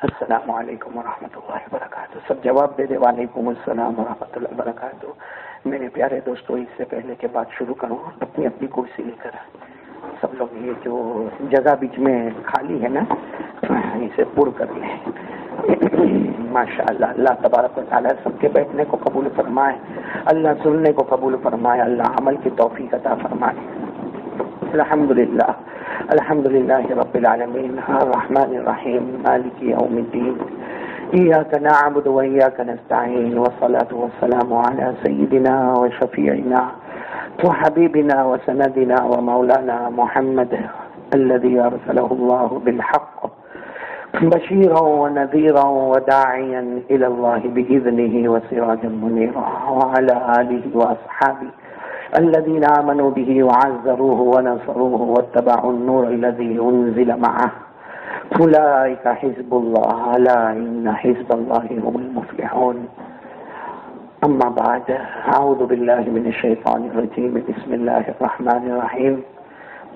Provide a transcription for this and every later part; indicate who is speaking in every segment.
Speaker 1: السلام علیکم ورحمۃ اللہ وبرکاتہ. سب جواب دے دے. وعلیکم السلام ورحمۃ اللہ وبرکاتہ. میرے پیارے دوستو، اس سے پہلے کہ بات شروع کروں، اپنی اپنی کرسی لے کر سب لوگ یہ جو جگہ بیچ میں خالی ہے نا، اسے پر کر لیں. ماشاء اللہ. اللہ تبارک و تعالیٰ سب کے بیٹھنے کو قبول فرمائے، اللہ سننے کو قبول فرمائے، اللہ عمل کی توفیق عطا فرمائے. الحمدللہ الحمدللہ رب العالمین الرحمن الرحیم مالک یوم الدین ایاک نعبد و ایاک نستعین والصلاة والسلام علی سیدنا و شفیعنا و حبیبنا و سندنا و مولانا محمد الذي ارسلہ اللہ بالحق بشیرا و نذیرا و داعیا الی اللہ بإذنہ و سراجا منیرا وعلی آلہ و اصحابہ الذين آمنوا به وعزروه ونصروه واتبعوا النور الذي أنزل معه أولئك حزب الله ألا إن حزب الله هم المفلحون. أما بعد، أعوذ بالله من الشيطان الرجيم. بسم الله الرحمن الرحيم.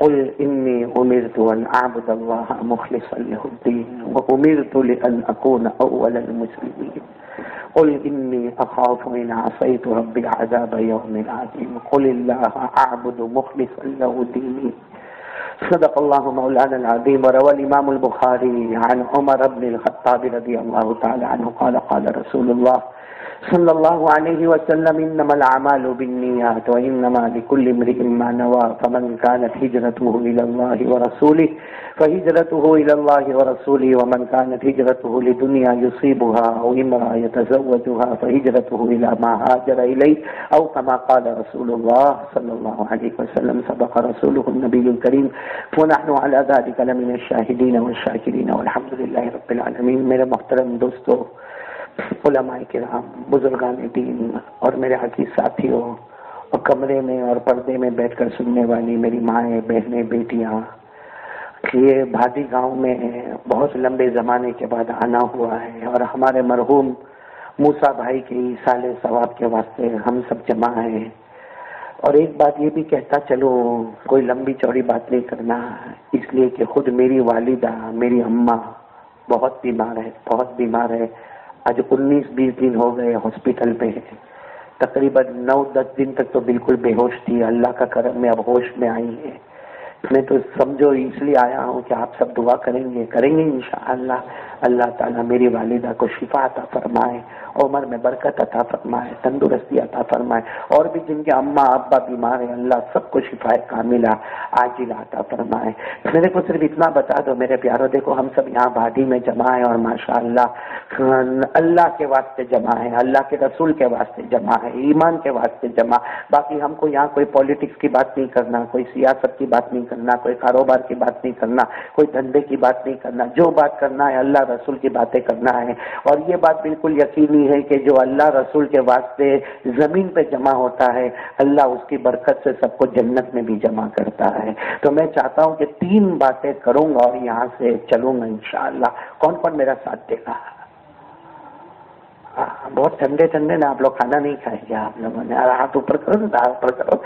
Speaker 1: قل إني أمرت أن أعبد الله مخلصا له الدين وأمرت لأن أكون أول المسلمين. قل إني أخاف إن عصيت ربي عذاب يوم عظيم. قل الله أعبد مخلصا له ديني. صدق الله مولانا العظيم. وروى الإمام البخاري عن عمر بن الخطاب رضي الله تعالى عنه قال قال رسول الله صلی اللہ علیہ وسلم انما الاعمال بالنیات وانما لكل امرئ ما نوى فمن كانت هجرته الى الله ورسوله فهجرته الى الله ورسوله ومن كانت هجرته لدنيا يصيبها او امرأة يتزوجها فهجرته الى ما هاجر اليه او كما قال رسول الله صلی اللہ علیہ وسلم. صدق رسوله النبي الكريم ونحن على ذلك لمن الشاهدين والشاكرين والحمد لله رب العالمين. میرے محترم دوستو، علماء کرام، بزرگان دین اور میرے حقیقی ساتھیوں، اور کمرے میں اور پردے میں بیٹھ کر سننے والی میری مائیں، بہنیں، بیٹیاں، یہ بھادی گاؤں میں بہت لمبے زمانے کے بعد آنا ہوا ہے اور ہمارے مرحوم موسیٰ بھائی کے ایصال ثواب کے واسطے ہم سب جمع ہیں. اور ایک بات یہ بھی کہتا چلو، کوئی لمبی چوڑی بات نہیں کرنا، اس لیے کہ خود میری والدہ، میری اماں بہت بیمار ہے. آج 19-20 دن ہو گئے ہاسپٹل پہ ہے. تقریباً 9-10 دن تک تو بالکل بے ہوش تھی. اللہ کا کرم میں اب ہوش میں آئی ہے. میں تو سمجھو اس لیے آیا ہوں کہ آپ سب دعا کریں گے انشاءاللہ. اللہ تعالیٰ میری والدہ کو شفا عطا فرمائے، عمر میں برکت عطا فرمائے، تندرستی عطا فرمائے، اور بھی جن کے اماں ابا بیمار ہیں اللہ سب کو شفا کاملہ عاجلہ عطا فرمائے. میرے کو صرف اتنا بتا دو میرے پیاروں، دیکھو ہم سب یہاں بھاٹی میں جمع ہیں اور ماشاءاللہ اللہ کے واسطے جمع ہے، اللہ کے رسول کے واسطے جمع ہے، ایمان کے واسطے جمع. باقی ہم کو یہاں کوئی پالیٹکس کی بات نہیں کرنا، کوئی سیاست کی بات نہیں کرنا، کوئی کاروبار کی بات نہیں کرنا، کوئی دھندے کی بات نہیں کرنا. جو بات کرنا ہے اللہ رسول کی باتیں کرنا ہے. اور یہ بات بالکل یقینی ہے کہ جو اللہ رسول کے واسطے زمین پہ جمع ہوتا ہے اللہ اس کی برکت سے سب کو جنت میں بھی جمع کرتا ہے. تو میں چاہتا ہوں کہ 3 باتیں کروں گا اور یہاں سے چلوں گا انشاءاللہ. کون کون میرا ساتھ دے گا؟ بہت ٹھنڈے نا آپ لوگ کھانا نہیں کھائے گا آپ لوگوں نے. ہاتھ اوپر کرو نا، ہاتھ اوپر کرو.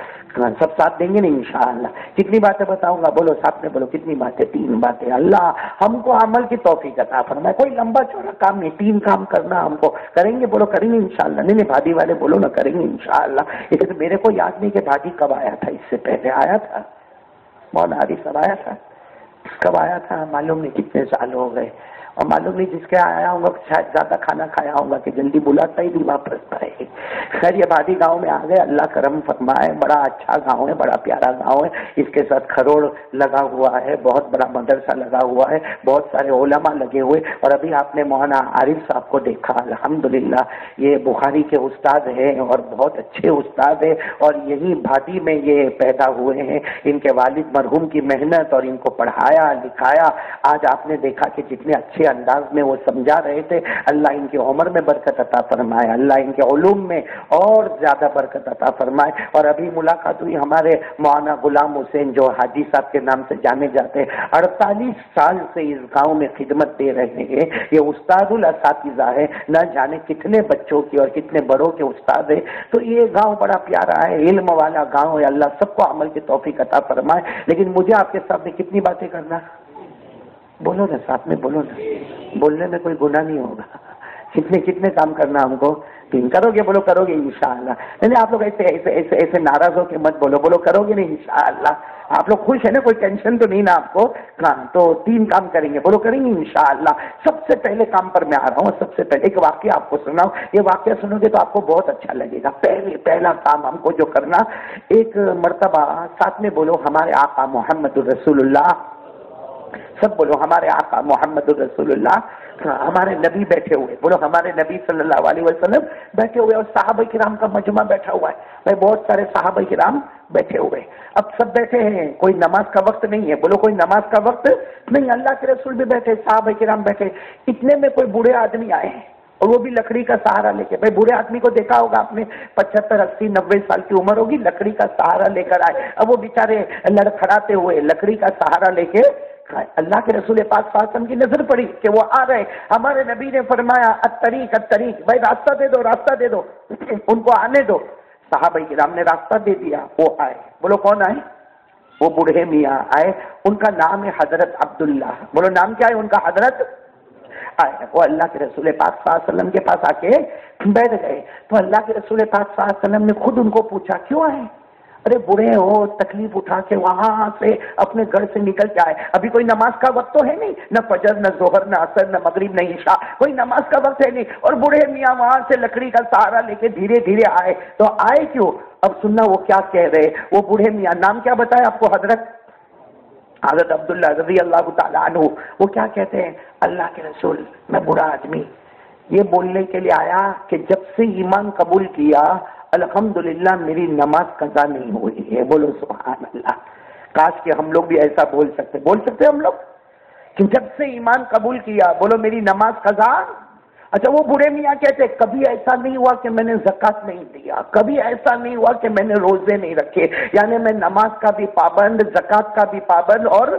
Speaker 1: سب ساتھ دیں گے نا انشاءاللہ. کتنی باتیں بتاؤں گا؟ بولو ساتھ میں بولو کتنی باتیں؟ 3 باتیں. اللہ ہم کو عمل کی توفیق عطا فرمائے. کوئی لمبا چوڑا کام نہیں، 3 کام کرنا ہم کو. کریں گے؟ بولو کریں گے انشاءاللہ. نہیں بھادی والے بولو نا کریں گے انشاءاللہ. لیکن میرے کو یاد نہیں کہ بھادی کب آیا تھا. اس سے پہلے آیا تھا مولانا عارف صاحب آیا تھا. کب آیا تھا معلوم نہیں، کتنے سال ہو گئے. اور معلوم نہیں جس کے آیا ہوں گا شاید زیادہ کھانا کھایا ہوں گا کہ جلدی بلاتا ہی نہیں واپس پائے. خیر یہ بھادی گاؤں میں آ گئے، اللہ کرم فرمائے. بڑا اچھا گاؤں ہے، بڑا پیارا گاؤں ہے. اس کے ساتھ کھروڑ لگا ہوا ہے، بہت بڑا مدرسہ لگا ہوا ہے، بہت سارے علماء لگے ہوئے. اور ابھی آپ نے مولانا عارف صاحب کو دیکھا، الحمدللہ یہ بخاری کے استاد ہیں اور بہت اچھے استاد ہیں. اور یہی بھادی میں یہ پیدا ہوئے ہیں. ان کے والد مرحوم کی محنت اور ان کو پڑھایا لکھایا. آج آپ نے دیکھا کہ جتنے اچھے انداز میں وہ سمجھا رہے تھے. اللہ ان کی عمر میں برکت عطا فرمائے، اللہ ان کے علوم میں اور زیادہ برکت عطا فرمائے. اور ابھی ملاقات ہوئی ہمارے مولانا غلام حسین جو حاجی صاحب کے نام سے جانے جاتے ہیں. 48 سال سے اس گاؤں میں خدمت دے رہے ہیں. یہ استاد الاساتذہ ہے، نہ جانے کتنے بچوں کی اور کتنے بڑوں کے استاد ہیں. تو یہ گاؤں بڑا پیارا ہے، علم والا گاؤں ہے. اللہ سب کو عمل کی توفیق عطا فرمائے. لیکن مجھے آپ کے سامنے کتنی باتیں کرنا؟ بولو نا ساتھ میں بولو نا. بولنے میں کوئی گناہ نہیں ہوگا. کتنے کام کرنا ہم کو. 3 کرو گے, بولو کرو گے انشاءاللہ. نہیں آپ لوگ ایسے ناراض ہو کے مت بولو کرو گے نہیں انشاءاللہ. آپ لوگ خوش ہیں نا, کوئی ٹینشن تو نہیں نا آپ کو. ہاں تو 3 کام کریں گے, بولو کریں گے انشاءاللہ. سب سے پہلے کام پر میں آ رہا ہوں. سب سے پہلے ایک واقعہ آپ کو سناؤں. یہ واقعہ سنو گے تو آپ کو بہت اچھا لگے گا. پہلا کام ہم کو جو کرنا, ایک مرتبہ ساتھ میں بولو ہمارے آقا محمد الرسول اللہ. سب بولو ہمارے آقا محمد الرسول اللہ. ہمارے نبی بیٹھے ہوئے, بولو ہمارے نبی صلی اللہ علیہ وسلم بیٹھے ہوئے, اور صحابہ کرام کا مجمع بیٹھا ہوا ہے. بھائی بہت سارے صحابہ کرام بیٹھے ہوئے. اب سب بیٹھے ہیں, کوئی نماز کا وقت نہیں ہے. بولو کوئی نماز کا وقت نہیں. اللہ کے رسول بھی بیٹھے, صحابہ کرام بیٹھے. اتنے میں کوئی بوڑھے آدمی آئے ہیں, اور وہ بھی لکڑی کا سہارا لے کے. بھائی بوڑھے آدمی کو دیکھا ہوگا آپ نے, 75 80 90 سال کی عمر ہوگی, لکڑی کا سہارا لے کر آئے. اب وہ بیچارے لڑکھڑاتے ہوئے لکڑی کا سہارا لے کے. اللہ کے رسول پاک صلی اللہ علیہ وسلم کی نظر پڑی کہ وہ آ رہے. ہمارے نبی نے فرمایا الطریق الطریق, بھائی راستہ دے دو, راستہ دے دو, ان کو آنے دو. صحابہ کرام نے راستہ دے دیا, وہ آئے. بولو کون آئے؟ وہ بوڑھے میاں آئے. ان کا نام ہے حضرت عبداللہ. بولو نام کیا ہے ان کا؟ حضرت آئے. وہ اللہ کے رسول پاک صلی اللہ علیہ وسلم کے پاس آ کے بیٹھ گئے. تو اللہ کے رسول پاک صلی اللہ علیہ وسلم نے خود ان کو پوچھا کیوں آئے؟ ارے بوڑھے ہو, تکلیف اٹھا کے وہاں سے اپنے گھر سے نکل کے آئے. ابھی کوئی نماز کا وقت تو ہے نہیں, نہ فجر نہ ظہر نہ عصر نہ مغرب نہ عشاء, کوئی نماز کا وقت ہے نہیں. اور بوڑھے میاں وہاں سے لکڑی کا سہارا لے کے دھیرے دھیرے آئے. تو آئے کیوں؟ اب سننا وہ کیا کہہ رہے. وہ بوڑھے میاں, نام کیا بتایا آپ کو؟ حضرت عبداللہ رضی اللہ تعالیٰ عنہ. وہ کیا کہتے ہیں, اللہ کے رسول میں بوڑھا آدمی یہ بولنے کے لیے آیا کہ جب سے ایمان قبول کیا الحمدللہ میری نماز قضا نہیں ہوئی ہے. بولو سبحان اللہ. کاش کہ ہم لوگ بھی ایسا بول سکتے ہم لوگ کہ جب سے ایمان قبول کیا, بولو میری نماز قضا. اچھا وہ بوڑھے میاں کہتے کبھی ایسا نہیں ہوا کہ میں نے زکات نہیں دیا, کبھی ایسا نہیں ہوا کہ میں نے روزے نہیں رکھے. یعنی میں نماز کا بھی پابند, زکات کا بھی پابند اور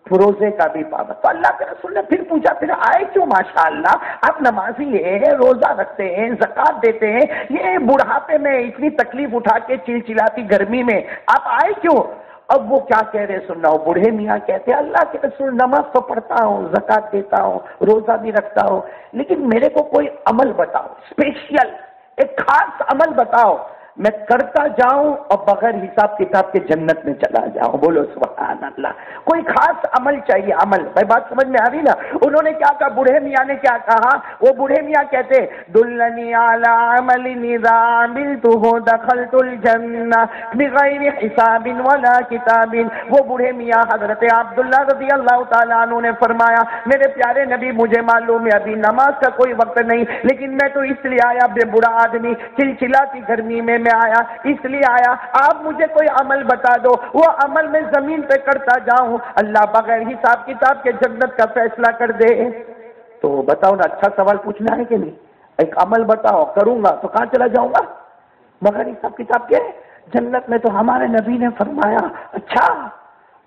Speaker 1: روزے کا بھی پابند. تو اللہ کے رسول نے پھر پوچھا پھر آئے کیوں؟ ماشاءاللہ آپ نمازی ہیں, روزہ رکھتے ہیں, زکات دیتے ہیں, یہ بڑھاپے میں اتنی تکلیف اٹھا کے چلچلاتی گرمی میں آپ آئے کیوں؟ اب وہ کیا کہہ رہے سننا ہو. بوڑھے میاں کہتے ہیں اللہ کے رسول نماز تو پڑھتا ہوں, زکات دیتا ہوں, روزہ بھی رکھتا ہوں, لیکن میرے کو کوئی عمل بتاؤ, اسپیشل ایک خاص عمل بتاؤ, میں کرتا جاؤں اور بغیر حساب کتاب کے جنت میں چلا جاؤں. بولو سبحان اللہ. کوئی خاص عمل چاہیے, عمل. بھائی بات سمجھ میں آ رہی نا. انہوں نے کیا کہا, بوڑھے میاں نے کیا کہا؟ وہ بوڑھے میاں کہتے دلنی علی عمل اذا عملتہ دخلت الجنہ بغیر حساب ولا کتاب. وہ بوڑھے میاں حضرت عبداللہ رضی اللہ تعالیٰ عنہ نے فرمایا میرے پیارے نبی مجھے معلوم ہے ابھی نماز کا کوئی وقت نہیں, لیکن میں تو اس لیے آیا, بے بوڑھا آدمی چلچلاتی گرمی میں آیا, اس لیے آیا, آپ مجھے کوئی عمل بتا دو, وہ عمل میں زمین پہ کرتا جاؤں, اللہ بغیر حساب کتاب کے جنت کا فیصلہ کر دے. تو بتاؤ نا, اچھا سوال پوچھنا ہے کہ نہیں؟ ایک عمل بتاؤ, کروں گا تو کہاں چلا جاؤں گا؟ بغیر حساب کتاب کے جنت میں. تو ہمارے نبی نے فرمایا اچھا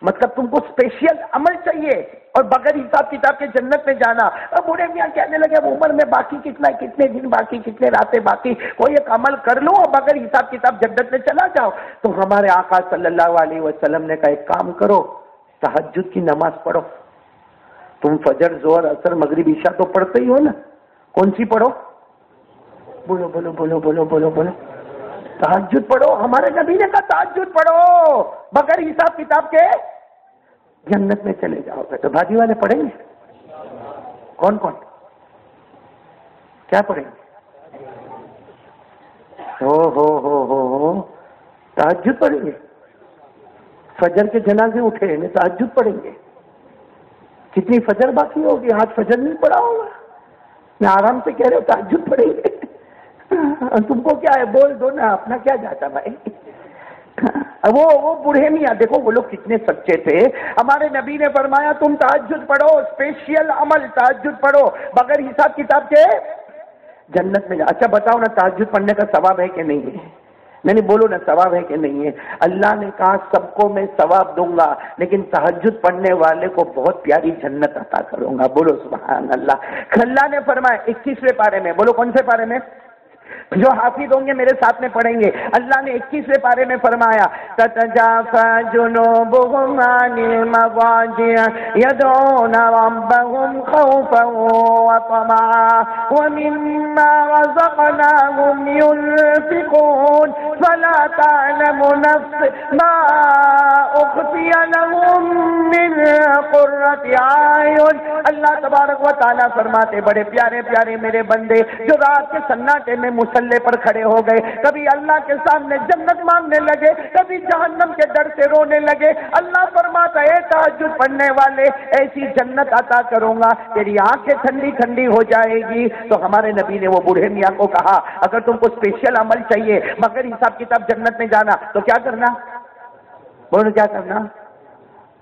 Speaker 1: مطلب تم کو اسپیشل عمل چاہیے اور بغیر حساب کتاب کے جنت میں جانا. اب بوڑھے میاں کہنے لگے اب عمر میں باقی کتنے دن باقی, کتنے راتیں باقی, کوئی ایک عمل کر لو اور بغیر حساب کتاب جنت میں چلا جاؤ. تو ہمارے آقا صلی اللہ علیہ وسلم نے کہا ایک کام کرو, تہجد کی نماز پڑھو. تم فجر ظہر عصر مغرب عشاء تو پڑھتے ہی ہو نا, کون سی پڑھو؟ بولو بولو بولو بولو بولو بولو. تہجد پڑھو. ہمارے نبی نے کہا تہجد پڑھو, بغیر حساب کتاب کے جنت میں چلے جاؤ گے. تو بھاجی والے پڑھیں گے؟ کون کون کیا پڑھیں گے؟ ہو تہجد پڑھیں گے. فجر کے جنازے اٹھے ہیں, تہجد پڑھیں گے. کتنی فجر باقی ہوگی؟ آج فجر نہیں پڑھا ہوگا. میں آرام سے کہہ رہے ہو تہجد پڑھیں گے. تم کو کیا ہے, بول دو نا, اپنا کیا جاتا بھائی. وہ بوڑھے میاں دیکھو وہ لوگ کتنے سچے تھے. ہمارے نبی نے فرمایا تم تہجد پڑھو, اسپیشل عمل تہجد پڑھو, بغیر حساب کتاب کے جنت میں. اچھا بتاؤ نا تہجد پڑھنے کا ثواب ہے کہ نہیں ہے؟ نہیں بولو نا, ثواب ہے کہ نہیں ہے؟ اللہ نے کہا سب کو میں ثواب دوں گا, لیکن تہجد پڑھنے والے کو بہت پیاری جنت عطا کروں گا. بولو سبحان اللہ. اللہ نے فرمایا 21ویں پارے میں, بولو کون سے پارے میں؟ جو حافظ ہوں گے میرے ساتھ میں پڑھیں گے. اللہ نے 21ویں پارے میں فرمایا تتجافى جنوبهم عن المضاجع يدعون ربهم خوفا وطمعا ومما رزقناهم ينفقون فلا تعلم نفس ما أخفي لهم من قرة أعين. اللہ تبارک و تعالیٰ فرماتے بڑے پیارے پیارے میرے بندے جو رات کے سناٹے میں مسلح پر کھڑے ہو گئے, کبھی اللہ کے سامنے جنت مانگنے لگے, کبھی جہنم کے ڈر سے رونے لگے. اللہ فرماتا ہے تہجد پڑھنے والے ایسی جنت عطا کروں گا تیری آنکھیں ٹھنڈی ٹھنڈی ہو جائے گی. تو ہمارے نبی نے وہ بوڑھے میاں کو کہا اگر تم کو اسپیشل عمل چاہیے مگر حساب کتاب جنت میں جانا تو کیا کرنا؟ بولو کیا کرنا؟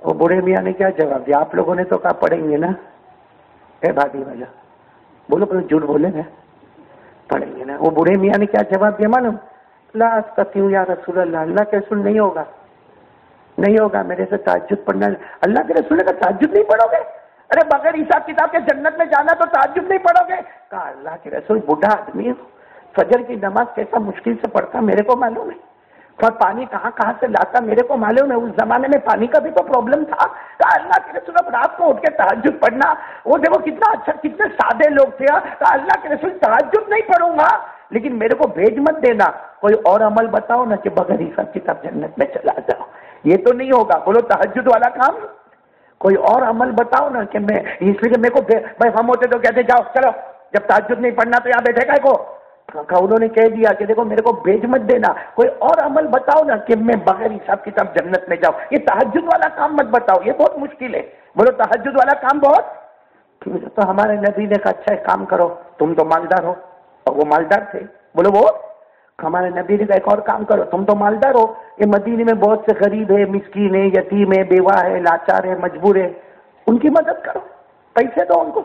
Speaker 1: وہ بوڑھے میاں نے کیا جواب دیا؟ آپ لوگوں نے تو کہا پڑھیں گے نا. اے بھاگی والا بولو جھوٹ بولے نا, پڑھیں گے نا. وہ بوڑھے میاں نے کیا جواب دیا معلوم؟ لا استطیع یا رسول اللہ, اللہ کے رسول نہیں ہوگا, نہیں ہوگا میرے سے تہجد پڑھنا. اللہ کے رسول نے کہا تہجد نہیں پڑھو گے؟ ارے بغیر حساب کتاب کے جنت میں جانا تو تہجد نہیں پڑھو گے؟ کہا اللہ کے رسول بوڑھا آدمی فجر کی نماز کیسا مشکل سے پڑھتا میرے کو معلوم ہے, اور پانی کہاں کہاں سے لاتا میرے کو معلوم ہے. اس زمانے میں پانی کا بھی تو پرابلم تھا. کہا اللہ کے رسول اب رات کو اٹھ کے تہجد پڑھنا, وہ دیکھو کتنا اچھا, کتنے سادے لوگ تھے. کہا اللہ کے رسول تہجد نہیں پڑھوں گا لیکن میرے کو بھیج مت دینا, کوئی اور عمل بتاؤ نا کہ بغیر حساب کتاب جنت میں چلا جاؤ. یہ تو نہیں ہوگا. بولو تہجد والا کام, کوئی اور عمل بتاؤ نا کہ میں اس لیے میرے کو بھائی ہم ہوتے تو کہتے جاؤ چلو جب تہجد نہیں پڑھنا تو یہاں بیٹھے گا کو. انہوں نے کہہ دیا کہ دیکھو میرے کو بھیج مت دینا, کوئی اور عمل بتاؤ نا کہ میں بغیر حساب کتاب جنت میں جاؤں. یہ تہجد والا کام مت بتاؤ, یہ بہت مشکل ہے. بولو تہجد والا کام بہت. تو ہمارے نبی نے کہا اچھا ایک کام کرو, تم تو مالدار ہو, اور وہ مالدار تھے. بولو وہ ہمارے نبی نے کہا ایک اور کام کرو, تم تو مالدار ہو, یہ مدینے میں بہت سے غریب ہے, مسکین ہے, یتیم ہے, بیوہ ہے, لاچار ہے, مجبور ہے, ان کی مدد کرو, پیسے دو ان کو.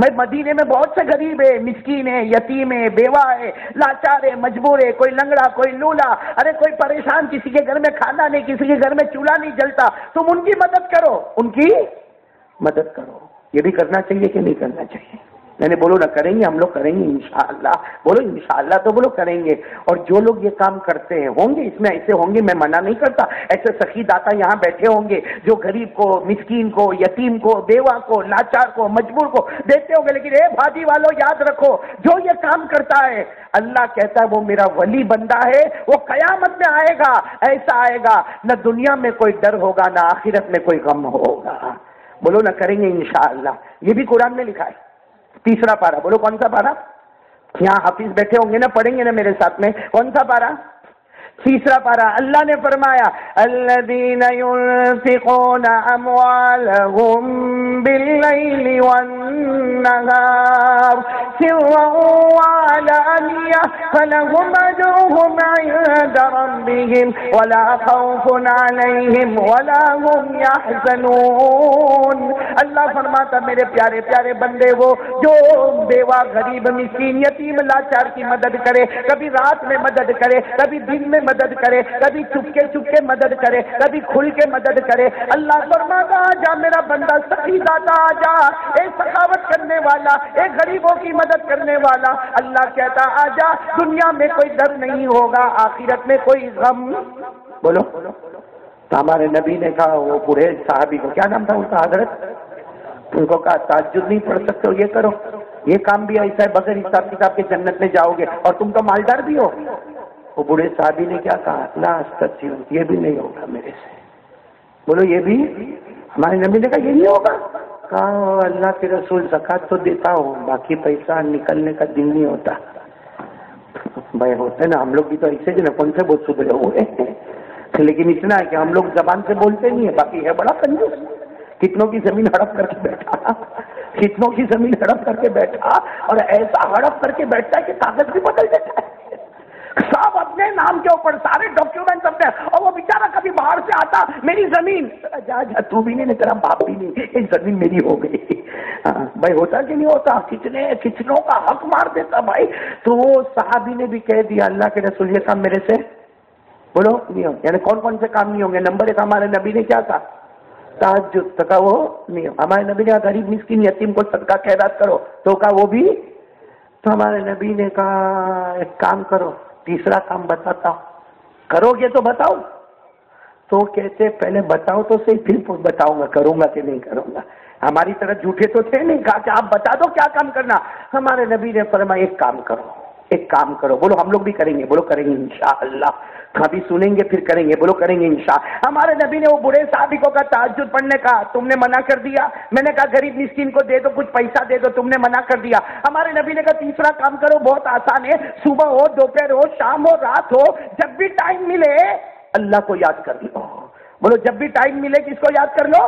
Speaker 1: میں مدینے میں بہت سے غریب ہے, مسکین ہے, یتیم ہے, بیوہ ہے, لاچار ہے, مجبور ہے, کوئی لنگڑا, کوئی لولا, ارے کوئی پریشان, کسی کے گھر میں کھانا نہیں, کسی کے گھر میں چولہا نہیں جلتا, تم ان کی مدد کرو, ان کی مدد کرو. یہ بھی کرنا چاہیے کہ نہیں کرنا چاہیے؟ میں نے بولو نہ کریں گے, ہم لوگ کریں گے انشاءاللہ. بولو انشاءاللہ تو بولو کریں گے. اور جو لوگ یہ کام کرتے ہیں ہوں گے, اس میں ایسے ہوں گے, میں منع نہیں کرتا, ایسے سخی داتا یہاں بیٹھے ہوں گے جو غریب کو, مسکین کو, یتیم کو, بیوہ کو, لاچار کو, مجبور کو دیتے ہوں گے. لیکن اے بھاجی والو یاد رکھو, جو یہ کام کرتا ہے اللہ کہتا ہے وہ میرا ولی بندہ ہے, وہ قیامت میں آئے گا, ایسا آئے گا نہ دنیا میں کوئی ڈر ہوگا نہ آخرت میں کوئی غم ہوگا. بولو نہ کریں گے انشاءاللہ. یہ بھی قرآن میں لکھا ہے. 3 پارہ, بولو کون سا پارہ؟ یہاں حافظ بیٹھے ہوں گے نا, پڑھیں گے نا میرے ساتھ میں. کون سا پارہ؟ 3 پارہ. اللہ نے فرمایا الذین ينفقون اموالهم باللیل والنہار سرا وعلانیہ فلهم اجرهم عند ربهم ولا خوف علیہم ولا هم يحزنون. اللہ فرماتا میرے پیارے پیارے بندے وہ جو بیوہ, غریب, مسکین, یتیم, لاچار کی مدد کرے, کبھی رات میں مدد کرے, کبھی دن میں مدد کرے, کبھی چپکے چپکے مدد کرے, کبھی کھل کے مدد کرے. اللہ فرماتا آجا میرا بندہ سخی داتا, آجا اے سخاوت کرنے والا, اے غریبوں کی مدد کرنے والا. اللہ کہتا آجا, دنیا میں کوئی ڈر نہیں ہوگا, آخرت میں کوئی غم. بولو. تو ہمارے نبی نے کہا وہ بوڑھے صحابی کو, کیا نام تھا ان کا حضرت, ان کو کہا تہجد نہیں پڑھ سکتے ہو, یہ کرو, یہ کام بھی ایسا ہے بغیر حساب کتاب کے جنت میں جاؤ گے, اور تم تو مالدار بھی ہو. وہ بوڑھے صحابی نے کیا کہا, لا استطیع, یہ بھی نہیں ہوگا میرے سے. بولو یہ بھی. ہمارے نبی نے کہا یہ نہیں ہوگا. کہا اللہ کے رسول زکات تو دیتا ہوں, باقی پیسہ نکلنے کا دن نہیں ہوتا. بھائی ہوتا ہے نا, ہم لوگ بھی تو ایسے نا, کون سے بہت سدھرے ہوئے, لیکن اتنا ہے کہ ہم لوگ زبان سے بولتے نہیں ہیں, باقی ہے بڑا کنجوس. کتنوں کی زمین ہڑپ کر کے بیٹھا, کتنوں کی زمین ہڑپ کر کے بیٹھا, اور ایسا ہڑپ کر کے بیٹھتا ہے کہ کاغذ بھی بدل دیتا ہے, سب اپنے نام کے اوپر, سارے ڈاکیومنٹ اپنے, اور وہ بیچارہ کبھی باہر سے آتا, میری زمین, جا جا تو بھی نہیں, تیرا باپ بھی نہیں, یہ زمین میری ہو گئی. بھائی ہوتا کہ نہیں ہوتا, کتنوں کا حق مار دیتا بھائی. تو وہ صحابی نے بھی کہہ دیا اللہ کے رسول یہ کام میرے سے, بولو نہیں ہوں. یعنی کون کون سے کام نہیں ہوں گے؟ نمبر 1 ہمارے نبی نے کیا کہا, تہجد. تو کہا وہ نہیں. ہمارے نبی نے غریب, مسکین, یتیم کو صدقہ خیرات کرو, تو کہا وہ بھی. تو ہمارے نبی نے کہا ایک کام کرو، تیسرا کام بتاتا ہوں، کرو گے تو بتاؤ. تو کہتے پہلے بتاؤ تو صحیح، پھر بتاؤں گا کروں گا کہ نہیں کروں گا. ہماری طرح جھوٹے تو تھے نہیں، کہا کہ آپ بتا دو کیا کام کرنا. ہمارے نبی نے فرمایا ایک کام کرو، ایک کام کرو. بولو ہم لوگ بھی کریں گے، بولو کریں گے انشاءاللہ. کبھی سنیں گے پھر کریں گے، بولو کریں گے انشاء. ہمارے نبی نے وہ بوڑھے صحابی کو کہا تہجد پڑھنے کا، تم نے منع کر دیا. میں نے کہا غریب مسکین کو دے دو، کچھ پیسہ دے دو، تم نے منع کر دیا. ہمارے نبی نے کہا تیسرا کام کرو، بہت آسان ہے، صبح ہو، دوپہر ہو، شام ہو، رات ہو، جب بھی ٹائم ملے اللہ کو یاد کر لو. بولو جب بھی ٹائم ملے کس کو یاد کر لو؟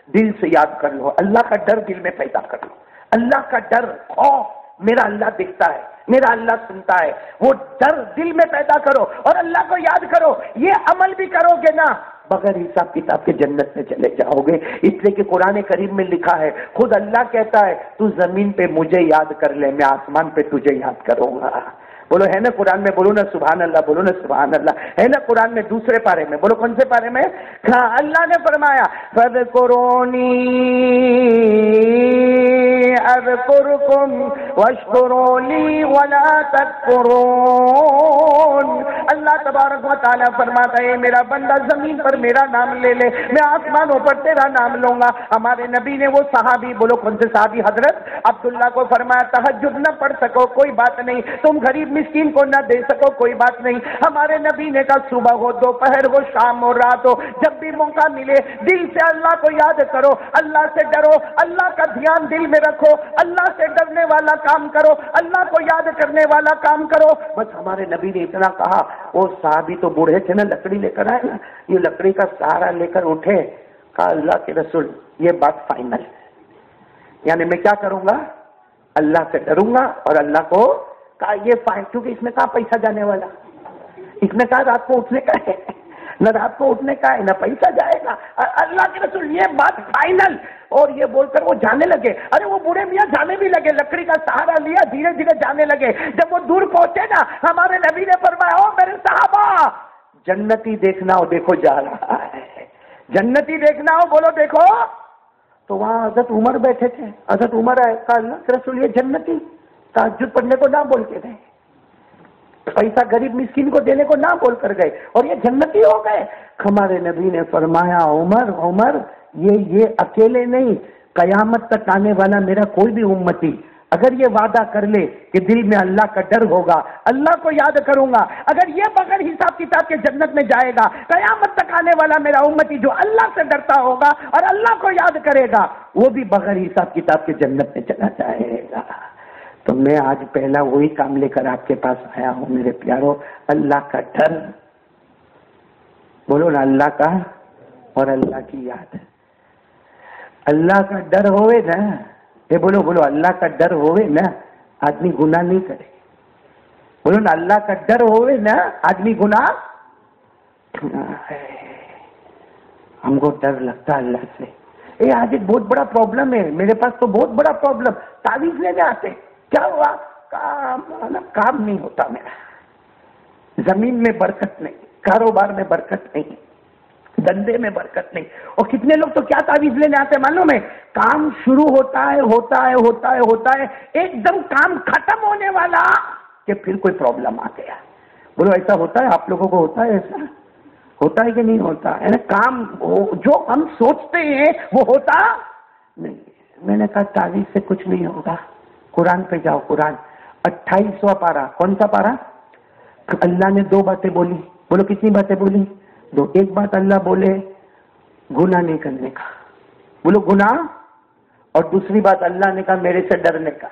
Speaker 1: دل سے یاد کر لو. اللہ کا ڈر دل میں پیدا کر لو. اللہ کا ڈر، خوف، میرا اللہ دیکھتا ہے، میرا اللہ سنتا ہے، وہ ڈر دل میں پیدا کرو اور اللہ کو یاد کرو. یہ عمل بھی کرو گے نا بغیر حساب کتاب کے جنت میں چلے جاؤ گے. اس لیے کہ قرآن کریم میں لکھا ہے، خود اللہ کہتا ہے تو زمین پہ مجھے یاد کر لے، میں آسمان پہ تجھے یاد کروں گا. بولو ہے نا قرآن میں، بولو نا سبحان اللہ، بولو نا سبحان اللہ. ہے نا قرآن میں دوسرے پارے میں، بولو کون سے پارے میں؟ ہاں اللہ نے فرمایا فَاذْكُرُونِي أَذْكُرْكُمْ وَاشْكُرُوا لِي وَلَا تَكْفُرُونَ. اللہ تبارک و تعالیٰ فرماتا ہے میرا بندہ زمین پر میرا نام لے لے، میں آسمانوں پر تیرا نام لوں گا. ہمارے نبی نے وہ صحابی، بولو کون سے صحابی؟ حضرت عبداللہ کو فرمایا تہجد نہ پڑھ سکو کوئی بات نہیں، تم غریب مسکین کو نہ دے سکو کوئی بات نہیں. ہمارے نبی نے کہا صبح ہو، دوپہر ہو، شام ہو، رات ہو، جب بھی موقع ملے دل سے اللہ کو یاد کرو، اللہ سے ڈرو، اللہ کا دھیان دل میں رکھو، اللہ سے ڈرنے والا کام کرو، اللہ کو یاد کرنے والا کام کرو. بس ہمارے نبی نے اتنا کہا. وہ صحابی تو بوڑھے تھے نا، لکڑی لے کر آئے نا، یہ لکڑی کا سہارا لے کر اٹھے. کہا اللہ کے رسول یہ بات فائنل ہے، یعنی میں کیا کروں گا؟ اللہ سے ڈروں گا اور اللہ کو کہا یہ فائن، کیونکہ اس میں کہاں پیسہ جانے والا، اس میں کہا رات کو اٹھنے کا ہے، نہ رات کو اٹھنے کا ہے نہ پیسہ جائے گا. اللہ کے رسول یہ بات فائنل. اور یہ بول کر وہ جانے لگے. ارے وہ بوڑھے میاں جانے بھی لگے، لکڑی کا سہارا لیا، دھیرے دھیرے جانے لگے. جب وہ دور پہنچے نا ہمارے نبی نے فرمایا او میرے صحابہ جنتی دیکھنا ہو دیکھو جا رہا ہے، جنتی دیکھنا ہو بولو دیکھو. تو وہاں حضرت عمر بیٹھے تھے. حضرت عمر آئے، کہا اللہ کے رسول یہ جنتی تہجد پڑھنے کو نہ بول کے گئے، پیسہ غریب مسکین کو دینے کو نہ بول کر گئے اور یہ جنتی ہو گئے. ہمارے نبی نے فرمایا عمر عمر یہ اکیلے نہیں، قیامت تک آنے والا میرا کوئی بھی امتی اگر یہ وعدہ کر لے کہ دل میں اللہ کا ڈر ہوگا، اللہ کو یاد کروں گا، اگر یہ بغیر حساب کتاب کے جنت میں جائے گا، قیامت تک آنے والا میرا امتی جو اللہ سے ڈرتا ہوگا اور اللہ کو یاد کرے گا وہ بھی بغیر حساب کتاب کے جنت میں چلا جائے گا. تو میں آج پہلا وہی کام لے کر آپ کے پاس آیا ہوں میرے پیاروں، اللہ کا ڈر. بولو نا اللہ کا اور اللہ کی یاد. اللہ کا ڈر ہوئے نا، یہ بولو بولو اللہ کا ڈر ہوئے نا آدمی گناہ نہیں کرے. بولو نا اللہ کا ڈر ہوئے نا آدمی گناہ. ہم کو ڈر لگتا ہے اللہ سے. یہ آج ایک بہت بڑا پرابلم ہے میرے پاس، تو بہت بڑا پرابلم. تعویذ لینے آتے، کیا ہوا؟ کام نہیں ہوتا میرا، زمین میں برکت نہیں، کاروبار میں برکت نہیں، دندے میں برکت نہیں. اور کتنے لوگ تو کیا تعویذ لینے آتے معلوم ہے؟ کام شروع ہوتا ہے ایک دم کام ختم ہونے والا کہ پھر کوئی پرابلم آ گیا. بولو ایسا ہوتا ہے آپ لوگوں کو؟ ہوتا ہے ایسا؟ ہوتا ہے کہ نہیں ہوتا ہے نا؟ کام جو ہم سوچتے ہیں وہ ہوتا نہیں. میں نے کہا تعویذ سے کچھ نہیں ہوگا، قرآن پہ جاؤ. قرآن 28واں پارہ. کون سا پارہ؟ اللہ نے دو باتیں بولی. بولو کتنی باتیں بولی؟ دو. ایک بات اللہ بولے گناہ نہیں کرنے کا، بولو گناہ. اور دوسری بات اللہ نے کہا میرے سے ڈرنے کا.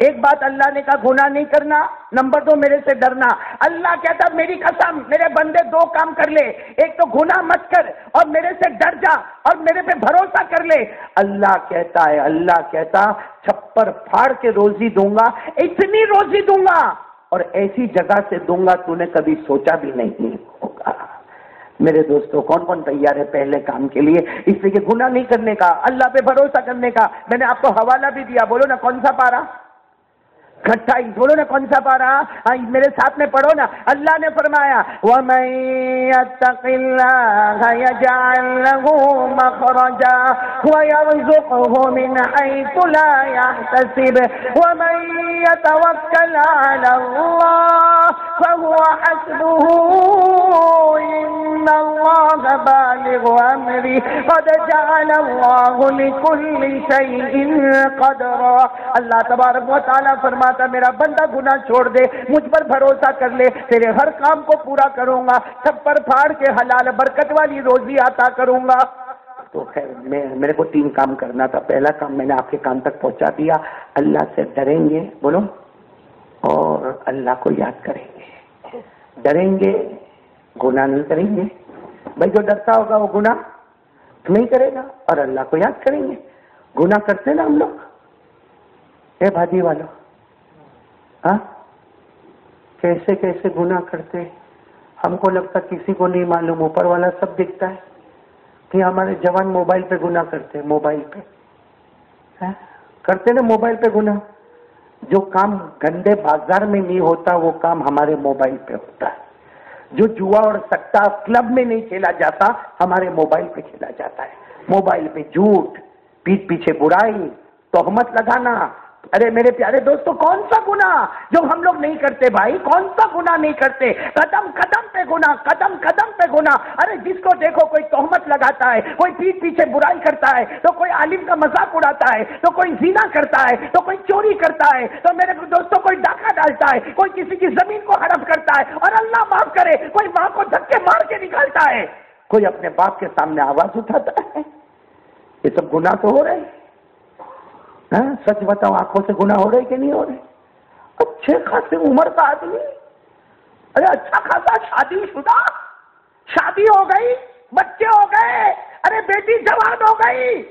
Speaker 1: ایک بات اللہ نے کہا گناہ نہیں کرنا، نمبر 2 میرے سے ڈرنا. اللہ کہتا میری قسم میرے بندے 2 کام کر لے، ایک تو گناہ مت کر اور میرے سے ڈر جا اور میرے پہ بھروسہ کر لے. اللہ کہتا چھپر پھاڑ کے روزی دوں گا، اتنی روزی دوں گا اور ایسی جگہ سے دوں گا تو نے کبھی سوچا بھی نہیں ہوگا. میرے دوستوں کون کون تیار ہے پہلے کام کے لیے؟ اس لیے کہ گناہ نہیں کرنے کا، اللہ پہ بھروسہ کرنے کا. میں نے آپ کو حوالہ بھی دیا، بولو نا کون سا پارہ؟ 28 بولو نا کون سا پارا؟ میرے ساتھ میں پڑھو نا. اللہ نے فرمایا وَمَن يَتَّقِ اللَّهَ يَجْعَل لَّهُ مَخْرَجًا وَيَرْزُقْهُ مِنْ حَيْثُ لَا يَحْتَسِبُ وَمَن يَتَوَكَّلْ عَلَى اللَّهِ فَهُوَ حَسْبُهُ إِنَّ اللَّهَ بَالِغُ أَمْرِهِ قَدْ جَعَلَ اللَّهُ لِكُلِّ شَيْءٍ قَدْرًا. اللہ تبارک و تعالیٰ فرماتا میرا بندہ گناہ چھوڑ دے، مجھ پر بھروسہ کر لے، تیرے ہر کام کو پورا کروں گا، سب پر پھاڑ کے حلال برکت والی روزی عطا کروں گا. تو خیر میرے کو 3 کام کرنا تھا. پہلا کام میں نے آپ کے کام تک پہنچا دیا. اللہ سے ڈریں گے بولو، اور اللہ کو یاد کریں گے. ڈریں گے، گناہ نہیں کریں گے. بھائی جو ڈرتا ہوگا وہ گناہ نہیں کرے گا، اور اللہ کو یاد کریں گے. گناہ کرتے نا ہم لوگ، اے بھاجی والوں، ہاں کیسے کیسے گناہ کرتے. ہم کو لگتا کسی کو نہیں معلوم، اوپر والا سب دیکھتا ہے کہ ہمارے جوان موبائل پہ گناہ کرتے. موبائل پہ کرتے نا، موبائل پہ گناہ. جو کام گندے بازار میں نہیں ہوتا وہ کام ہمارے موبائل پہ ہوتا ہے. جو جوا اور سکتا کلب میں نہیں کھیلا جاتا ہمارے موبائل پہ کھیلا جاتا ہے. موبائل پہ جھوٹ، پیٹھ پیچھے برائی، تہمت لگانا. ارے میرے پیارے دوستو، کون سا گناہ جو ہم لوگ نہیں کرتے بھائی؟ کون سا گناہ نہیں کرتے؟ قدم قدم پہ گناہ، قدم قدم پہ گناہ. ارے جس کو دیکھو کوئی تہمت لگاتا ہے، کوئی پیٹھ پیچھے برائی کرتا ہے، تو کوئی عالم کا مذاق اڑاتا ہے، تو کوئی زنا کرتا ہے، تو کوئی چوری کرتا ہے، تو میرے دوستوں کوئی ڈاکہ ڈالتا ہے، کوئی کسی کی زمین کو ہڑپ کرتا ہے، اور اللہ معاف کرے کوئی ماں کو دھکے مار کے نکالتا ہے، کوئی اپنے باپ کے سامنے آواز اٹھاتا ہے. یہ سب گناہ تو ہو رہے ہیں. سچ بتاؤ، آنکھوں سے گناہ ہو رہے کہ نہیں ہو رہے؟ اچھے خاصے عمر کا آدمی، ارے اچھا خاصا شادی شدہ، شادی ہو گئی، بچے ہو گئے، ارے بیٹی جوان ہو گئی،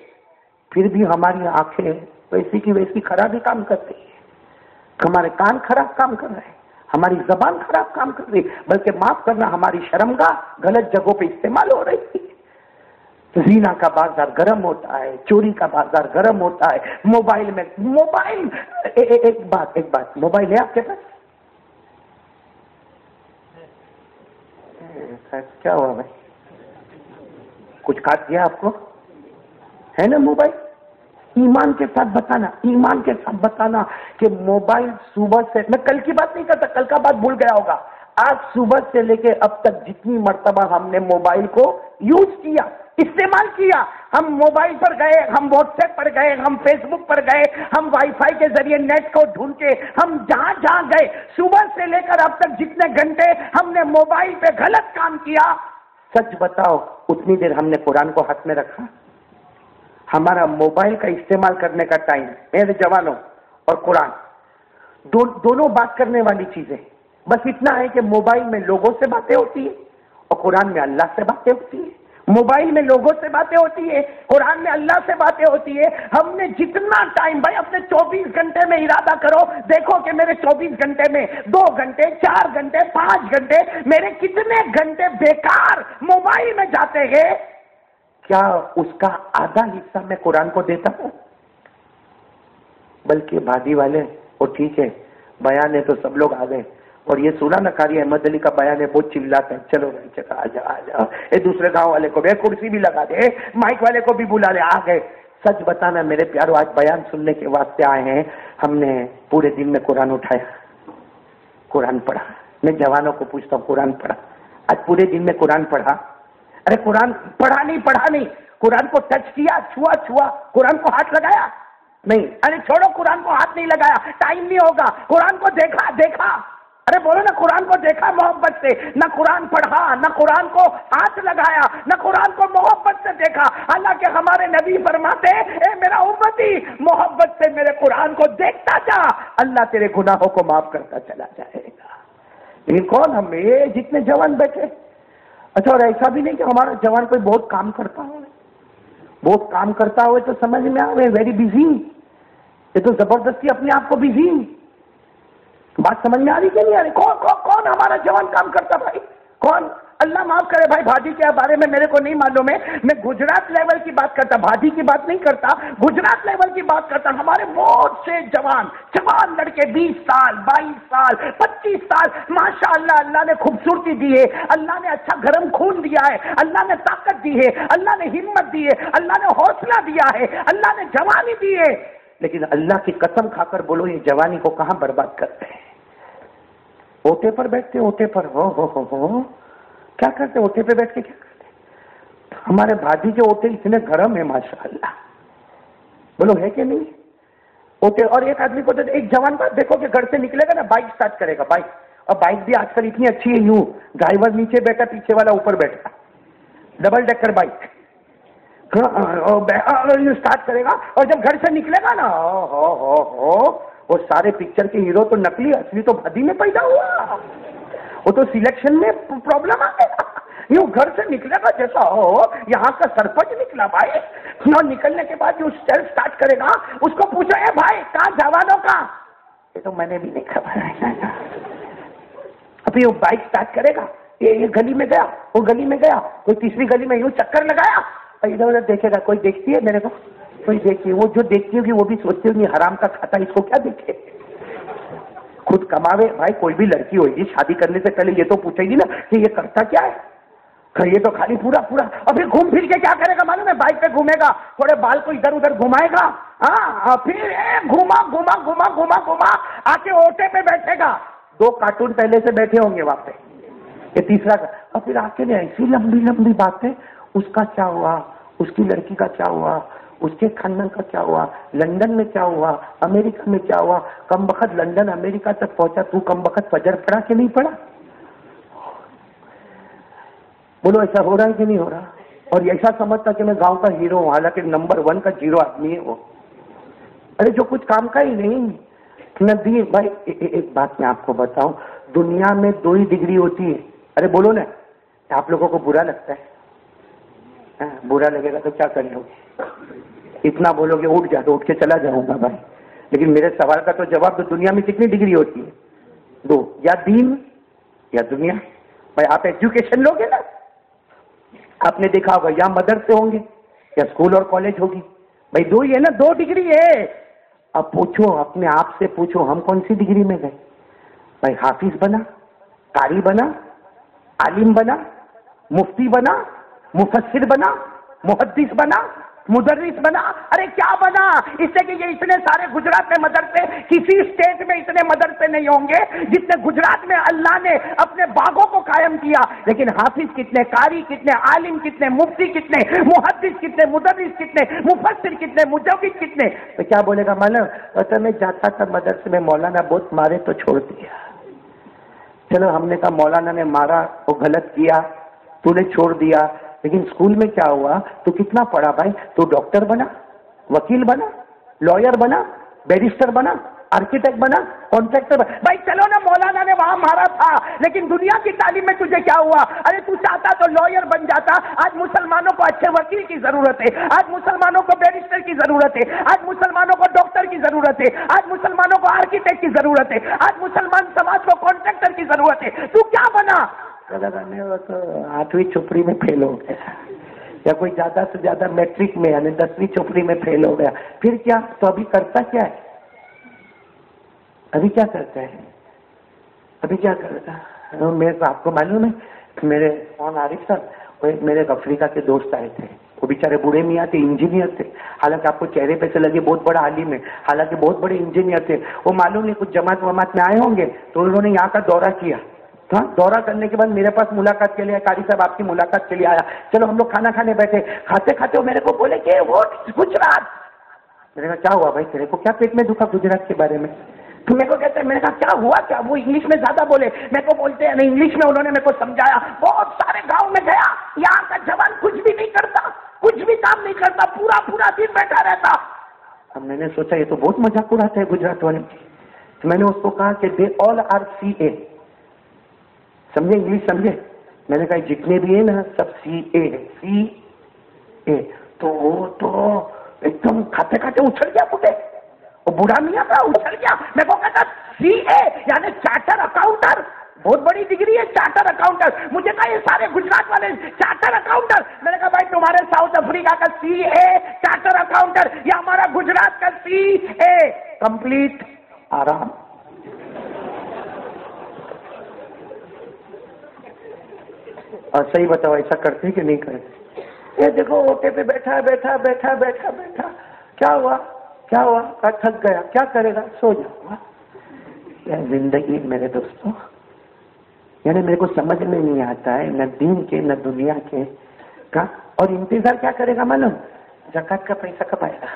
Speaker 1: پھر بھی ہماری آنکھیں ویسی کی ویسی خراب ہی کام کرتی ہیں. ہمارے کان خراب کام کر رہے ہیں، ہماری زبان خراب کام کر رہی ہے، بلکہ معاف کرنا ہماری شرمگاہ غلط جگہوں پہ استعمال ہو رہی ہے. زینا کا بازار گرم ہوتا ہے، چوری کا بازار گرم ہوتا ہے. موبائل میں موبائل ایک بات موبائل ہے آپ کے پاس؟ کیا ہوا بھائی؟ کچھ کاٹ دیا آپ کو؟ ہے نا موبائل؟ ایمان کے ساتھ بتانا، ایمان کے ساتھ بتانا کہ موبائل صبح سے، میں کل کی بات نہیں کرتا، کل کا بات بھول گیا ہوگا، آج صبح سے لے کے اب تک جتنی مرتبہ ہم نے موبائل کو یوز کیا، استعمال کیا، ہم موبائل پر گئے، ہم واٹس ایپ پر گئے، ہم فیس بک پر گئے، ہم وائی فائی کے ذریعے نیٹ کو ڈھونڈ کے ہم جہاں جہاں گئے، صبح سے لے کر اب تک جتنے گھنٹے ہم نے موبائل پہ غلط کام کیا، سچ بتاؤ اتنی دیر ہم نے قرآن کو ہاتھ میں رکھا؟ ہمارا موبائل کا استعمال کرنے کا ٹائم، میرے جوانوں، اور قرآن دونوں بات کرنے والی چیزیں. بس اتنا ہے کہ موبائل میں لوگوں سے باتیں ہوتی ہیں اور قرآن میں اللہ سے باتیں ہوتی ہیں. موبائل میں لوگوں سے باتیں ہوتی ہے، قرآن میں اللہ سے باتیں ہوتی ہے. ہم نے جتنا ٹائم، بھائی اپنے 24 گھنٹے میں ارادہ کرو، دیکھو کہ میرے 24 گھنٹے میں 2 گھنٹے 4 گھنٹے 5 گھنٹے میرے کتنے گھنٹے بیکار موبائل میں جاتے ہیں. کیا اس کا آدھا حصہ میں قرآن کو دیتا ہوں؟ بلکہ بھاگی والے وہ ٹھیک ہے، بیان ہے تو سب لوگ آ گئے، اور یہ سنا نہ قاری احمد علی کا بیان ہے، بہت چلاتے ہیں، چلو بھائی چکا آ جاؤ، دوسرے گاؤں والے کو بھی کرسی بھی لگا دے، مائک والے کو بھی بلا لے، آ گئے. سچ بتانا میرے پیارو، آج بیان سننے کے واسطے آئے ہیں، ہم نے پورے دن میں قرآن اٹھایا، قرآن پڑھا. میں جوانوں کو پوچھتا ہوں، قرآن پڑھا؟ آج پورے دن میں قرآن پڑھا؟ ارے قرآن پڑھا نہیں، قرآن کو ٹچ کیا، چھوا، قرآن کو ہاتھ لگایا نہیں. ارے چھوڑو، قرآن کو ہاتھ نہیں لگایا، ٹائم نہیں ہوگا. قرآن کو دیکھا، ارے بولو نا، قرآن کو دیکھا محبت سے، نہ قرآن پڑھا، نہ قرآن کو ہاتھ لگایا، نہ قرآن کو محبت سے دیکھا. حالانکہ ہمارے نبی فرماتے، اے میرا امتی محبت سے میرے قرآن کو دیکھتا جا، اللہ تیرے گناہوں کو معاف کرتا چلا جائے گا. لیکن کون ہم یہ جتنے جوان بیٹھے؟ اچھا، اور ایسا بھی نہیں کہ ہمارا جوان کوئی بہت کام کرتا ہوئے تو سمجھ میں آئے ویری بزی. یہ تو زبردستی اپنے آپ کو بزی. بات سمجھ میں آ رہی کہ نہیں آ رہی؟ کون ہمارا جوان کام کرتا بھائی؟ کون؟ اللہ معاف کرے بھائی، بھاجی کے بارے میں میرے کو نہیں معلوم ہے، میں گجرات لیول کی بات کرتا، بھاجی کی بات نہیں کرتا، گجرات لیول کی بات کرتا۔ ہمارے بہت سے جوان لڑکے 20 سال 22 سال 25 سال ماشاء اللہ، اللہ نے خوبصورتی دی ہے، اللہ نے اچھا گرم خون دیا ہے، اللہ نے طاقت دی ہے، اللہ نے ہمت دی ہے، اللہ نے حوصلہ دیا ہے، اللہ نے جوانی دی ہے، لیکن اللہ کی قسم کھا کر بولو یہ جوانی کو کہاں برباد کرتے ہیں؟ اوٹے پر بیٹھتے، اوٹے پر ہو کیا کرتے؟ اوٹے پہ بیٹھ کے کیا کرتے؟ ہمارے بھاجی کے اوٹے اتنے گرم ہیں ماشاء اللہ، بولو ہے کہ نہیں اوٹے؟ اور ایک آدمی کو ایک جوان کا دیکھو کہ گھر سے نکلے گا نا، بائک سٹارٹ کرے گا، بائک، اور بائک بھی آج کل اتنی اچھی ہے، یوں ڈرائیور نیچے بیٹھا پیچھے والا اوپر بیٹھا، ڈبل ڈیکر بائک، اسٹارٹ کرے گا، اور جب گھر سے نکلے گا نا وہ سارے پکچر کے ہیرو تو نکلی، اصلی تو بھدی میں پیدا ہوا، وہ تو سلیکشن میں پرابلم آ گیا، یوں گھر سے نکلے گا جیسا ہو یہاں کا سرپنچ نکلا بھائی، نکلنے کے بعد جو اسٹارٹ کرے گا، اس کو پوچھو اے بھائی کہاں جوانوں کا، یہ تو میں نے بھی نہیں خبر، ابھی وہ بائک اسٹارٹ کرے گا، یہ گلی میں گیا، وہ گلی میں گیا، کوئی تیسری گلی میں یوں چکر لگایا، ادھر ادھر دیکھے گا، کوئی دیکھتی ہے میرے کو، کوئی دیکھتی ہے، وہ جو دیکھتی ہوگی وہ بھی سوچتی ہوگی حرام کا کھاتا، اس کو کیا دیکھے، خود کماوے بھائی۔ کوئی بھی لڑکی ہوگی شادی کرنے سے پہلے یہ تو پوچھے گی نا کہ یہ کرتا کیا ہے، یہ تو خالی پورا اور پھر گھوم پھر کے کیا کرے گا معلوم ہے؟ بائک پہ گھومے گا، تھوڑے بال کو ادھر ادھر گھمائے گا، ہاں پھر گھوما گھوما گھوما گھوما گھوما آ کے اوٹے پہ بیٹھے گا، 2 کارٹون پہلے سے بیٹھے ہوں گے وہاں پہ، یہ تیسرا کا، اور پھر آ کے ایسی لمبی لمبی باتیں، اس کا کیا ہوا، اس کی لڑکی کا کیا ہوا، اس کے خاندان کا کیا ہوا، لندن میں کیا ہوا، امریکہ میں کیا ہوا، کم بخت لندن امریکہ تک پہنچا، تو کم بخت فجر پڑا کہ نہیں پڑا؟ بولو ایسا ہو رہا ہے کہ نہیں ہو رہا؟ اور ایسا سمجھتا کہ میں گاؤں کا ہیرو ہوں، حالانکہ نمبر 1 کا 0 آدمی ہے وہ، ارے جو کچھ کام کا ہی نہیں ندی بھائی۔ ایک بات میں آپ کو بتاؤں، دنیا میں 2 ہی ڈگری ہوتی ہے، ارے بولو نا، آپ لوگوں کو برا لگتا ہے؟ برا لگے گا تو کیا کر لو گے؟ اتنا بولو گے اٹھ جا تو اٹھ کے چلا جاؤں گا بھائی، لیکن میرے سوال کا تو جواب، تو دنیا میں کتنی ڈگری ہوتی ہے؟ 2، یا دین یا دنیا۔ بھائی آپ ایجوکیشن لوگے نا، آپ نے دیکھا ہوگا یا مدرسے ہوں گے یا اسکول اور کالج ہوگی، بھائی 2 ہی ہے نا، 2 ڈگری ہے۔ اب پوچھو اپنے آپ سے، پوچھو ہم کون سی ڈگری میں گئے؟ بھائی حافظ بنا، قاری بنا، عالم بنا، مفتی بنا، مفسر بنا، محدث بنا، مدرس بنا، ارے کیا بنا؟ اس سے کہ یہ اتنے سارے گجرات میں مدرسے، کسی اسٹیٹ میں اتنے مدرسے نہیں ہوں گے جتنے گجرات میں اللہ نے اپنے باغوں کو قائم کیا، لیکن حافظ کتنے، قاری کتنے، عالم کتنے، مفتی کتنے، محدث کتنے، مدرس کتنے، مفسر کتنے، مجوید کتنے؟ تو کیا بولے گا معلوم؟ تو میں جاتا تھا مدرسے میں، مولانا بہت مارے تو چھوڑ دیا، چلو ہم نے کہا مولانا نے مارا وہ غلط کیا، تو نے چھوڑ دیا، لیکن اسکول میں کیا ہوا؟ تو کتنا پڑھا بھائی؟ تو ڈاکٹر بنا، وکیل بنا، لائر بنا، بیرسٹر بنا، آرکیٹیکٹ بنا، کانٹریکٹر بنا۔ بھائی چلو نا، مولانا نے وہاں مارا تھا، لیکن دنیا کی تعلیم میں تجھے کیا ہوا؟ ارے تو چاہتا تو لائر بن جاتا۔ آج مسلمانوں کو اچھے وکیل کی ضرورت ہے، آج مسلمانوں کو بیرسٹر کی ضرورت ہے، آج مسلمانوں کو ڈاکٹر کی ضرورت ہے، آج مسلمانوں کو آرکیٹیکٹ کی ضرورت ہے، آج مسلمان سماج کو کانٹریکٹر کی ضرورت ہے۔ تو کیا بنا؟ وہ تو 8ویں چھپڑی میں فیل ہو گیا، یا کوئی زیادہ سے زیادہ میٹرک میں یعنی 10ویں چھپڑی میں فیل ہو گیا، پھر کیا؟ تو ابھی کرتا کیا ہے؟ ابھی کیا کرتا ہے؟ ابھی کیا کرتا ہے؟ میرے کو آپ کو معلوم ہے، میرے کون عارف صاحب، وہ ایک میرے افریقہ کے دوست آئے تھے، وہ بیچارے بوڑھے میاں تھے، انجینئر تھے، حالانکہ آپ کو چہرے پہ سے لگے بہت بڑا عالم ہے، حالانکہ بہت بڑے انجینئر تھے۔ وہ معلوم نہیں کچھ جماعت وماعت میں آئے ہوں گے تو انہوں نے یہاں کا دورہ کیا، دورہ کرنے کے بعد میرے پاس ملاقات کے لیے، قاری صاحب آپ کی ملاقات کے لیے آیا، چلو ہم لوگ کھانا کھانے بیٹھے، کھاتے کھاتے وہ میرے کو بولے کہ وہ گجرات، میں نے کہا کیا ہوا بھائی تیرے کو کیا پیٹ میں دکھا گجرات کے بارے میں؟ تو میرے کو کہتے ہیں، میں نے کہا کیا ہوا کیا؟ وہ انگلش میں زیادہ بولے، میرے کو بولتے ہیں انگلش میں، انہوں نے میرے کو سمجھایا، بہت سارے گاؤں میں گیا، یہاں کا جوان کچھ بھی نہیں کرتا، کچھ بھی کام نہیں کرتا، پورا دن بیٹھا رہتا۔ اب میں نے سوچا یہ تو بہت مذاق اڑاتا ہے گجرات والے، تو میں نے اس کو کہا کہ دے آل آر CA، سمجھے انگلش سمجھے؟ میں نے کہا جتنے بھی ہیں نا سب CA، تو وہ تو ایک دم کھاتے کھاتے اچھل گیا، پوٹے وہ بوڑھا میاں تھا، اچھل گیا، میں کو کہتا CA یعنی چارٹر اکاؤنٹر، بہت بڑی ڈگری ہے چارٹر اکاؤنٹر. مجھے کہا یہ سارے گجرات والے چارٹر اکاؤنٹر. میں نے کہا بھائی تمہارے ساؤتھ افریقہ کا CA چارٹر اکاؤنٹر یا ہمارا گجرات کا CA کمپلیٹ آرام. اور صحیح بتاؤ ایسا کرتے کہ نہیں کرتے؟ یہ دیکھو اوٹے پہ بیٹھا بیٹھا بیٹھا بیٹھا بیٹھا کیا ہوا کیا ہوا؟ تھک گیا. کیا کرے گا؟ سو جاؤ. یہ زندگی میرے دوستوں یعنی میرے کو سمجھ میں نہیں آتا ہے نہ دین کے نہ دنیا کے کا. اور انتظار کیا کرے گا معلوم؟ زکات کا پیسہ کب آئے گا؟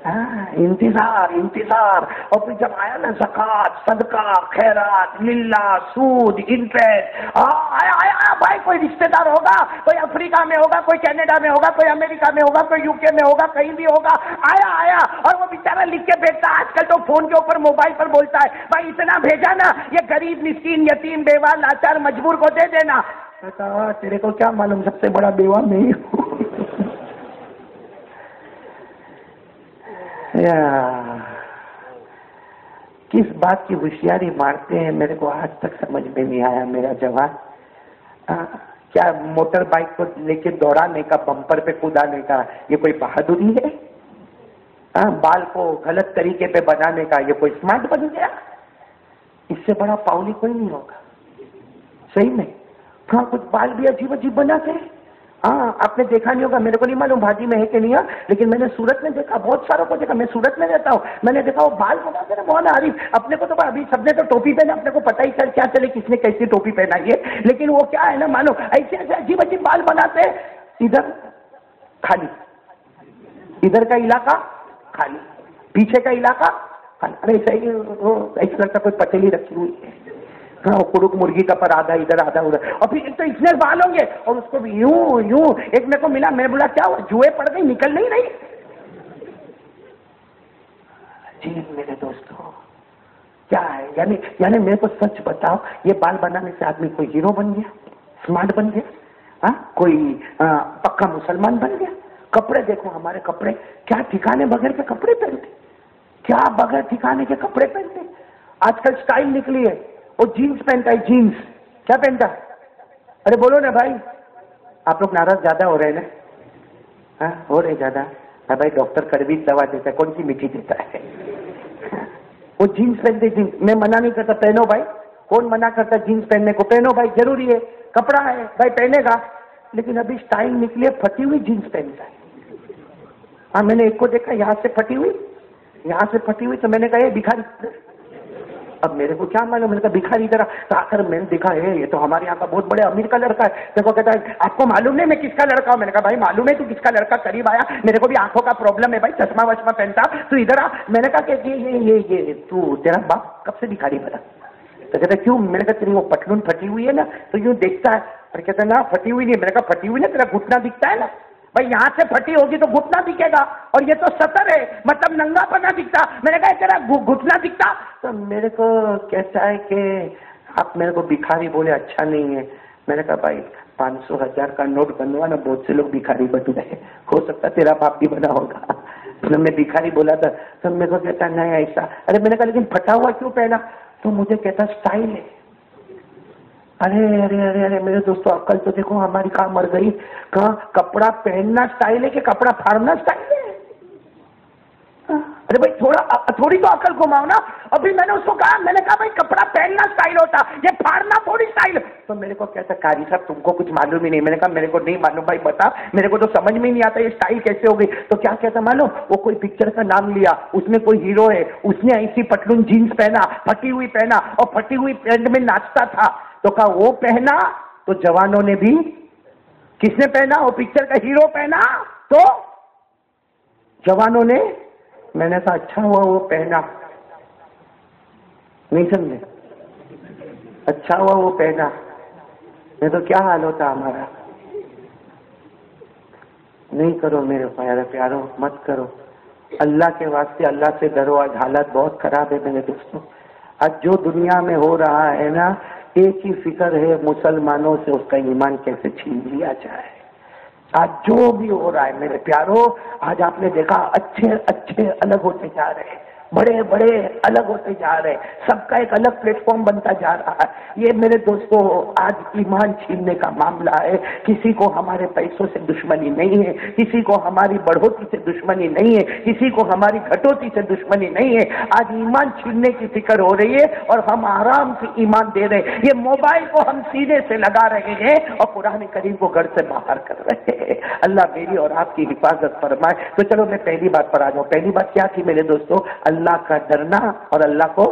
Speaker 1: انتظار انتظار. اور پھر جب آیا نا زکات صدقہ خیرات للہ سود انٹرسٹ آیا آیا بھائی. کوئی رشتے دار ہوگا, کوئی افریقہ میں ہوگا, کوئی کینیڈا میں ہوگا, کوئی امریکہ میں ہوگا, کوئی UK میں ہوگا, کہیں بھی ہوگا. آیا آیا اور وہ بیچارہ لکھ کے بیٹھتا. آج کل تو فون کے اوپر موبائل پر بولتا ہے بھائی اتنا بھیجا نا یہ غریب مسکین یتیم بیوہ لاچار مجبور کو دے دینا. تیرے کو کیا معلوم سب سے بڑا بیوہ میں ہی ہوں. کس بات کی ہوشیاری مارتے ہیں میرے کو آج تک سمجھ میں نہیں آیا میرا جوان. کیا موٹر بائک کو لے کے دوڑانے کا بمپر پہ کودانے کا یہ کوئی بہادری ہے؟ بال کو غلط طریقے پہ بنانے کا یہ کوئی اسمارٹ بن گیا؟ اس سے بڑا پاؤلی کوئی نہیں ہوگا. صحیح میں ہاں کچھ بال بھی عجیب عجیب بناتے ہیں. آپ نے دیکھا نہیں ہوگا, میرے کو نہیں معلوم بھاجی میں ہے کہ نہیں, لیکن میں نے سورت میں دیکھا, بہت ساروں کو دیکھا. میں سورت میں رہتا ہوں, میں نے دیکھا وہ بال بناتے نا مولانا عارف. اپنے کو تو ابھی سب نے تو ٹوپی پہنا, اپنے کو پتہ ہی کیا چلے کس نے کیسی ٹوپی پہنائی ہے, لیکن وہ کیا ہے نا معلوم ایسے ایسے عجیب عجیب بال بناتے. ادھر خالی, ادھر کا علاقہ خالی, پیچھے کا علاقہ خالی. ارے ایسا لگتا کوئی پتیلی رکھی ہوئی ہے. کڑک مرغی کا پر آدھا ادھر آدھا ادھر. اور پھر تو اتنے بال ہوں گے اور اس کو بھی یوں یوں. ایک میرے کو ملا, میں بولا کیا ہوا, جوئے پڑ گئی نکل نہیں رہی. جی میرے دوستوں کیا ہے یعنی میرے کو سچ بتاؤ, یہ بال بنانے سے آدمی کوئی ہیرو بن گیا, اسمارٹ بن گیا, کوئی پکا مسلمان بن گیا. کپڑے دیکھو ہمارے کپڑے کیا ٹھکانے بغیر کے کپڑے پہنتے, کیا بغیر ٹھکانے کے کپڑے پہنتے. آج کل اسٹائل نکلی ہے, وہ جینس پہنتا ہے. جینس کیا پہنتا ہے؟ ارے بولو نا بھائی, آپ لوگ ناراض زیادہ ہو رہے نا, ہو رہے زیادہ. بھائی ڈاکٹر کڑوی دوا دیتا ہے, کون سی میٹھی دیتا ہے. وہ جینس پہنتے. جینس میں منع نہیں کرتا, پہنو بھائی, کون منع کرتا جینس پہننے کو, پہنو بھائی, ضروری ہے, کپڑا ہے بھائی پہنے گا. لیکن ابھی اسٹائل نکلی ہے پھٹی ہوئی جینس پہنتا ہے. میں نے ایک کو دیکھا یہاں سے پھٹی ہوئی, یہاں سے پھٹی ہوئی, تو میں نے کہا یہ بھکاری. اب میرے کو کیا معلوم, میں نے کہا بھکاری طرح تو آ کر میں نے دیکھا ہے یہ تو ہمارے یہاں کا بہت بڑے امیر کا لڑکا ہے. میرے کو کہتا ہے آپ کو معلوم نہیں میں کس کا لڑکا ہوں. میں نے کہا بھائی معلوم ہے تو کس کا لڑکا, قریب آیا, میرے کو بھی آنکھوں کا پرابلم ہے بھائی, چشمہ وشمہ پہنتا, تو ادھر آ. میں نے کہا کہ یہ تو تیرا باپ کب سے بھکاری بنا؟ تو کہتا کیوں؟ میں نے کہا تیری وہ پٹلون پھٹی ہوئی ہے نا تو یوں دیکھتا ہے. اور کہتا ہے نا پھٹی ہوئی نہیں. میں نے کہا پھٹی ہوئی نا, تیرا گھٹنا دکھتا ہے نا بھائی, یہاں سے پھٹی ہوگی تو گھٹنا دکھے گا, اور یہ تو سطر ہے مطلب ننگا پنا دکھتا. میں نے کہا تیرا گھٹنا دکھتا. تو میرے کو کہتا ہے کہ آپ میرے کو بھکاری بولے اچھا نہیں ہے. میں نے کہا بھائی 500,000 کا نوٹ بنوا نا, بہت سے لوگ بھکاری بن گئے, ہو سکتا تیرا باپ بھی بنا ہوگا. میں بھکاری بولا تھا تو میرے کو کہتا نہیں ایسا. ارے میں نے کہا لیکن پھٹا ہوا کیوں پہنا؟ تو مجھے کہتا اسٹائل ہے. ارے ارے ارے ارے میرے دوستوں عقل تو دیکھو ہماری کہاں مر گئی. کہاں کپڑا پہننا اسٹائل ہے کہ کپڑا پھاڑنا اسٹائل ہے؟ ارے بھائی تھوڑی تو عقل گھماؤ نا. ابھی میں نے اس کو کہا, میں نے کہا بھائی کپڑا پہننا اسٹائل ہوتا, یہ پھاڑنا تھوڑی اسٹائل. تو میرے کو کہتا قاری صاحب تم کو کچھ معلوم ہی نہیں. میں نے کہا میرے کو نہیں معلوم بھائی, بتا, میرے کو تو سمجھ میں نہیں آتا یہ اسٹائل کیسے ہو گئی. تو کیا کہتا معلوم, وہ کوئی پکچر کا نام لیا, اس میں کوئی ہیرو ہے, اس نے ایسی پتلون جینس پہنا, پھٹی ہوئی پہنا, اور پھٹی ہوئی پینٹ میں ناچتا تھا. تو کہا وہ پہنا تو جوانوں نے بھی, کس نے پہنا؟ وہ پکچر کا ہیرو پہنا تو جوانوں نے. میں نے کہا اچھا ہوا وہ پہنا, نہیں سمجھے, اچھا ہوا وہ پہنا, نہیں تو کیا حال ہوتا ہمارا. نہیں کرو میرے پیارو, مت کرو, اللہ کے واسطے اللہ سے ڈرو. آج حالات بہت خراب ہے میرے دوستوں. آج جو دنیا میں ہو رہا ہے نا, ایک ہی فکر ہے, مسلمانوں سے اس کا ایمان کیسے چھین لیا جائے. آج جو بھی ہو رہا ہے میرے پیارو, آج آپ نے دیکھا اچھے الگ ہوتے جا رہے ہیں, بڑے بڑے الگ ہوتے جا رہے ہیں، سب کا ایک الگ پلیٹ فارم بنتا جا رہا ہے۔ یہ میرے دوستوں آج ایمان چھیننے کا معاملہ ہے۔ کسی کو ہمارے پیسوں سے دشمنی نہیں ہے، کسی کو ہماری بڑھوتی سے دشمنی نہیں ہے، کسی کو ہماری گھٹوتی سے دشمنی نہیں ہے۔ آج ایمان چھیننے کی فکر ہو رہی ہے اور ہم آرام سے ایمان دے رہے ہیں۔ یہ موبائل کو ہم سینے سے لگا رہے ہیں اور قرآن کریم کو گھر سے باہر کر رہے ہیں۔ اللہ میری اور آپ کی حفاظت فرمائے۔ تو چلو میں پہلی بات پر آ جاؤں۔ پہلی بات کیا تھی میرے دوستوں؟ اللہ کا ڈرنا اور اللہ کو،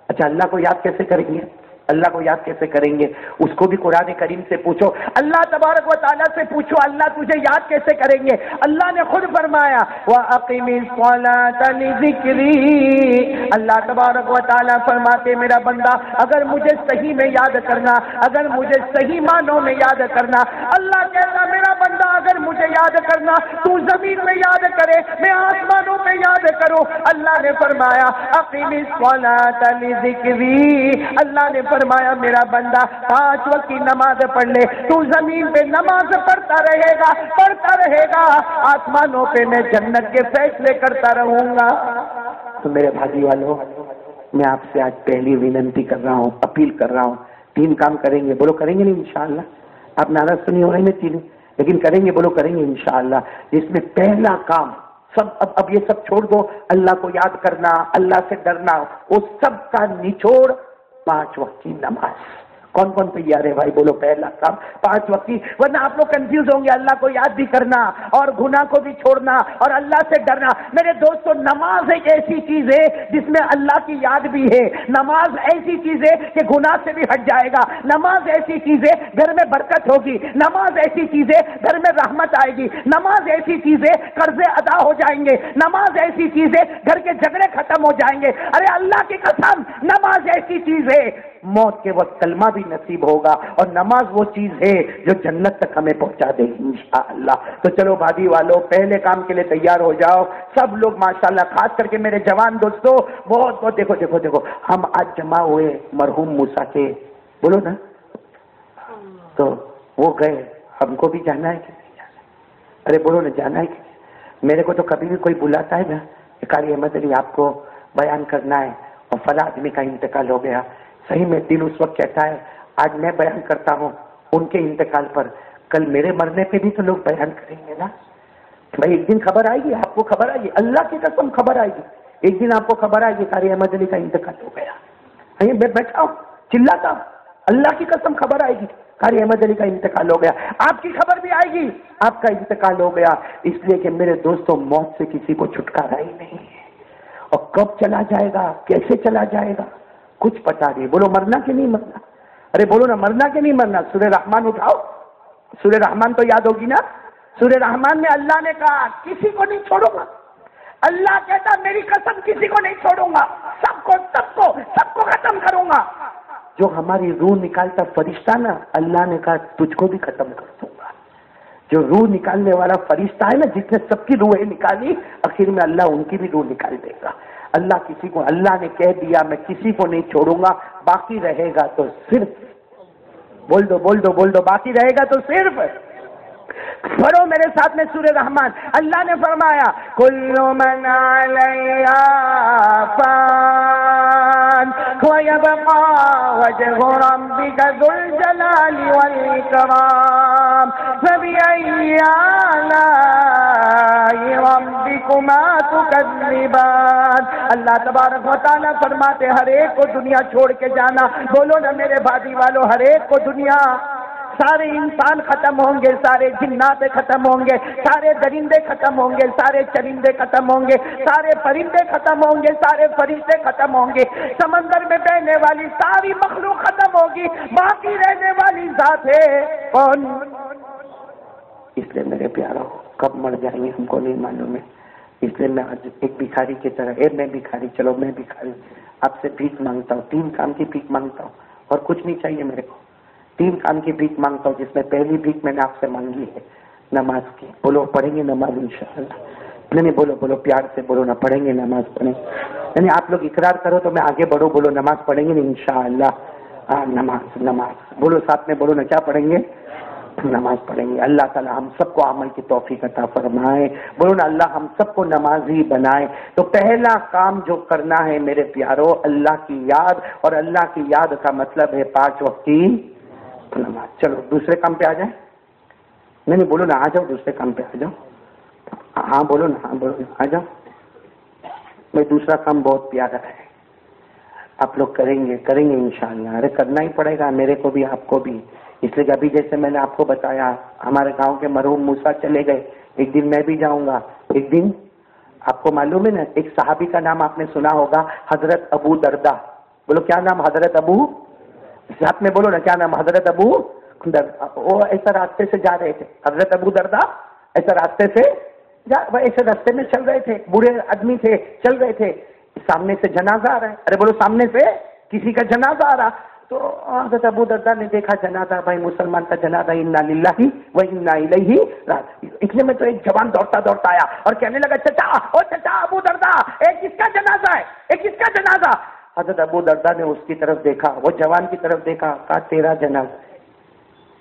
Speaker 1: اچھا اللہ کو یاد کیسے کریں گے؟ اللہ کو یاد کیسے کریں گے؟ اس کو بھی قرآن کریم سے پوچھو، اللہ تبارک و تعالیٰ سے پوچھو اللہ تجھے یاد کیسے کریں گے؟ اللہ نے خود فرمایا وَأَقِمِ الصَّلَاةَ لِذِكْرِي، اللہ تبارک و تعالیٰ فرماتے میرا بندہ اگر مجھے صحیح میں یاد کرنا، اگر مجھے صحیح معنوں میں یاد کرنا، اللہ کہتا میرا بندہ اگر مجھے یاد کرنا تو زمین میں یاد کرے، میں آسمانوں میں یاد کروں۔ اللہ نے فرمایا اقیم الصلاۃ لذکری، اللہ نے فرمایا میرا بندہ 5 وقت کی نماز پڑھ لے، تو زمین پہ نماز پڑھتا رہے گا، پڑھتا رہے گا، آسمانوں پہ میں جنت کے فیصلے کرتا رہوں گا۔ تو میرے بھائی والوں، میں آپ سے آج پہلی وننتی کر رہا ہوں، اپیل کر رہا ہوں، 3 کام کریں گے، بولو کریں گے نہیں انشاءاللہ؟ آپ ناراض تو نہیں ہو رہے ہیں 3، لیکن کریں گے، بولو کریں گے انشاءاللہ۔ جس میں پہلا کام سب اب یہ سب چھوڑ دو، اللہ کو یاد کرنا، اللہ سے ڈرنا، وہ سب کا نچوڑ 5 وقت کی نماز۔ کون کون تیار ہے بھائی؟ بولو پہلا کام 5 وقت کی، ورنہ آپ لوگ کنفیوز ہوں گے۔ اللہ کو یاد بھی کرنا اور گناہ کو بھی چھوڑنا اور اللہ سے ڈرنا۔ میرے دوستو نماز ایک ایسی چیز ہے جس میں اللہ کی یاد بھی ہے، نماز ایسی چیز ہے کہ گناہ سے بھی ہٹ جائے گا، نماز ایسی چیز ہے گھر میں برکت ہوگی، نماز ایسی چیز ہے گھر میں رحمت آئے گی، نماز ایسی چیز ہے قرضے ادا ہو جائیں گے، نماز ایسی چیز ہے گھر کے جھگڑے ختم ہو جائیں گے۔ ارے اللہ کی قسم نماز ایسی چیز ہے موت کے وقت کلمہ بھی نصیب ہوگا، اور نماز وہ چیز ہے جو جنت تک ہمیں پہنچا دے گی انشاءاللہ۔ تو چلو بھائی والو پہلے کام کے لیے تیار ہو جاؤ سب لوگ ماشاءاللہ، خاص کر کے میرے جوان دوستو بہت بہت دیکھو دیکھو دیکھو، ہم آج جمع ہوئے مرحوم موسیٰ کے، بولو نا، تو وہ گئے، ہم کو بھی جانا ہے کہ نہیں جانا ہے؟ ارے بولو نا جانا ہے کہ نہیں؟ میرے کو تو کبھی بھی کوئی بلاتا ہے نا کہ قاری احمد علی آپ کو بیان کرنا ہے اور فلاں آدمی کا انتقال ہو گیا، صحیح میں دل اس وقت کہتا ہے آج میں بیان کرتا ہوں ان کے انتقال پر، کل میرے مرنے پہ بھی تو لوگ بیان کریں گے نا بھائی۔ ایک دن خبر آئے گی، آپ کو خبر آئے گی، اللہ کی قسم خبر آئے گی، ایک دن آپ کو خبر آئے گی قاری احمد علی کا انتقال ہو گیا۔ میں بیٹھا ہوں چلاتا ہوں، اللہ کی قسم خبر آئے گی قاری احمد علی کا انتقال ہو گیا، آپ کی خبر بھی آئے گی آپ کا انتقال ہو گیا۔ اس لیے کہ میرے دوستوں موت سے کسی کو چھٹکارا ہی نہیں ہے، اور کب چلا جائے گا، کیسے چلا جائے گا، کچھ پتا نہیں۔ بولو مرنا کہ نہیں مرنا؟ ارے بولو نا مرنا کہ نہیں مرنا؟ سورہ رحمان اٹھاؤ، سورہ رحمان تو یاد ہوگی نا؟ سورہ رحمان میں اللہ نے کہا کسی کو نہیں چھوڑوں گا، اللہ کہتا میری قسم کسی کو نہیں چھوڑوں گا، سب کو ختم کروں گا۔ جو ہماری روح نکالتا فرشتہ نا، اللہ نے کہا تجھ کو بھی ختم کر دوں گا۔ جو روح نکالنے والا فرشتہ ہے نا، جس نے سب کی روحیں نکالی، آخر میں اللہ ان کی بھی روح نکال دے گا۔ اللہ کسی کو، اللہ نے کہہ دیا میں کسی کو نہیں چھوڑوں گا، باقی رہے گا تو صرف، بول دو باقی رہے گا تو صرف، پڑھو میرے ساتھ میں سورہ رحمان۔ اللہ نے فرمایا کل من علیہا فان ویبقى وجہ ربک ذو الجلال والاکرام فبأی آلاء ربکما تکذبان۔ اللہ تبارک و تعالیٰ فرماتے ہر ایک کو دنیا چھوڑ کے جانا۔ بولو نا میرے بھائی والو، ہر ایک کو دنیا، سارے انسان ختم ہوں گے، سارے جنات ختم ہوں گے، سارے درندے ختم ہوں گے، سارے چرندے ختم ہوں گے، سارے پرندے ختم ہوں گے، سارے فرشتے ختم ہوں گے، سمندر میں بہنے والی ساری مخلوق ختم ہوگی، باقی رہنے والی ذات ہے کون؟ اس لیے میرے پیارو کب مر جائیں گے ہم کو نہیں معلوم ہے۔ اس لیے میں آج ایک بھکاری کی طرح، میں بھکاری، چلو میں بھکاری، آپ سے بھیک مانگتا ہوں، 3 کام کی بھیک مانگتا ہوں، اور کچھ نہیں چاہیے میرے کو، 3 کام کی بھیک مانگتا ہوں، جس میں پہلی بھیک میں نے آپ سے مانگی ہے نماز کی۔ بولو پڑھیں گے نماز انشاءاللہ؟ نہیں بولو پیار سے بولو نا، پڑھیں گے نماز، پڑھیں، یعنی آپ لوگ اقرار کرو تو میں آگے بڑھو، بولو نماز پڑھیں گے نا انشاءاللہ؟ نماز بولو ساتھ میں، بولو نا کیا پڑھیں گے؟ نماز پڑھیں گے. اللہ تعالی ہم سب کو عمل کی توفیق عطا فرمائے. بولو نا اللہ ہم سب کو نمازی بنائے. تو پہلا کام جو کرنا ہے میرے پیارو اللہ کی یاد, اور اللہ کی یاد کا مطلب ہے 5 وقت کی نماز. چلو دوسرے کام پہ آ جائیں. نہیں بولو نا آ جاؤ, دوسرے کام پہ آ جاؤ. ہاں بولو نا, ہاں بولو آ جاؤ. میں دوسرا کام بہت پیارا ہے, آپ لوگ کریں گے انشاءاللہ. ارے کرنا ہی پڑے گا میرے کو بھی آپ کو بھی, اس لیے کہ ابھی جیسے میں نے آپ کو بتایا ہمارے گاؤں کے مرحوم موسیٰ چلے گئے, ایک دن میں بھی جاؤں گا. ایک دن آپ کو معلوم ہے نا, ایک صحابی کا نام آپ نے سنا ہوگا, حضرت ابو دردہ. بولو کیا نام, حضرت ابو, ساتھ میں بولو نا کیا نام, حضرت ابو دردہ. وہ ایسا راستے سے جا رہے تھے, حضرت ابو دردہ ایسا راستے سے ایسے راستے میں چل رہے تھے, بوڑھے آدمی تھے, چل رہے تھے, سامنے سے جنازہ آ رہا ہے. ارے بولو سامنے سے کسی کا جنازہ آ رہا. تو حضرت ابو دردہ نے دیکھا جنازہ, بھائی مسلمان کا جنازہ, انا للہ و انا الیہ راجعون. اتنے میں تو ایک جوان دوڑتا دوڑتا آیا اور کہنے لگا چچا, او چچا ابو دردہ, ایک کس کا جنازہ ہے, ایک کس کا جنازہ. حضرت ابو دردہ نے اس کی طرف دیکھا, وہ جوان کی طرف دیکھا, کہا تیرا جنازہ ہے.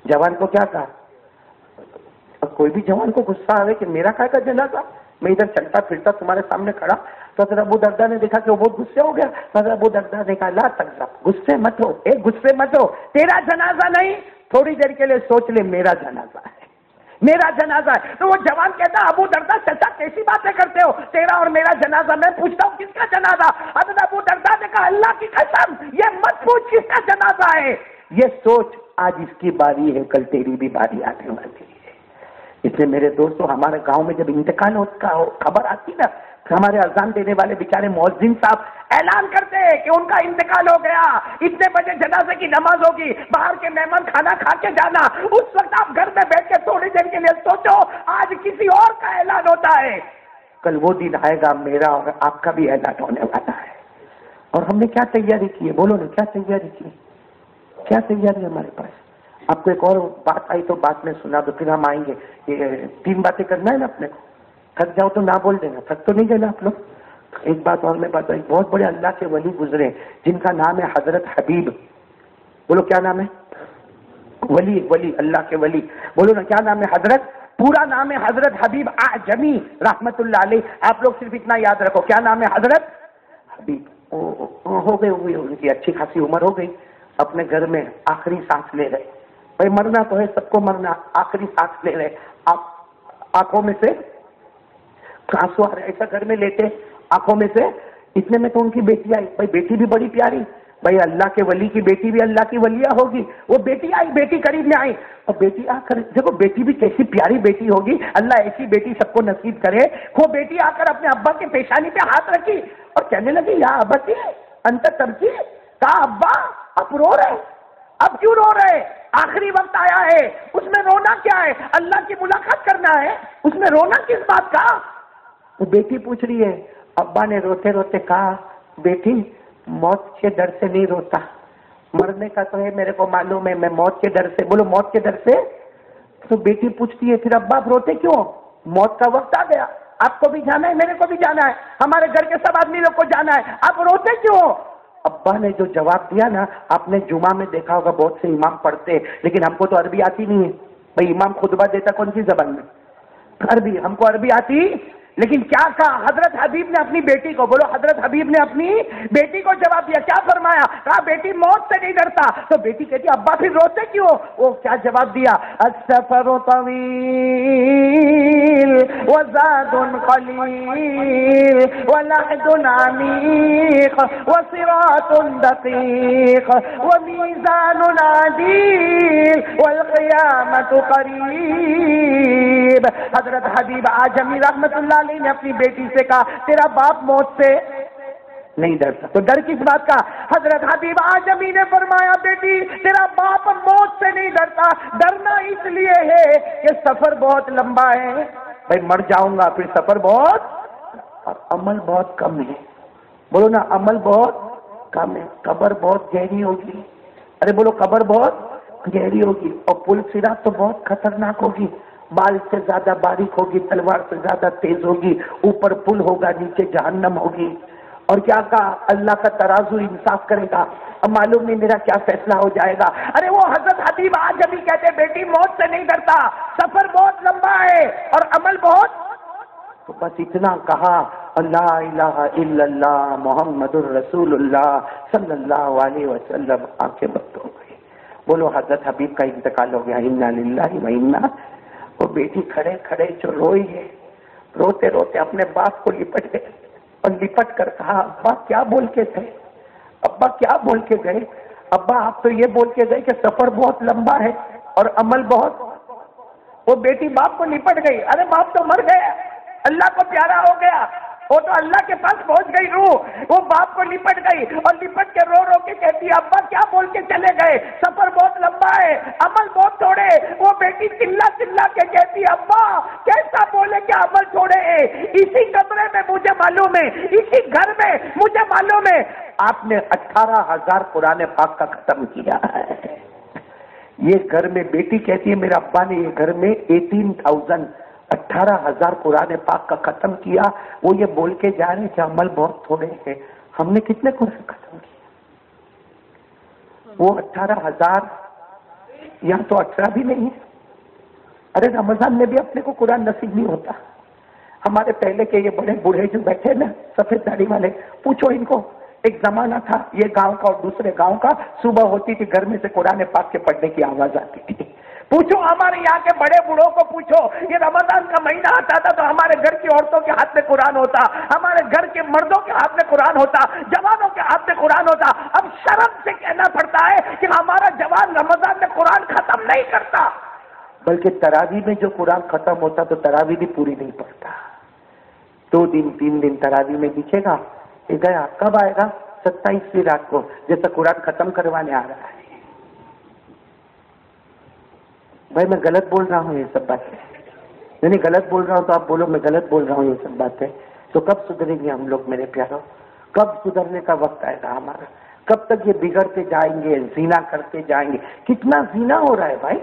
Speaker 1: جوان کو کیا کہا, کوئی بھی جوان کو غصہ آئے کہ میرا کیا کا جنازہ, میں ادھر چلتا پھرتا تمہارے سامنے کھڑا. تو حضرت ابو دردہ نے دیکھا کہ وہ بہت غصے ہو گیا. حضرت ابو دردہ نے کہا لا تغضب, غصے مت ہو, ایک غصے مت ہو, تیرا جنازہ نہیں, تھوڑی دیر کے لیے سوچ لے میرا جنازہ ہے, میرا جنازہ ہے. تو وہ جوان کہتا ابو دردہ چچا کیسی باتیں کرتے ہو, تیرا اور میرا جنازہ, میں پوچھتا ہوں کس کا جنازہ. حضرت ابو دردہ نے کہا اللہ کی قسم یہ مت پوچھ کس کا جنازہ ہے, یہ سوچ آج اس کی باری ہے, کل تیری بھی باری آنے والی ہے. اس لیے میرے دوستوں ہمارے گاؤں میں جب انتقال کا خبر آتی نا, ہمارے اذان دینے والے بیچارے مؤذن صاحب اعلان کرتے ہیں کہ ان کا انتقال ہو گیا, اتنے بجے جنازے کی نماز ہوگی, باہر کے مہمان کھانا کھا کے جانا. اس وقت آپ گھر میں بیٹھ کے تھوڑی دیر کے لیے سوچو, آج کسی اور کا اعلان ہوتا ہے, کل وہ دن آئے گا میرا اور آپ کا بھی اعلان ہونے والا ہے. اور ہم نے کیا تیاری کی ہے, بولو نا کیا تیاری کی, کیا تیاری ہے ہمارے پاس. آپ کو ایک اور بات آئی تو بات میں سنا دو, پھر ہم آئیں گے. یہ 3 باتیں کرنا ہے نا اپنے کو, تھک جاؤ تو نہ بول دینا, تھک تو نہیں دینا آپ لوگ. ایک بات اور میں بتاؤں, بہت بڑے اللہ کے ولی گزرے جن کا نام ہے حضرت حبیب. بولو کیا نام ہے, ولی, ولی اللہ کے ولی. بولو نا کیا نام ہے, حضرت, پورا نام ہے حضرت حبیب اعجمی رحمت اللہ علیہ. آپ لوگ صرف اتنا یاد رکھو, کیا نام ہے, حضرت حبیب. ہو گئے ہوئی ان کی اچھی خاصی عمر ہو گئی, اپنے گھر میں آخری سانس لے رہے. بھائی مرنا تو ہے, سب کو مرنا, آخری سانس لے رہے. آپ آنکھوں میں سے آنسو آ رہے, ایسا گھر میں لیتے آنکھوں میں سے. اتنے میں تو ان کی بیٹی آئی. بھائی بیٹی بھی بڑی پیاری, بھائی اللہ کے ولی کی بیٹی بھی اللہ کی ولیہ ہوگی. وہ بیٹی آئی, بیٹی قریب میں آئی, اور بیٹی آ کر دیکھو بیٹی بھی کیسی پیاری بیٹی ہوگی, اللہ ایسی بیٹی سب کو نصیب کرے. وہ بیٹی آ کر اپنے ابا کے پیشانی پہ ہاتھ رکھی اور کہنے لگی یا ابتی انت تبکی. کہا ابا اب رو رہے, اب کیوں رو رہے, آخری وقت آیا ہے, اس میں رونا کیا ہے, اللہ کی ملاقات کرنا ہے, اس میں رونا کس بات کا. وہ بیٹی پوچھ رہی ہے. ابا نے روتے روتے کہا بیٹی موت کے ڈر سے نہیں روتا, مرنے کا تو ہے میرے کو معلوم ہے, میں موت کے ڈر سے. بولو موت کے ڈر سے. تو بیٹی پوچھتی ہے پھر ابا آپ روتے کیوں, موت کا وقت آ گیا, آپ کو بھی جانا ہے, میرے کو بھی جانا ہے, ہمارے گھر کے سب آدمی لوگ کو جانا ہے, آپ روتے کیوں. ابا نے جو جواب دیا نا, آپ نے جمعہ میں دیکھا ہوگا بہت سے امام پڑھتے, لیکن ہم کو تو عربی آتی نہیں ہے. بھائی امام خطبہ دیتا کون سی زبان میں, عربی. ہم کو عربی آتی, لیکن کیا کہا حضرت حبیب نے اپنی بیٹی کو, بولو حضرت حبیب نے اپنی بیٹی کو جواب دیا, کیا فرمایا, کہا بیٹی موت سے نہیں ڈرتا. تو بیٹی کہتی ابا پھر روتے کیوں. وہ کیا جواب دیا, السفر طویل وزاد قلیل ولحد عمیق وصراط دقیق ومیزان عدیل والقیامت قریب. حضرت حبیب اعجمی رحمت اللہ علیہ نے اپنی بیٹی سے کہا تیرا باپ موت سے نہیں ڈرتا, تو ڈر کس بات کا. حضرت حبیب اعجمی نے فرمایا بیٹی تیرا باپ موت سے نہیں ڈرتا, ڈرنا اس لیے ہے کہ سفر بہت لمبا ہے. بھائی مر جاؤں گا پھر سفر بہت, اور عمل بہت کم ہے. بولو نا عمل بہت کم ہے, قبر بہت گہری ہوگی. ارے بولو قبر بہت گہری ہوگی, اور پل صراط تو بہت خطرناک ہوگی, بال سے زیادہ باریک ہوگی, تلوار سے زیادہ تیز ہوگی, اوپر پل ہوگا نیچے جہنم ہوگی. اور کیا کہا؟ اللہ کا ترازو انصاف کرے گا، اب معلوم نہیں میرا کیا فیصلہ ہو جائے گا۔ ارے وہ حضرت حبیب آج ابھی کہتے بیٹی موت سے نہیں ڈرتا، سفر بہت لمبا ہے اور عمل بہت، تو بس اتنا کہا، لا الہ الا اللہ محمد الرسول اللہ صلی اللہ علیہ وسلم، آنکھیں بند ہو گئی۔ بولو حضرت حبیب کا انتقال ہو گیا، انا للہ و انا۔ وہ بیٹی کھڑے کھڑے جو روئی ہے، روتے روتے اپنے باپ کو لپٹ گئے اور لپٹ کر کہا، ابا کیا بول کے تھے؟ ابا کیا بول کے گئے؟ ابا آپ تو یہ بول کے گئے کہ سفر بہت لمبا ہے اور عمل بہت۔ وہ بیٹی باپ کو لپٹ گئی، ارے باپ تو مر گیا، اللہ کو پیارا ہو گیا، وہ تو اللہ کے پاس پہنچ گئی روح، وہ باپ کو لپٹ گئی اور لپٹ کے رو رو کے کہتی ہے، ابا کیا بول کے چلے گئے؟ سفر بہت لمبا ہے، عمل بہت تھوڑے۔ وہ بیٹی چلا چلا کے کہتی ہے، ابا کیسا بولے کہ عمل تھوڑے ہیں؟ اسی کمرے میں مجھے معلوم ہے، اسی گھر میں مجھے معلوم ہے آپ نے 18,000 قرآن پاک کا ختم کیا ہے۔ یہ گھر میں بیٹی کہتی ہے، میرے ابا نے یہ گھر میں 18,000 قرآن پاک کا ختم کیا۔ وہ یہ بول کے جا رہے ہیں کہ عمل بہت تھوڑے ہیں۔ ہم نے کتنے قرآن ختم کیا؟ وہ 18,000 یا تو 18 بھی نہیں ہے۔ ارے رمضان میں بھی اپنے کو قرآن نصیب نہیں ہوتا۔ ہمارے پہلے کے یہ بڑے بوڑھے جو بیٹھے نا سفید داڑھی والے، پوچھو ان کو، ایک زمانہ تھا یہ گاؤں کا اور دوسرے گاؤں کا، صبح ہوتی تھی گھر میں سے قرآن پاک کے پڑھنے کی آواز آتی تھی۔ پوچھو ہمارے یہاں کے بڑے بوڑھوں کو پوچھو، یہ رمضان کا مہینہ آتا تھا تو ہمارے گھر کی عورتوں کے ہاتھ میں قرآن ہوتا، ہمارے گھر کے مردوں کے ہاتھ میں قرآن ہوتا، جوانوں کے ہاتھ میں قرآن ہوتا۔ اب شرم سے کہنا پڑتا ہے کہ ہمارا جوان رمضان میں قرآن ختم نہیں کرتا، بلکہ تراویح میں جو قرآن ختم ہوتا تو تراویح بھی پوری نہیں پڑتا۔ 2 دن 3 دن تراویح میں دکھے گا، یہ گیا، کب آئے گا؟ 27ویں رات کو، جیسا قرآن ختم کروانے آ رہا ہے۔ بھائی میں غلط بول رہا ہوں یہ سب باتیں، نہیں غلط بول رہا ہوں تو آپ بولو میں غلط بول رہا ہوں یہ سب باتیں۔ تو کب سدھریں گے ہم لوگ میرے پیاروں؟ کب سدھرنے کا وقت آئے گا ہمارا؟ کب تک یہ بگڑتے جائیں گے، زنا کرتے جائیں گے؟ کتنا زنا ہو رہا ہے بھائی،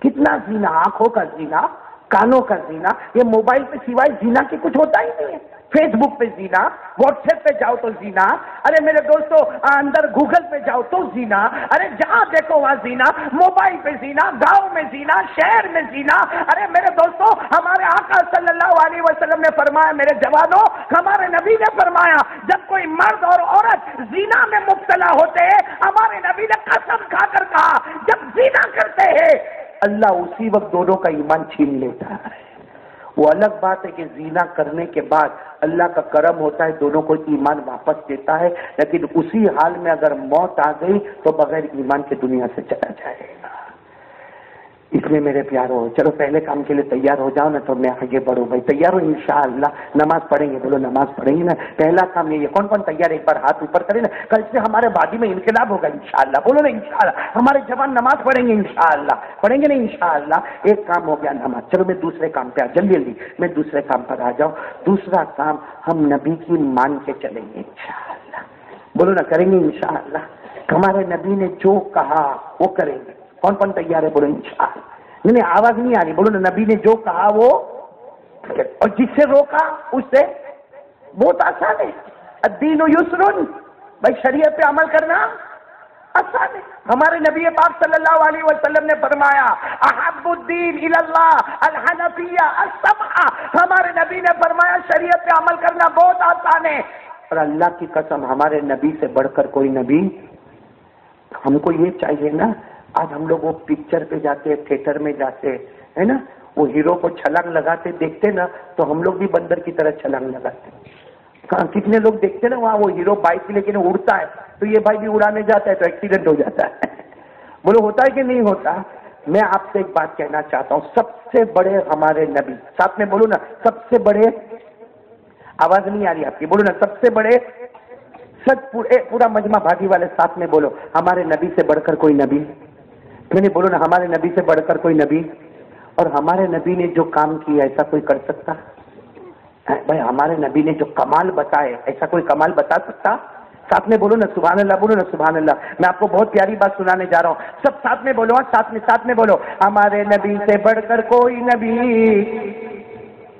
Speaker 1: کتنا زنا، آنکھوں کا زنا، کانوں کا زنا، یہ موبائل پہ سوائے زنا کے کچھ ہوتا ہی نہیں ہے۔ فیس بک پہ زنا، واٹس ایپ پہ جاؤ تو زنا، ارے میرے دوستو اندر گوگل پہ جاؤ تو زنا، ارے جہاں دیکھو وہاں زنا، موبائل پہ زنا، گاؤں میں زنا، شہر میں زنا۔ ارے میرے دوستو ہمارے آقا صلی اللہ علیہ وسلم نے فرمایا، میرے جوانوں ہمارے نبی نے فرمایا، جب کوئی مرد اور عورت زنا میں مبتلا ہوتے ہیں، ہمارے نبی نے قسم کھا کر کہا جب زنا کرتے ہیں اللہ اسی وقت دونوں کا ایمان چھین لیتا ہے۔ وہ الگ بات ہے کہ زنا کرنے کے بعد اللہ کا کرم ہوتا ہے، دونوں کو ایمان واپس دیتا ہے، لیکن اسی حال میں اگر موت آ گئی تو بغیر ایمان کے دنیا سے چلا جائے گا۔ اس لیے میرے پیارو چلو پہلے کام کے لیے تیار ہو جاؤ نا، تو میں آگے بڑھوں بھائی۔ تیار ہو انشاءاللہ؟ نماز پڑھیں گے، بولو نماز پڑھیں گے نا۔ پہلا کام یہ ہے، کون کون تیار ہے؟ ایک بار ہاتھ اوپر کریں نا۔ کل سے ہمارے وادی میں انقلاب ہوگا انشاءاللہ، بولو نا انشاءاللہ۔ ہمارے جوان نماز پڑھیں گے انشاءاللہ، پڑھیں گے نا انشاءاللہ۔ ایک کام ہو گیا نماز، چلو میں دوسرے کام پہ جلدی جلدی میں دوسرے کام پر آ جاؤں۔ دوسرا کام ہم نبی کی مان کے چلیں گے انشاءاللہ، بولو نا کریں گے انشاءاللہ۔ ہمارے نبی نے جو کہا وہ کریں گے۔ کون کون تیار ہے؟ بولو انشاءاللہ۔ نہیں آواز نہیں آ رہی، بولو نا نبی نے جو کہا وہ، اور جس سے روکا اس سے بہت آسان ہے۔ الدین یسر، بھائی شریعت پہ عمل کرنا آسان ہے۔ ہمارے نبی پاک صلی اللہ علیہ وسلم نے فرمایا احب الدین الی اللہ الحنفیہ السمحہ، ہمارے نبی نے فرمایا شریعت پہ عمل کرنا بہت آسان ہے۔ اور اللہ کی قسم ہمارے نبی سے بڑھ کر کوئی نبی، ہم کو یہ چاہیے نا، آج ہم لوگ وہ پکچر پہ جاتے، تھیٹر میں جاتے ہے نا، وہ ہیرو کو چھلانگ لگاتے دیکھتے نا تو ہم لوگ بھی بندر کی طرح چھلانگ لگاتے۔ ہاں کتنے لوگ دیکھتے نا وہاں وہ ہیرو بائک لے کے اڑتا ہے تو یہ بھائی بھی اڑانے جاتا ہے تو ایکسیڈنٹ ہو جاتا ہے۔ بولو ہوتا ہے کہ نہیں ہوتا؟ میں آپ سے ایک بات کہنا چاہتا ہوں، سب سے بڑے ہمارے نبی، ساتھ میں بولو نا سب سے بڑے، آواز نہیں آ رہی آپ کی، بولو نا سب سے بڑے، سچ پورا مجمع بھاگی والے ساتھ میں بولو، ہمارے نبی سے بڑھ کر کوئی نبی نہیں، بولو نا ہمارے نبی سے بڑھ کر کوئی نبی۔ اور ہمارے نبی نے جو کام کیا ایسا کوئی کر سکتا؟ بھائی ہمارے نبی نے جو کمال بتائے ایسا کوئی کمال بتا سکتا؟ ساتھ میں بولو نا سبحان اللہ، بولو نا سبحان اللہ۔ میں آپ کو بہت پیاری بات سنانے جا رہا ہوں، سب ساتھ میں بولو، ساتھ میں بولو، ہمارے نبی سے بڑھ کر کوئی نبی،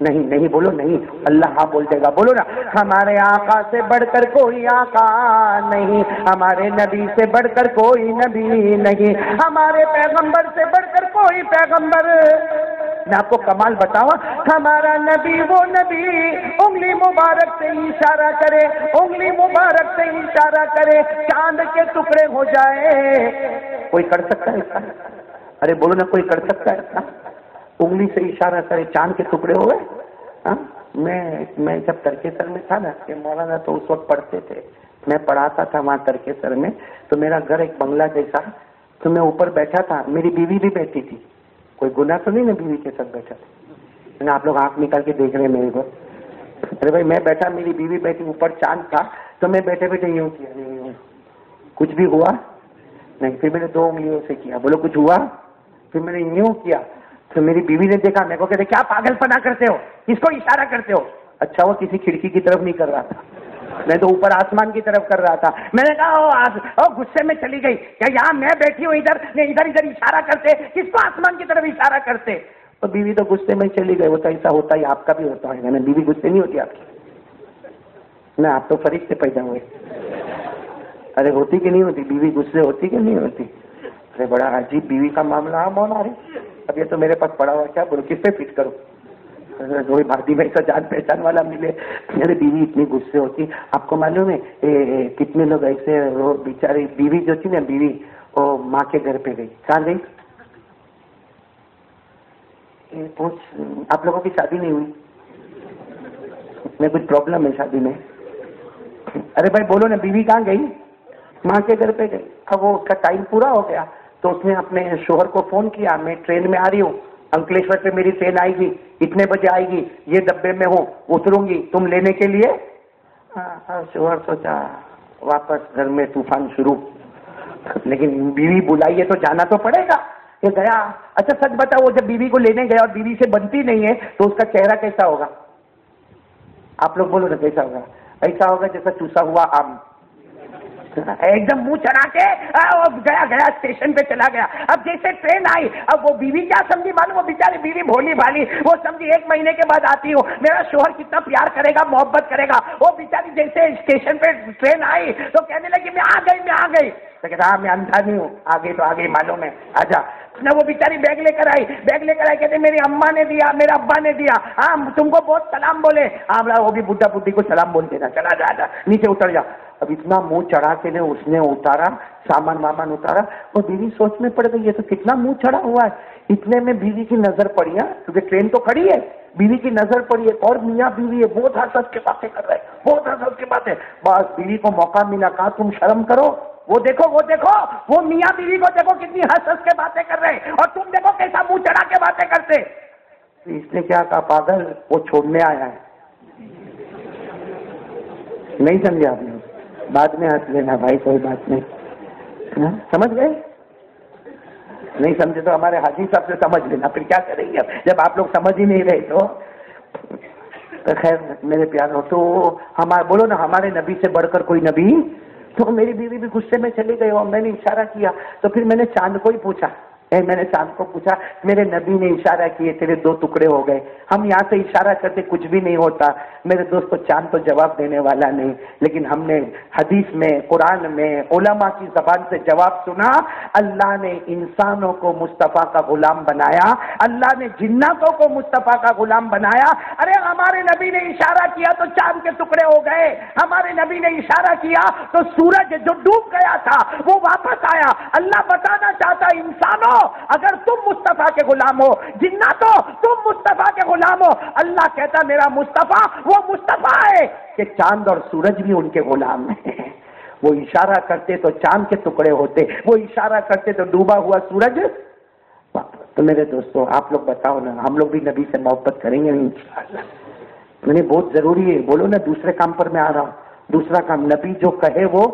Speaker 1: نہیں نہیں بولو نہیں، اللہ ہاں بول دے گا، بولو نا، ہمارے آقا سے بڑھ کر کوئی آقا نہیں، ہمارے نبی سے بڑھ کر کوئی نبی نہیں، ہمارے پیغمبر سے بڑھ کر کوئی پیغمبر۔ میں آپ کو کمال بتاؤں، ہمارا نبی وہ نبی انگلی مبارک سے اشارہ کرے، انگلی مبارک سے اشارہ کرے، چاند کے ٹکڑے ہو جائے۔ کوئی کر سکتا ہے ایسا؟ ارے بولو نا، کوئی کر سکتا ہے ایسا؟ انگلی سے اشارہ کرے چاند کے ٹکڑے ہو گئے؟ ہاں، میں جب ترکیسر میں تھا نا کہ مولانا تو اس وقت پڑھتے تھے، میں پڑھاتا تھا وہاں ترکیسر میں، تو میرا گھر ایک بنگلہ جیسا، تو میں اوپر بیٹھا تھا، میری بیوی بھی بیٹھی تھی، کوئی گناہ تو نہیں نا بیوی کے ساتھ بیٹھا تھا؟ آپ لوگ آنکھ نکال کے دیکھ رہے ہیں میرے کو۔ ارے بھائی میں بیٹھا، میری بیوی بیٹھی، اوپر چاند تھا، تو میں بیٹھے بیٹھے یوں کیا، کچھ بھی ہوا نہیں، پھر میں نے 2 انگلیوں سے کیا، بولو کچھ ہوا؟ پھر میں نے یوں کیا، تو میری بیوی نے دیکھا، میرے کو کہتے کیا پاگل پنا کرتے ہو، کس کو اشارہ کرتے ہو؟ اچھا وہ کسی کھڑکی کی طرف نہیں کر رہا تھا، میں تو اوپر آسمان کی طرف کر رہا تھا۔ میں نے کہا غصے میں چلی گئی کہ یہاں میں بیٹھی ہوں، ادھر اشارہ کرتے، کس کو آسمان کی طرف اشارہ کرتے؟ تو بیوی تو غصے میں چلی گئی، وہ تو ایسا ہوتا ہے، آپ کا بھی ہوتا ہے نا، بیوی غصے نہیں ہوتی آپ کی؟ نہ آپ تو فرشتے سے پیدا ہوئے۔ ارے ہوتی کہ نہیں ہوتی بیوی غصے، ہوتی کہ نہیں ہوتی؟ ارے بڑا عجیب بیوی کا معاملہ مولا ہے۔ اب یہ تو میرے پاس پڑا ہوا، کیا بولو، کس پہ فٹ کرو؟ کوئی بھارتی بھائی کا جان پہچان والا ملے، میرے بیوی اتنی غصے ہوتی، آپ کو معلوم ہے کتنے لوگ ایسے، وہ بیچاری بیوی جو تھی نا، بیوی وہ ماں کے گھر پہ گئی، کہاں گئی؟ آپ لوگوں کی شادی نہیں ہوئی؟ میں کچھ پرابلم ہے شادی میں؟ ارے بھائی بولو نا، بیوی کہاں گئی؟ ماں کے گھر پہ گئی۔ اب وہ اس کا ٹائم پورا ہو گیا تو اس نے اپنے شوہر کو فون کیا، میں ٹرین میں آ رہی ہوں، انکلیشور پہ میری ٹرین آئے گی، اتنے بجے آئے گی، یہ ڈبے میں ہوں، اتروں گی، تم لینے کے لیے؟ شوہر سوچا واپس گھر میں طوفان شروع، لیکن بیوی بلائی ہے تو جانا تو پڑے گا، یہ گیا۔ اچھا سچ بتا، وہ جب بیوی کو لینے گیا اور بیوی سے بنتی نہیں ہے تو اس کا چہرہ کیسا ہوگا؟ آپ لوگ بولو نا کیسا ہوگا؟ ایسا ہوگا جیسا چوسا ہوا آم، ایک دم منہ چڑھا کے گیا اسٹیشن پہ چلا گیا۔ اب جیسے ٹرین آئی، اب وہ بیوی کیا سمجھی معلوم، وہ بیچاری بیوی بھولی بھالی، وہ سمجھی 1 مہینے کے بعد آتی ہوں، میرا شوہر کتنا پیار کرے گا، محبت کرے گا۔ وہ بیچاری جیسے اسٹیشن پہ ٹرین آئی تو کہنے لگی میں آ گئی۔ تو کہتا ہاں میں اندھا نہیں ہوں، آگے تو آگے معلوم ہے، آجا۔ وہ بیچاری بیگ لے کر آئی، کہتے میری اماں نے دیا، میرا ابا نے دیا، ہاں تم کو بہت سلام بولے، ہاں وہ بھی بڈھا بڈھی کو سلام بول دینا، چلا جا نیچے اتر جا۔ اب اتنا منہ چڑھا کے اس نے اتارا، سامان وامان اتارا، اور بیوی سوچ میں پڑ گئی، یہ تو کتنا منہ چڑھا ہوا ہے۔ اتنے میں بیوی کی نظر پڑی، کیونکہ ٹرین تو کھڑی ہے، بیوی کی نظر پڑی ہے، اور میاں بیوی ہے، بہت ہنس کے باتیں کر رہے، بہت ہنس کے باتیں۔ بس بیوی کو موقع ملا، کہا تم شرم کرو، وہ دیکھو وہ میاں بیوی کو دیکھو کتنی ہنس کے باتیں کر رہے، اور تم دیکھو کیسا منہ چڑھا کے باتیں کرتے۔ اس نے کیا کہا، پاگل وہ چھوڑنے آیا ہے، نہیں سمجھے آپ نے؟ بعد میں ہنس لینا بھائی، کوئی بات نہیں، سمجھ گئے؟ نہیں سمجھے تو ہمارے حاجی صاحب سے سمجھ لینا، پھر کیا کریں گے جب آپ لوگ سمجھ ہی نہیں رہے تو خیر میرے پیاروں، تو ہمارے بولو نا، ہمارے نبی سے بڑھ کر کوئی نبی۔ تو میری بیوی بھی غصے میں چلی گئی اور میں نے اشارہ کیا، تو پھر میں نے چاند کو ہی پوچھا، میں نے چاند کو پوچھا، میرے نبی نے اشارہ کیے، تیرے 2 ٹکڑے ہو گئے۔ ہم یہاں سے اشارہ کرتے کچھ بھی نہیں ہوتا میرے دوستو، چاند تو جواب دینے والا نہیں، لیکن ہم نے حدیث میں، قرآن میں، علماء کی زبان سے جواب سنا۔ اللہ نے انسانوں کو مصطفیٰ کا غلام بنایا، اللہ نے جناتوں کو مصطفیٰ کا غلام بنایا۔ ارے ہمارے نبی نے اشارہ کیا تو چاند کے ٹکڑے ہو گئے، ہمارے نبی نے اشارہ کیا تو سورج جو ڈوب گیا تھا وہ واپس آیا۔ اللہ بتانا چاہتا انسانوں، اگر تم مصطفیٰ کے غلام ہو، جناتو تم مصطفیٰ کے غلام ہو، اللہ کہتا میرا مصطفیٰ وہ مصطفیٰ ہے کہ چاند اور سورج بھی ان کے غلام ہیں۔ وہ اشارہ کرتے تو چاند کے ٹکڑے ہوتے، وہ اشارہ کرتے تو ڈوبا ہوا سورج۔ تو میرے دوستو آپ لوگ بتاؤ نا، ہم لوگ بھی نبی سے محبت کریں گے انشاءاللہ؟ میں نے بہت ضروری ہے، بولو نا دوسرے کام پر میں آ رہا ہوں۔ دوسرا کام، نبی جو کہے وہ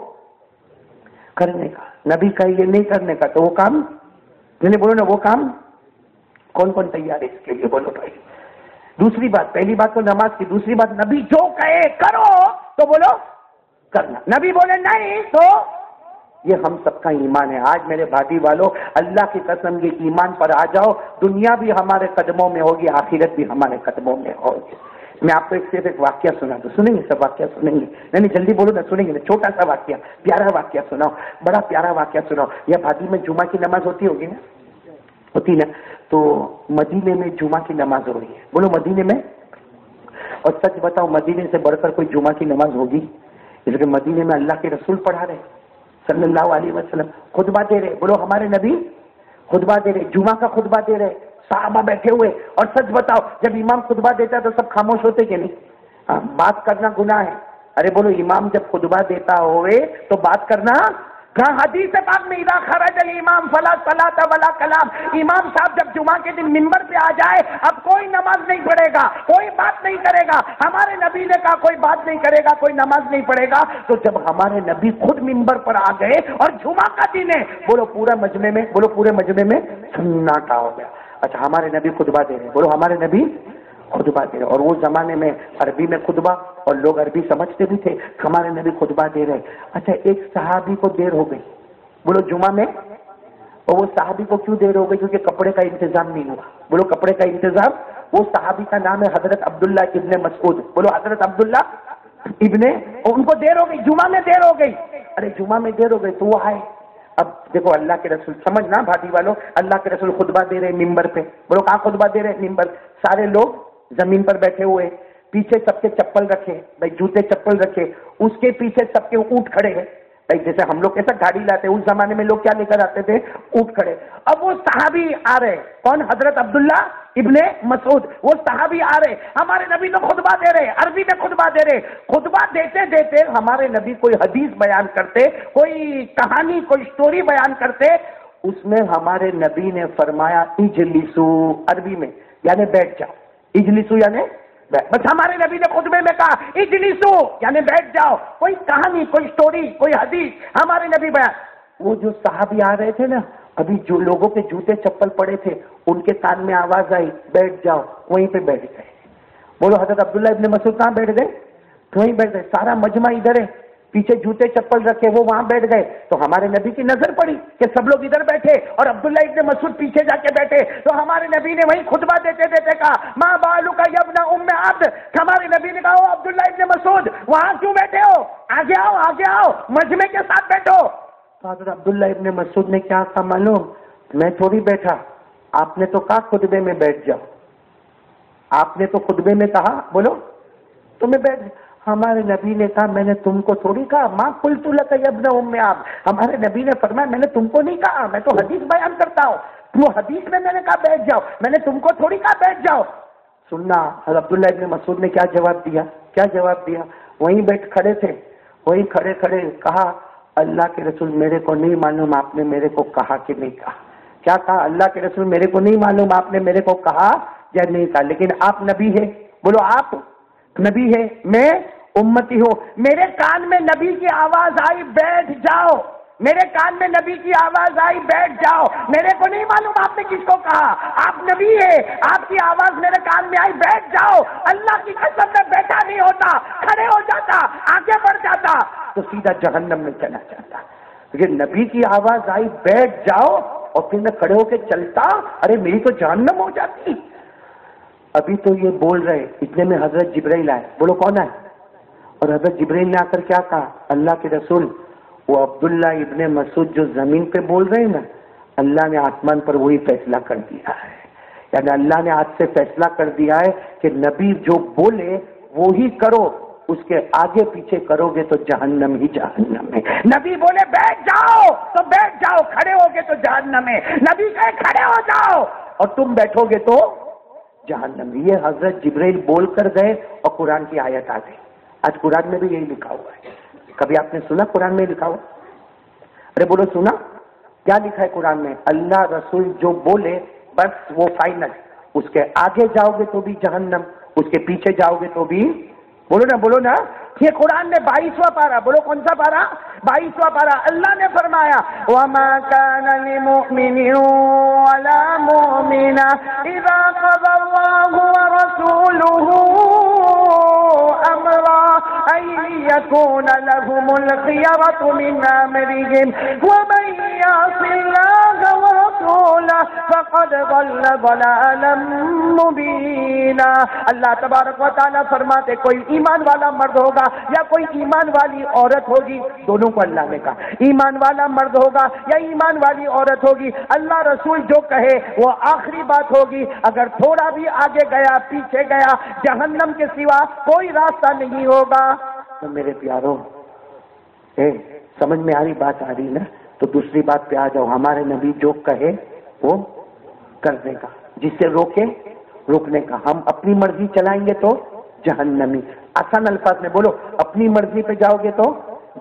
Speaker 1: کرنے کا، نبی کہے یہ نہیں کرنے کا تو وہ کام، میں نے بولو نا وہ کام، کون کون تیار ہے اس کے لیے بولو بھائی؟ دوسری بات، پہلی بات تو نماز کی، دوسری بات نبی جو کہے کرو تو بولو کرنا، نبی بولے نہیں تو یہ ہم سب کا ایمان ہے. آج میرے بھائی والوں، اللہ کی قسم یہ ایمان پر آ جاؤ، دنیا بھی ہمارے قدموں میں ہوگی، آخرت بھی ہمارے قدموں میں ہوگی. میں آپ کو صرف ایک واقعہ سنا دوں. سنیں گے؟ سب واقعہ سنیں گے؟ نہیں جلدی بولو نا، سنیں گے نا. چھوٹا سا واقعہ، پیارا واقعہ سناؤ، بڑا پیارا واقعہ سناؤ. یہ بھادی میں جمعہ کی نماز ہوتی ہوگی نا، ہوتی نا. تو مدینے میں جمعہ کی نماز ہو رہی ہے. بولو مدینے میں. اور سچ بتاؤ، مدینے سے بڑھ کر کوئی جمعہ کی نماز ہوگی؟ اس لیے مدینے میں اللہ کے رسول پڑھا رہے صلی اللہ علیہ وسلم، خطبہ دے رہے. بولو ہمارے نبی خطبہ دے رہے، جمعہ کا خطبہ دے رہے، صحابہ بیٹھے ہوئے. اور سچ بتاؤ، جب امام خطبہ دیتا ہے تو سب خاموش ہوتے کہ نہیں؟ بات کرنا گناہ ہے. ارے بولو، امام جب خطبہ دیتا ہوئے تو بات کرنا کہاں؟ حدیث پاک میں اذا خرج الامام فلا صلاۃ ولا کلام. امام صاحب جب جمعہ کے دن منبر پہ آ جائے، اب کوئی نماز نہیں پڑھے گا، کوئی بات نہیں کرے گا. ہمارے نبی نے کہا کوئی بات نہیں کرے گا، کوئی نماز نہیں پڑھے گا. تو جب ہمارے نبی خود منبر پر آ گئے اور جمعہ کا دن ہے، بولو پورے مجمع میں، بولو پورے مجمع میں سناٹا ہو گیا. اچھا، ہمارے نبی خطبہ دے رہے، بولو ہمارے نبی خطبہ دے رہے. اور وہ زمانے میں عربی میں خطبہ، اور لوگ عربی سمجھتے بھی تھے. ہمارے نبی خطبہ دے رہے. اچھا، ایک صحابی کو دیر ہو گئی، بولو جمعہ میں. اور وہ صحابی کو کیوں دیر ہو گئی؟ کیونکہ کپڑے کا انتظام نہیں ہوا. بولو کپڑے کا انتظام. وہ صحابی کا نام ہے حضرت عبداللہ ابن مسعود. بولو حضرت عبداللہ ابن. ان کو دیر ہو گئی، جمعہ میں دیر ہو گئی. ارے جمعہ میں دیر ہو گئی تو وہ آئے. اب دیکھو اللہ کے رسول، سمجھنا بھائی والوں، اللہ کے رسول خطبہ دے رہے ممبر پہ. بولو کہاں خطبہ دے رہے؟ ممبر. سارے لوگ زمین پر بیٹھے ہوئے، پیچھے سب کے چپل رکھے بھائی، جوتے چپل رکھے. اس کے پیچھے سب کے اونٹ کھڑے ہیں بھائی. جیسے ہم لوگ کیسا گاڑی لاتے ہیں، اس زمانے میں لوگ کیا لے کر آتے تھے؟ اونٹ کھڑے. اب وہ صحابی آ رہے. کون؟ حضرت عبداللہ ابن مسعود. وہ صحابی آ رہے، ہمارے نبی تو خطبہ دے رہے، عربی میں خطبہ دے رہے. خطبہ دیتے دیتے ہمارے نبی کوئی حدیث بیان کرتے، کوئی کہانی، کوئی سٹوری بیان کرتے. اس میں ہمارے نبی نے فرمایا اجلسو، عربی میں یعنی بیٹھ جاؤ. اجلسو یعنی بس. ہمارے نبی نے خطبے میں کہا اجلسو یعنی بیٹھ جاؤ. کوئی کہانی، کوئی سٹوری، کوئی حدیث ہمارے نبی بیان. وہ جو صحابی آ رہے تھے نا، ابھی جو لوگوں کے جوتے چپل پڑے تھے، ان کے کان میں آواز آئی بیٹھ جاؤ. وہیں پہ بیٹھ گئے. بولو حضرت عبداللہ ابن مسعود کہاں بیٹھ گئے؟ وہیں بیٹھ گئے. سارا مجمع ادھر ہے، پیچھے جوتے چپل رکھے وہ وہاں بیٹھ گئے. تو ہمارے نبی کی نظر پڑی کہ سب لوگ ادھر بیٹھے اور عبداللہ ابن مسعود پیچھے جا کے بیٹھے. تو ہمارے نبی نے وہیں خطبہ دیتے دیتے کہا ماں بالک یا ابن ام عبد. ہمارے نبی نے کہا عبداللہ ابن مسعود وہاں کیوں بیٹھے ہو؟ آگے آؤ، آگے آؤ، مجمع کے ساتھ بیٹھو. تو حضرت عبداللہ ابن مسعود نے کیا کہا معلوم؟ میں تھوڑی بیٹھا، آپ نے تو کہا خطبے میں بیٹھ جاؤ. آپ نے تو خطبے میں کہا بولو تو میں بیٹھ. ہمارے نبی نے کہا میں نے تم کو تھوڑی کہا ماں قلت لک یا ابن ام عبد. ہمارے نبی نے فرمایا میں نے تم کو نہیں کہا، میں تو حدیث بیان کرتا ہوں. وہ حدیث میں نے کہا بیٹھ جاؤ، میں نے تم کو تھوڑی کہا بیٹھ جاؤ. سننا حضرت عبداللہ ابن مسعود نے کیا جواب دیا؟ کیا جواب دیا؟ وہیں بیٹھ کھڑے تھے، وہیں کھڑے کھڑے کہا اللہ کے رسول میرے کو نہیں معلوم آپ نے میرے کو کہا کہ نہیں کہا. کیا کہا؟ اللہ کے رسول میرے کو نہیں معلوم آپ نے میرے کو کہا یا نہیں کہا، لیکن آپ نبی ہے. بولو آپ نبی ہے، میں امتی ہوں. میرے کان میں نبی کی آواز آئی بیٹھ جاؤ. میرے کان میں نبی کی آواز آئی بیٹھ جاؤ. میرے کو نہیں معلوم آپ نے کس کو کہا، آپ نبی ہے، آپ کی آواز میرے کان میں آئی بیٹھ جاؤ. اللہ کی قسم میں بیٹھا نہیں ہوتا، کھڑے ہو جاتا، آگے بڑھ جاتا تو سیدھا جہنم میں چلا جاتا. لیکن نبی کی آواز آئی بیٹھ جاؤ اور پھر میں کھڑے ہو کے چلتا، ارے میری تو جہنم ہو جاتی. ابھی تو یہ بول رہے، اتنے میں حضرت جبرائیل آئے. بولو کون ہے؟ اور حضرت جبرائیل نے آ کر کیا کہا؟ اللہ کے رسول وہ عبداللہ ابن مسعود جو زمین پہ بول رہے ہیں نا، اللہ نے آسمان پر وہی فیصلہ کر دیا ہے. یعنی اللہ نے آج سے فیصلہ کر دیا ہے کہ نبی جو بولے وہی کرو، اس کے آگے پیچھے کرو گے تو جہنم ہی جہنم ہے. نبی بولے بیٹھ جاؤ تو بیٹھ جاؤ، کھڑے ہو گے تو جہنم ہے. نبی کہے کھڑے ہو جاؤ اور تم بیٹھو گے تو جہنم. یہ حضرت جبرائیل بول کر گئے اور قرآن کی آیت آ گئی. آج قرآن میں بھی یہی لکھا ہوا ہے. کبھی آپ نے سنا قرآن میں لکھا ہوا؟ ارے بولو سنا کیا لکھا ہے قرآن میں؟ اللہ رسول جو بولے بس وہ فائنل. اس کے آگے جاؤ گے تو بھی جہنم، اس کے پیچھے جاؤ گے تو بھی. بولو نا. یہ قرآن میں 22واں پارہ، بولو کون سا پارہ؟ 22واں پارہ. اللہ نے فرمایا وَمَا كَانَ لِمُؤْمِنٍ وَلَا مُؤْمِنَةٍ إِذَا قَضَى اللَّهُ وَرَسُولُهُ أَمْرًا أن يكون لهم الخيرة من أمرهم ومن يعص الله ورسوله فقد ضل ضلالا مبينا. اللہ تبارک و تعالیٰ فرماتے کوئی ایمان والا مرد ہوگا یا کوئی ایمان والی عورت ہوگی، دونوں کو اللہ نے کہا، ایمان والا مرد ہوگا یا ایمان والی عورت ہوگی، اللہ رسول جو کہے وہ آخری بات ہوگی. اگر تھوڑا بھی آگے گیا پیچھے گیا جہنم کے سوا کوئی راستہ نہیں ہوگا. تو میرے پیاروں سمجھ میں آ رہی بات آ رہی نا؟ تو دوسری بات پہ آ جاؤ. ہمارے نبی جو کہے وہ کرنے کا، جس سے روکے روکنے کا. ہم اپنی مرضی چلائیں گے تو جہنمی. آسان الفاظ میں بولو، اپنی مرضی پہ جاؤ گے تو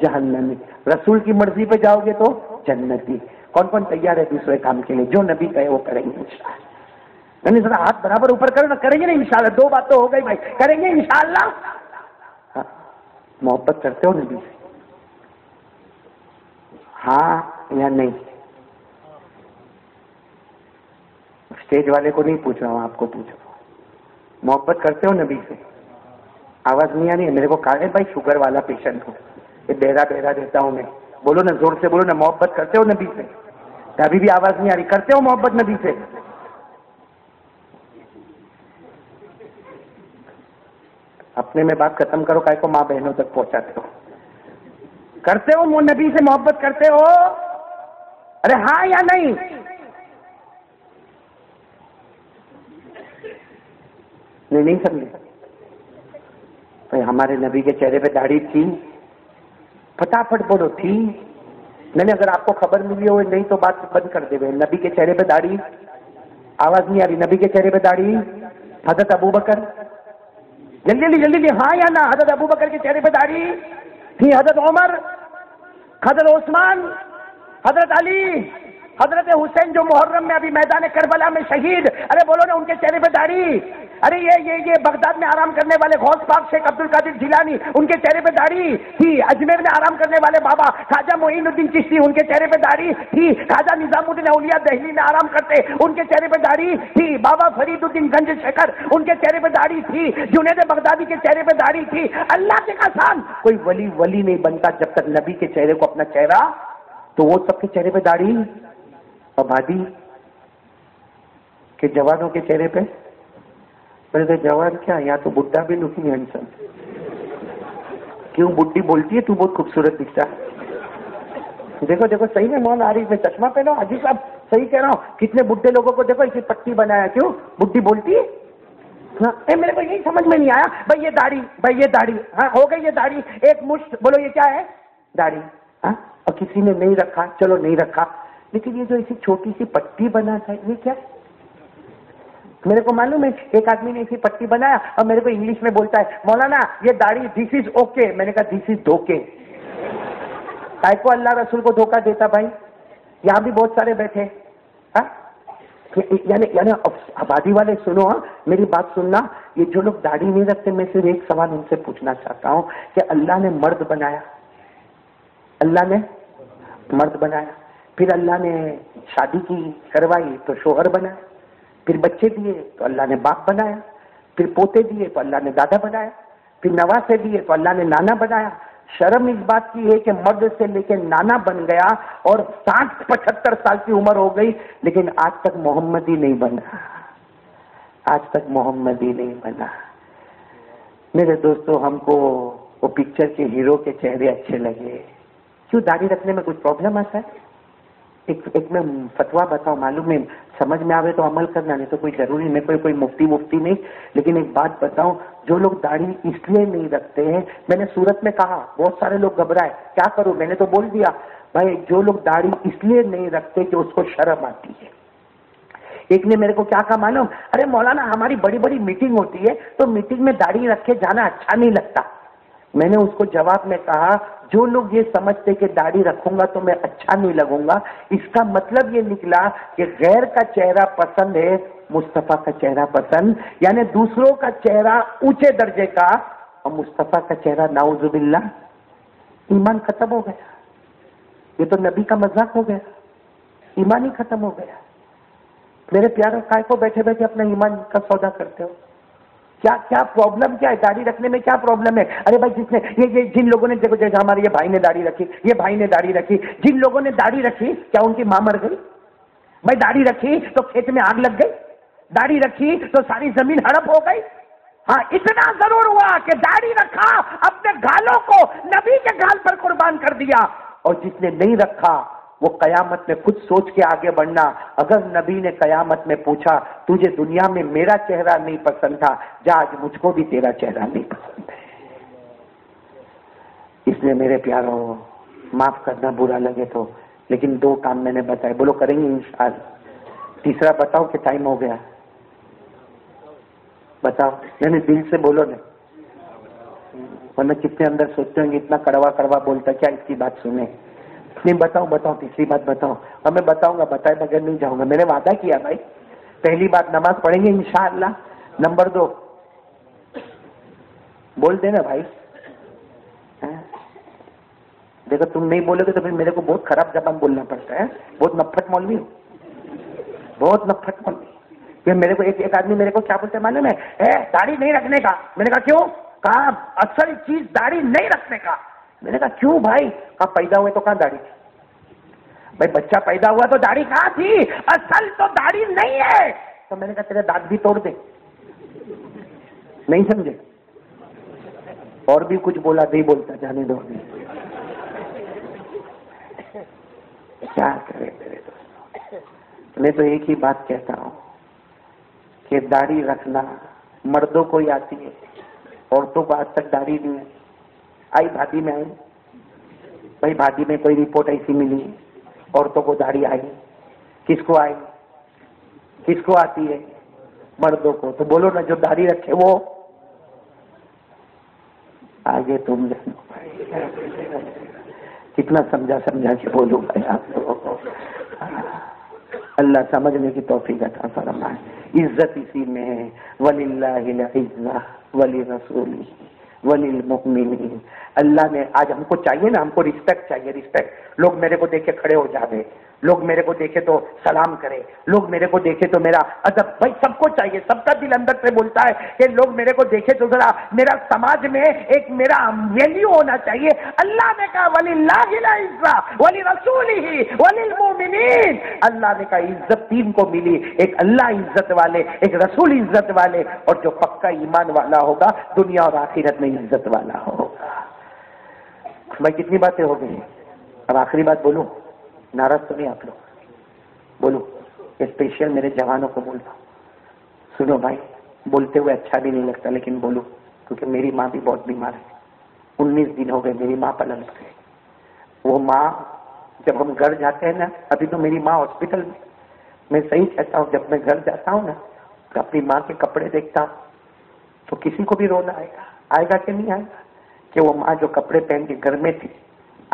Speaker 1: جہنمی، رسول کی مرضی پہ جاؤ گے تو جنتی. کون کون تیار ہے دوسرے کام کے لیے؟ جو نبی کہے وہ کریں گے انشاءاللہ. نہیں ذرا ہاتھ برابر اوپر کرو نا. کریں گے نا انشاءاللہ. دو بات تو ہو گئی بھائی، کریں گے انشاءاللہ. ہاں. محبت کرتے ہو نبی سے؟ ہاں یا نہیں؟ اسٹیج والے کو نہیں پوچھ رہا ہوں، آپ کو پوچھ رہا ہوں. محبت کرتے ہو نبی سے؟ آواز نہیں آ رہی ہے. میرے کو کہا ہے بھائی شوگر والا پیشنٹ ہوں، یہ بہرا بہرا دیتا ہوں میں. بولو نا، زور سے بولو نا. محبت کرتے ہو نبی سے؟ ابھی بھی آواز نہیں آ رہی. کرتے ہو محبت نبی سے؟ اپنے میں بات ختم کرو، کائے کو ماں بہنوں تک پہنچاتے ہو. کرتے ہو نبی سے محبت کرتے ہو؟ ارے ہاں یا نہیں؟ نہیں سمجھے بھائی. ہمارے نبی کے چہرے پہ داڑھی تھی؟ فٹافٹ بولو تھی. نہیں اگر آپ کو خبر ملی ہو نہیں تو بات بند کر دے. نبی کے چہرے پہ داڑھی؟ آواز نہیں آ رہی. نبی کے چہرے پہ داڑھی؟ حضرت ابو بکر؟ جلدی جلدی ہاں یا نہ؟ حضرت ابو بکر کے چہرے پہ داڑھی تھی؟ حضرت عمر، حضرت عثمان، حضرت علی، حضرت حسین جو محرم میں ابھی میدان کربلا میں شہید، ارے بولو نا ان کے چہرے پہ داڑھی؟ ارے یہ بغداد میں آرام کرنے والے غوث پاک شیخ عبد القادر جیلانی، ان کے چہرے پہ داڑھی تھی. اجمیر میں آرام کرنے والے بابا خواجہ معین الدین چشتی، ان کے چہرے پہ داڑھی تھی. خواجہ نظام الدین اولیاء دہلی میں آرام کرتے، ان کے چہرے پہ داڑھی تھی. بابا فرید الدین گنج شیخر، ان کے چہرے پہ داڑھی تھی. جنید بغدادی کے چہرے پہ داڑھی تھی. اللہ کے قسم کوئی ولی نہیں بنتا جب تک نبی کے چہرے کو اپنا چہرہ. تو وہ سب کے چہرے پہ داڑھی. آبادی کے جوانوں کے چہرے پہ بولے جوان کیا، یا تو بڈھا بھی لکی ہینڈسم. کیوں بڈھی بولتی ہے تو بہت خوبصورت دکھتا ہے. دیکھو صحیح میں مولانا عارف میں چشمہ پہنو. حاجی صاحب صحیح کہہ رہا ہوں. کتنے بڈھے لوگوں کو دیکھو اسی پٹی بنایا. کیوں بڈھی بولتی ہے؟ میرے کو یہی سمجھ میں نہیں آیا بھائی. یہ داڑھی، بھائی یہ داڑھی، ہاں ہو گئی یہ داڑھی. ایک مشت بولو یہ کیا ہے؟ داڑھی. ہاں اور کسی نے نہیں رکھا، چلو نہیں رکھا. لیکن یہ جو ایسی چھوٹی سی پٹی بنا تھا یہ کیا؟ میرے کو معلوم ہے ایک آدمی نے ایسی پٹی بنایا اور میرے کو انگلش میں بولتا ہے مولانا یہ داڑھی دس از اوکے. میں نے کہا دس از دھوکے. کائے کو اللہ رسول کو دھوکہ دیتا بھائی؟ یہاں بھی بہت سارے بیٹھے. ہاں یعنی آبادی والے سنو، ہاں میری بات سننا. یہ جو لوگ داڑھی نہیں رکھتے، میں صرف ایک سوال ان سے پوچھنا چاہتا ہوں کہ اللہ نے مرد بنایا، اللہ نے مرد بنایا، پھر اللہ نے شادی کی کروائی تو شوہر بنایا، پھر بچے دیے تو اللہ نے باپ بنایا، پھر پوتے دیے تو اللہ نے دادا بنایا، پھر نواسے دیے تو اللہ نے نانا بنایا. شرم اس بات کی ہے کہ مرد سے لے کے نانا بن گیا اور 60-75 سال کی عمر ہو گئی لیکن آج تک محمد ہی نہیں بنا. آج تک محمد ہی نہیں بنا. میرے دوستو ہم کو وہ پکچر کے ہیرو کے چہرے اچھے لگے. کیوں داڑھی رکھنے میں کچھ پرابلم آتا ہے؟ ایک میں فتوا بتاؤ، معلوم ہے سمجھ میں آوے تو عمل کرنا، نہیں تو کوئی ضروری نہیں. کوئی مفتی نہیں. لیکن ایک بات بتاؤں، جو لوگ داڑھی اس لیے نہیں رکھتے ہیں، میں نے صورت میں کہا بہت سارے لوگ گھبرائے، کیا کروں؟ میں نے تو بول دیا بھائی جو لوگ داڑھی اس لیے نہیں رکھتے کہ اس کو شرم آتی ہے. ایک نے میرے کو کیا کہا معلوم؟ ارے مولانا ہماری بڑی بڑی میٹنگ ہوتی ہے تو میٹنگ میں داڑھی رکھے جانا اچھا نہیں لگتا. میں نے اس کو جواب میں کہا جو لوگ یہ سمجھتے کہ داڑھی رکھوں گا تو میں اچھا نہیں لگوں گا، اس کا مطلب یہ نکلا کہ غیر کا چہرہ پسند ہے، مصطفیٰ کا چہرہ پسند. یعنی دوسروں کا چہرہ اونچے درجے کا اور مصطفیٰ کا چہرہ نعوذ باللہ. ایمان ختم ہو گیا. یہ تو نبی کا مذاق ہو گیا. ایمان ہی ختم ہو گیا. میرے پیارے کائے کو بیٹھے بیٹھے اپنا ایمان کا سودا کرتے ہو؟ کیا کیا پرابلم کیا ہے داڑھی رکھنے میں؟ کیا پرابلم ہے؟ ارے بھائی جس نے یہ جن لوگوں نے دیکھو جیسے ہمارے یہ بھائی نے داڑھی رکھی، یہ بھائی نے داڑھی رکھی، جن لوگوں نے داڑھی رکھی کیا ان کی ماں مر گئی؟ بھائی داڑھی رکھی تو کھیت میں آگ لگ گئی؟ داڑھی رکھی تو ساری زمین ہڑپ ہو گئی؟ ہاں اتنا ضرور ہوا کہ داڑھی رکھا، اپنے گالوں کو نبی کے گال پر قربان کر دیا. اور جس نے نہیں رکھا وہ قیامت میں خود سوچ کے آگے بڑھنا. اگر نبی نے قیامت میں پوچھا تجھے دنیا میں میرا چہرہ نہیں پسند تھا، جا آج مجھ کو بھی تیرا چہرہ نہیں پسند ہے. اس لیے میرے پیاروں، معاف کرنا برا لگے تو، لیکن 2 کام میں نے بتائے، بولو کریں گے انشاءاللہ. تیسرا بتاؤ کہ ٹائم ہو گیا؟ بتاؤ، نہیں دل سے بولو نا، ورنہ کتنے اندر سوچتے ہوں گے اتنا کڑوا کڑوا بولتا کیا اس کی بات سنے. نہیں بتاؤ تیسری بات بتاؤ. اور میں بتاؤں گا، بتائے بغیر نہیں جاؤں گا. میں نے وعدہ کیا بھائی. پہلی بات نماز پڑھیں گے انشاءاللہ. نمبر 2 بول دینا بھائی. دیکھو تم نہیں بولے گے تو پھر میرے کو بہت خراب زبان بولنا پڑتا ہے. بہت نفٹ مولوی ہوں، بہت نفٹ مولوی. پھر میرے کو ایک آدمی میرے کو کیا بولتے معلوم ہے؟ داڑھی نہیں رکھنے کا. میں نے کہا کیوں؟ کہا اصل چیز داڑھی نہیں رکھنے کا. میں نے کہا کیوں بھائی؟ کہا پیدا ہوئے تو کہاں داڑھی تھی؟ بھائی بچہ پیدا ہوا تو داڑھی کہاں تھی؟ اصل تو داڑھی نہیں ہے. تو میں نے کہا تیرے دانت بھی توڑ دے. نہیں سمجھے؟ اور بھی کچھ بولا، نہیں بولتا، جانے دو. کیا کرے میرے دوستوں؟ میں تو ایک ہی بات کہتا ہوں کہ داڑھی رکھنا مردوں کو ہی آتی ہے، عورتوں کو آج تک داڑھی نہیں ہے. آئی بھادی میں آئی بھائی، بھادی میں کوئی رپورٹ ایسی ملی عورتوں کو داڑھی آئی؟ کس کو آئی؟ کس کو آتی ہے؟ مردوں کو. تو بولو نا جو داڑھی رکھے وہ آگے. تم کتنا سمجھا کے بولوں بھائی آپ لوگوں کو. اللہ سمجھنے کی توفیق عطا فرمائے. عزت اسی میں ہے. وَلِلَّهِ الْعِزَّةُ وَلِرَسُولِهِ وَلِلْمُؤْمِنِينَ. اللہ نے آج ہم کو چاہیے نا، ہم کو رسپیکٹ چاہیے. رسپیکٹ. لوگ میرے کو دیکھے کھڑے ہو جاوے، لوگ میرے کو دیکھے تو سلام کرے، لوگ میرے کو دیکھے تو میرا ادب. بھائی سب کو چاہیے، سب کا دل اندر سے بولتا ہے کہ لوگ میرے کو دیکھے تو ذرا میرا سماج میں ایک میرا ویلیو ہونا چاہیے. اللہ نے کہا وَلِلَّهِ الْعِزَّةُ وَلِرَسُولِهِ وَلِلْمُؤْمِنِينَ. اللہ نے کہا عزت 3 کو ملی، ایک اللہ عزت والے، ایک رسول عزت والے، اور جو پکا ایمان والا ہوگا دنیا اور آخرت میں عزت والا ہوگا. بھائی کتنی باتیں ہو گئی؟ اب آخری بات بولوں، ناراض تو نہیں آپ لوگ؟ بولو. اسپیشل میرے جوانوں کو بولتا ہوں، سنو بھائی. بولتے ہوئے اچھا بھی نہیں لگتا لیکن بولو، کیونکہ میری ماں بھی بہت بیمار ہے. 19 دن ہو گئے میری ماں پلنگ پر ہے. وہ ماں جب ہم گھر جاتے ہیں نا، ابھی تو میری ماں ہاسپٹل میں صحیح کہتا ہوں، جب میں گھر جاتا ہوں نا تو اپنی ماں کے کپڑے دیکھتا ہوں تو کسی کو بھی رونا آئے گا کہ نہیں آئے گا کہ وہ ماں جو کپڑے پہن کے گھر میں تھی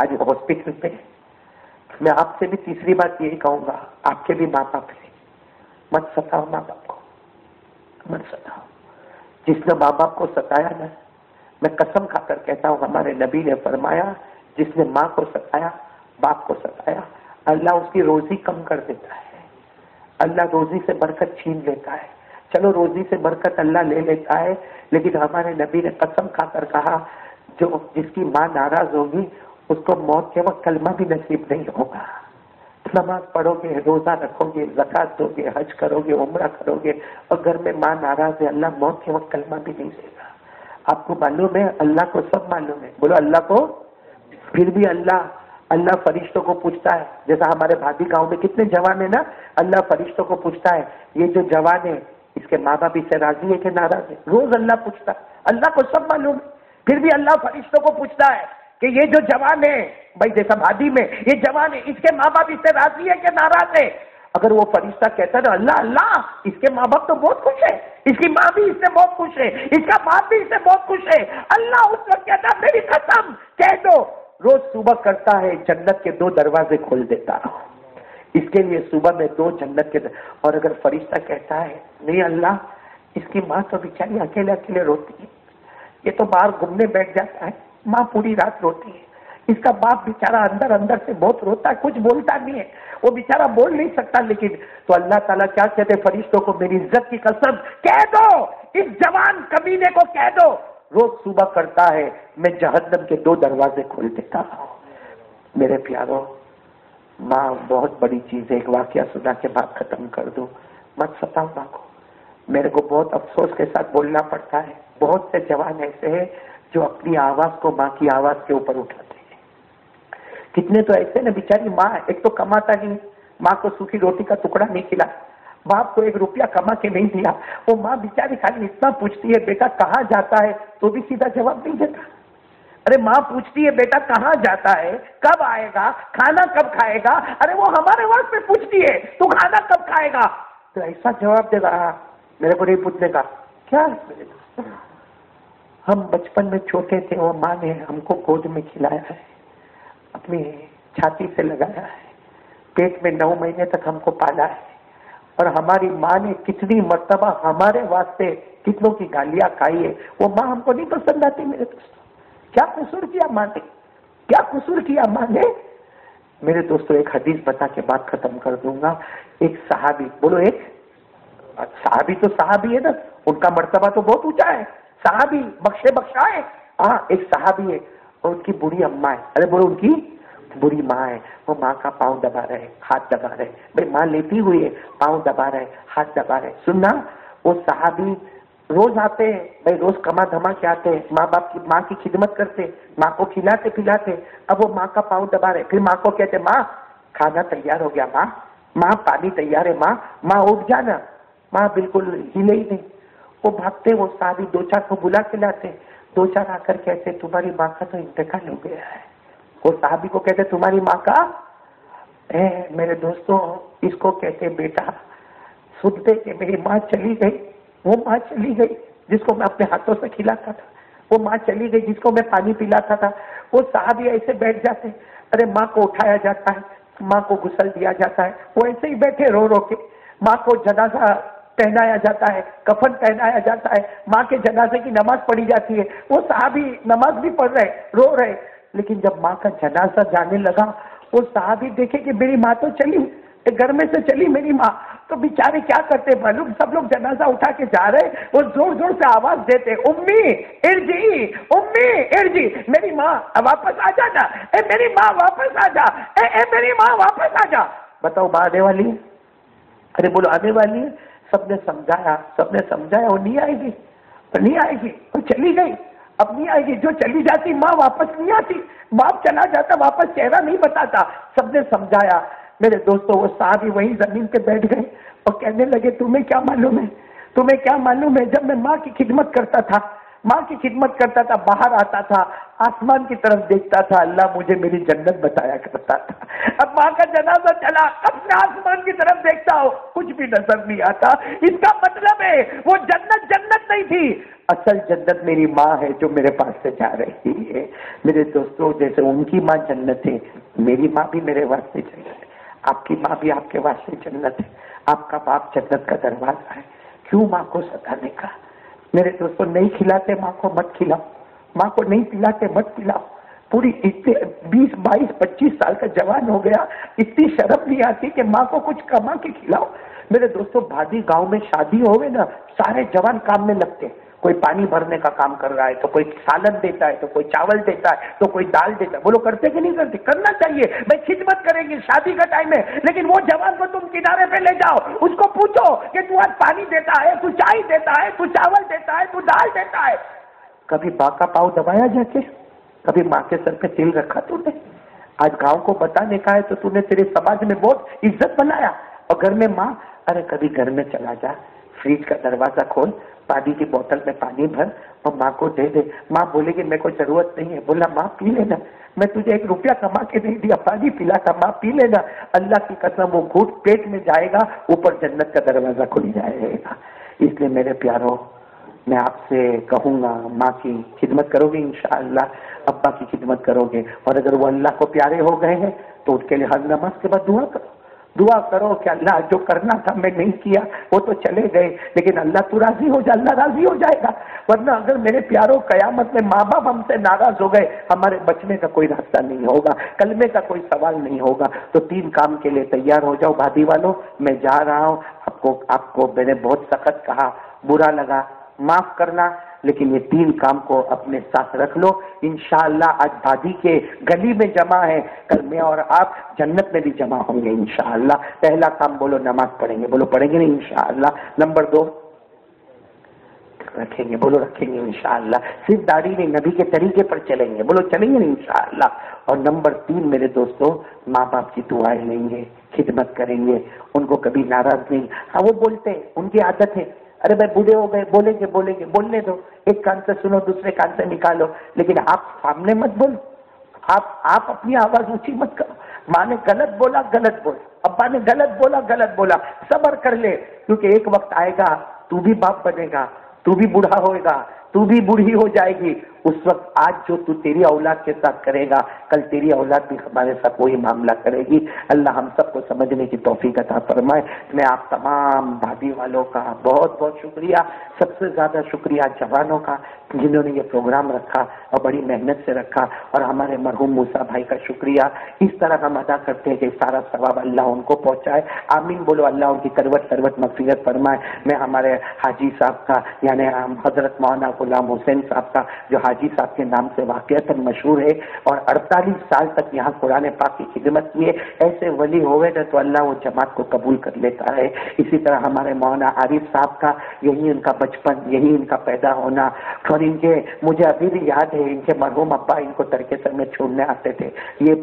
Speaker 1: آج ہاسپٹل پہ. میں آپ سے بھی تیسری بات یہی کہوں گا، آپ کے بھی ماں باپ ہیں، مت ستاؤ ماں باپ کو، مت ستاؤ. جس نے ماں باپ کو ستایا نا، میں قسم کھا کر کہتا ہوں، ہمارے نبی نے فرمایا جس نے ماں کو ستایا، باپ کو ستایا، اللہ اس کی روزی کم کر دیتا ہے. اللہ روزی سے برکت چھین لیتا ہے. چلو روزی سے برکت اللہ لے لیتا ہے، لیکن ہمارے نبی نے قسم کھا کر کہا جس کی ماں ناراض ہوگی اس کو موت کے وقت کلمہ بھی نصیب نہیں ہوگا. نماز پڑھو گے، روزہ رکھو گے، زکات دو گے، حج کرو گے، عمرہ کرو گے، اور گھر میں ماں ناراض ہے، اللہ موت کے وقت کلمہ بھی نہیں دے گا. آپ کو معلوم ہے، اللہ کو سب معلوم ہے. بولو اللہ کو. پھر بھی اللہ فرشتوں کو پوچھتا ہے. جیسا ہمارے بھابھی گاؤں میں کتنے جوان ہیں نا، اللہ فرشتوں کو پوچھتا ہے یہ جو جوان ہے اس کے ماں باپ اس سے راضی ہے کہ ناراض ہے. روز اللہ پوچھتا ہے. اللہ کو سب معلوم ہے، پھر بھی اللہ فرشتوں کو پوچھتا ہے کہ یہ جو جوان ہے بھائی، جیسا بھابھی میں یہ جوان ہے، اس کے ماں باپ اس سے راضی ہے کہ ناراض ہے. اگر وہ فرشتہ کہتا ہے اللہ اس کے ماں باپ تو بہت خوش ہے، اس کی ماں بھی اس سے بہت خوش ہے، اس کا باپ بھی اس سے بہت خوش ہے، اللہ اس وقت کہتا ہے میری قسم کہہ دو روز صبح کرتا ہے جنت کے 2 دروازے کھول دیتا ہوں اس کے لیے، صبح میں 2 جنت کے اور اگر فرشتہ کہتا ہے نہیں اللہ اس کی ماں تو بیچاری اکیلے روتی ہے، یہ تو باہر گھومنے بیٹھ جاتا ہے، ماں پوری رات روتی ہے، اس کا باپ بیچارہ اندر اندر سے بہت روتا ہے، کچھ بولتا نہیں ہے، وہ بیچارہ بول نہیں سکتا، لیکن تو اللہ تعالیٰ کیا کہتے فرشتوں کو، میری عزت کی قسم کہہ دو اس جوان کمینے کو، کہہ دو روز صبح کرتا ہے میں جہنم کے 2 دروازے کھول دیتا ہوں۔ میرے پیاروں، ماں بہت بڑی چیز ہے۔ ایک واقعہ سنا کے بات ختم کر دوں، مت ستاؤ ماں کو۔ میرے کو بہت افسوس کے ساتھ بولنا پڑتا ہے، بہت سے جوان ایسے ہیں جو اپنی آواز کو ماں کی آواز کے اوپر اٹھاتے ہیں۔ کتنے تو ایسے نا، بیچاری ماں ایک تو کماتا نہیں، ماں کو سوکھی روٹی کا ٹکڑا نہیں کھلا، باپ کو 1 روپیہ کما کے نہیں دیا، وہ ماں بیچاری خالی اتنا پوچھتی ہے بیٹا کہاں جاتا ہے، تو بھی سیدھا جواب نہیں دیتا۔ ارے ماں پوچھتی ہے بیٹا کہاں جاتا ہے، کب آئے گا، کھانا کب کھائے گا، ارے وہ ہمارے وقت میں پوچھتی ہے تو کھانا کب کھائے گا، تو ایسا جواب دے رہا میرے کو نہیں پوچھنے کا کیا ہے۔ میرے دوست، ہم بچپن میں چھوٹے تھے، وہ ماں نے ہم کو گود میں کھلایا ہے، اپنی چھاتی سے لگایا ہے، پیٹ میں 9 مہینے تک ہم کو پالا ہے، اور ہماری ماں نے کتنی مرتبہ ہمارے واسطے کتنوں کی گالیاں کھائی ہے، وہ ماں ہم کو نہیں پسند آتی۔ میرے دوست، کیا قصور کیا ماں نے، کیا قصور کیا ماں نے۔ میرے دوستو، ایک حدیث بتا کے بات ختم کر دوں گا۔ ایک صحابی، بولو ایک صحابی، تو صحابی ہے نا، ان کا مرتبہ تو بہت اونچا ہے، صحابی بخشے بخشا ہے۔ ہاں، ایک صحابی ہے اور ان کی بوڑھی اماں ہے، ارے بولو ان کی بری ماں ہے، وہ ماں کا پاؤں دبا رہے، ہاتھ دبا رہے، بھائی ماں لیتی ہوئی ہے، پاؤں دبا رہے، ہاتھ دبا رہے۔ سننا، وہ صحابی روز آتے ہیں، بھائی روز کما دھما کے آتے ہیں، ماں باپ کی ماں کی خدمت کرتے، ماں کو کھلاتے پلاتے، اب وہ ماں کا پاؤں دبا رہے، پھر ماں کو کہتے ماں کھانا تیار ہو گیا، ماں پانی تیار ہے، ماں اٹھ جانا، ماں بالکل ہلے ہی نہیں۔ وہ بھاگتے، وہ صحابی 2-4 کو بلا کے لاتے، 2-4 آ کر کہتے تمہاری ماں کا تو انتقال ہو گیا ہے۔ وہ صحابی کو کہتے تمہاری ماں کا، میرے دوستوں اس کو کہتے بیٹا سنتے کہ میری ماں چلی گئی، وہ ماں چلی گئی جس کو میں اپنے ہاتھوں سے کھلاتا تھا، وہ ماں چلی گئی جس کو میں پانی پلاتا تھا۔ وہ صحابی ایسے بیٹھ جاتے، ارے ماں کو اٹھایا جاتا ہے، ماں کو غسل دیا جاتا ہے، وہ ایسے ہی بیٹھے رو رو کے، ماں کو جنازہ پہنایا جاتا ہے، کفن پہنایا جاتا ہے، ماں کے جنازے کی نماز پڑھی جاتی ہے، وہ صحابی نماز بھی پڑھ رہے، رو رہے، لیکن جب ماں کا جنازہ جانے لگا، وہ صحابی دیکھے کہ میری ماں تو چلی، گھر میں سے چلی میری ماں، تو بیچارے کیا کرتے معلوم، سب لوگ جنازہ اٹھا کے جا رہے، وہ زور زور سے آواز دیتے امی ارجی، امی ارجی، میری ماں واپس آ جا نا، اے میری ماں واپس آ جا، اے میری ماں واپس آ جا۔ بتاؤ ماں آنے والی ہے؟ ارے بولو آنے والی ہے۔ سب نے سمجھایا وہ نہیں آئے گی، نہیں آئے گی، وہ چلی گئی، اب نہیں آئے گی، جو چلی جاتی ماں واپس نہیں آتی، باپ چلا جاتا واپس چہرہ نہیں بتاتا۔ سب نے سمجھایا، میرے دوستوں وہ صحابی وہیں زمین پہ بیٹھ گئے اور کہنے لگے تمہیں کیا معلوم ہے، تمہیں کیا معلوم ہے، جب میں ماں کی خدمت کرتا تھا، باہر آتا تھا، آسمان کی طرف دیکھتا تھا، اللہ مجھے میری جنت بتایا کرتا تھا، اب ماں کا جنازہ چلا، اب میں آسمان کی طرف دیکھتا ہوں، کچھ بھی نظر نہیں آتا۔ اس کا مطلب ہے وہ جنت نہیں تھی، اصل جنت میری ماں ہے جو میرے پاس سے جا رہی ہے۔ میرے دوستوں، جیسے ان کی ماں جنت ہے، میری ماں بھی میرے واسطے جنت ہے، آپ کی ماں بھی آپ کے واسطے جنت ہے، آپ کا باپ جنت کا دروازہ ہے۔ کیوں ماں کو ستانے کا؟ میرے دوستوں، نہیں کھلاتے ماں کو مت کھلاؤ، ماں کو نہیں پلاتے مت پلاؤ۔ پوری 20 22 25 سال کا جوان ہو گیا، اتنی شرم نہیں آتی کہ ماں کو کچھ کما کے کھلاؤ۔ میرے دوستوں، بھادی گاؤں میں شادی ہوئے نا، سارے جوان کام میں لگتے، کوئی پانی بھرنے کا کام کر رہا ہے، تو کوئی سالن دیتا ہے، تو کوئی چاول دیتا ہے، تو کوئی دال دیتا ہے۔ بولو کرتے کہ نہیں کرتے؟ کرنا چاہیے بھائی، خدمت کریں گے، شادی کا ٹائم ہے، لیکن وہ جوان کو تم کنارے پہ لے جاؤ، اس کو پوچھو کہ تو آج پانی دیتا ہے، تو چائے دیتا ہے، تو چاول دیتا ہے، تو دال دیتا ہے؟ کبھی ماں کا پاؤں دبایا جا کے؟ کبھی ماں کے سر پہ تل رکھا تو نے؟ آج گاؤں کو بتانے کا ہے تو تو نے تیرے سماج میں بہت عزت بنایا، اور گھر میں ماں، ارے کبھی گھر میں چلا جا، فریج کا دروازہ کھول، پانی کی بوتل میں پانی بھر اور ماں کو دے دے۔ ماں بولے گی میرے کو ضرورت نہیں ہے، بولا ماں پی لینا، میں تجھے 1 روپیہ کما کے نہیں دیا، پانی پلا تھا، ماں پی لینا۔ اللہ کی قسم وہ گھوٹ پیٹ میں جائے گا، اوپر جنت کا دروازہ کھل جائے گا۔ اس لیے میرے پیاروں، میں آپ سے کہوں گا، ماں کی خدمت کرو گے انشاءاللہ، ابا کی خدمت کرو گے، اور اگر وہ اللہ کو پیارے ہو گئے ہیں تو ان کے لیے ہر نماز کے بعد دعا کرو، دعا کرو کہ اللہ جو کرنا تھا میں نہیں کیا وہ تو چلے گئے، لیکن اللہ تو راضی ہو جا، اللہ راضی ہو جائے گا۔ ورنہ اگر میرے پیاروں قیامت میں ماں باپ ہم سے ناراض ہو گئے، ہمارے بچنے کا کوئی راستہ نہیں ہوگا، کلمے کا کوئی سوال نہیں ہوگا۔ تو 3 کام کے لیے تیار ہو جاؤ بھابھی والوں، میں جا رہا ہوں۔ آپ کو میں نے بہت سخت کہا، برا لگا، معاف کرنا، لیکن یہ 3 کام کو اپنے ساتھ رکھ لو۔ انشاءاللہ آج بھابھی کے گلی میں جمع ہے، کل میں اور آپ جنت میں بھی جمع ہوں گے انشاءاللہ۔ پہلا کام بولو نماز پڑھیں گے، بولو پڑھیں گے نہیں انشاءاللہ۔ نمبر 2 رکھیں گے، بولو رکھیں گے انشاءاللہ۔ صرف داڑھی نہیں، نبی کے طریقے پر چلیں گے، بولو چلیں گے انشاءاللہ۔ اور نمبر 3 میرے دوستو، ماں باپ کی دعائیں لیں گے، خدمت کریں گے، ان کو کبھی ناراض نہیں۔ ہاں وہ بولتے ہیں، ان کی عادت ہے، ارے بھائی بوڑھے ہو گئے، بولیں گے بولنے دو، ایک کان سے سنو دوسرے کان سے نکالو، لیکن آپ سامنے مت بولو، آپ اپنی آواز اونچی مت کرو۔ ماں نے غلط بولا غلط بول، ابا نے غلط بولا، صبر کر لے، کیونکہ ایک وقت آئے گا تو بھی باپ بنے گا، تو بھی بوڑھا ہوئے گا، تو بھی بوڑھی ہو جائے گی۔ اس وقت آج جو تو تیری اولاد کے ساتھ کرے گا، کل تیری اولاد بھی ہمارے ساتھ وہی معاملہ کرے گی۔ اللہ ہم سب کو سمجھنے کی توفیق عطا فرمائے۔ میں آپ تمام بھابھی والوں کا بہت بہت شکریہ، سب سے زیادہ شکریہ جوانوں کا جنہوں نے یہ پروگرام رکھا اور بڑی محنت سے رکھا، اور ہمارے مرحوم موسیٰ بھائی کا شکریہ۔ اس طرح ہم ادا کرتے ہیں کہ سارا ثواب اللہ ان کو پہنچائے، آمین بولو، اللہ ان کی کروٹ مغفرت فرمائے۔ میں ہمارے حاجی صاحب کا یعنی حضرت مولانا غلام حسین صاحب کا، جو حاجی صاحب کے نام سے واقعتاً مشہور ہے اور 48 سال تک یہاں قرآن پاک کی خدمت کی ہے، ایسے ولی ہوئے نا تو اللہ وہ جماعت کو قبول کر لیتا ہے۔ اسی طرح ہمارے مولانا عارف صاحب کا، یہی ان کا بچپن، یہی ان کا پیدا ہونا، اور ان کے مجھے ابھی بھی یاد ہے ان کے مرحوم ابا ان کو ترکے سر میں چھوڑنے آتے تھے، یہ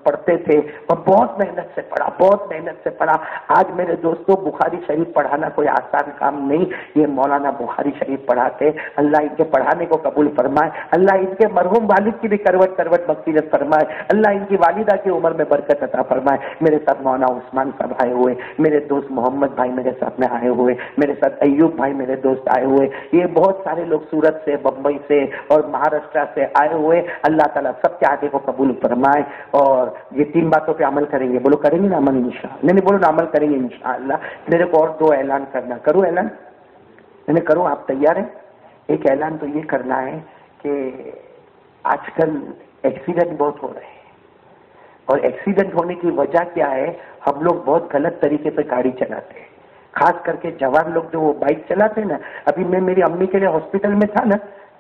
Speaker 1: پڑھتے تھے اور بہت محنت سے پڑھا۔ آج میرے دوستوں بخاری شریف پڑھانا کوئی آسان کام نہیں، یہ مولانا بخاری شریف پڑھاتے، اللہ ان کے پڑھانے کو قبول فرمائے، اللہ ان کے مرحوم والد کی بھی کروٹ مغفرت فرمائے، اللہ ان کی والدہ کی عمر میں برکت عطا فرمائے۔ میرے ساتھ مولانا عثمان صاحب آئے ہوئے، میرے دوست محمد بھائی میرے ساتھ میں آئے ہوئے، میرے ساتھ ایوب بھائی میرے دوست آئے ہوئے، یہ بہت سارے لوگ سورت سے، بمبئی سے اور مہاراشٹر سے آئے ہوئے۔ اللہ تعالیٰ سب کے آگے کو قبول فرمائے، اور یہ 3 باتوں پہ عمل کریں گے، بولو کریں گے نا عمل انشاءاللہ، نہیں بولو نا عمل کریں گے انشاءاللہ۔ میرے کو اور 2 اعلان کرنا، کروں اعلان؟ میں نے کروں، آپ تیار ہیں؟ ایک اعلان تو یہ کرنا ہے کہ آج کل ایکسیڈنٹ بہت ہو رہے ہیں، اور ایکسیڈنٹ ہونے کی وجہ کیا ہے؟ ہم لوگ بہت غلط طریقے سے گاڑی چلاتے ہیں، خاص کر کے جوان لوگ جو وہ بائک چلاتے ہیں نا۔ ابھی میں میری امی کے لیے ہاسپٹل میں تھا نا،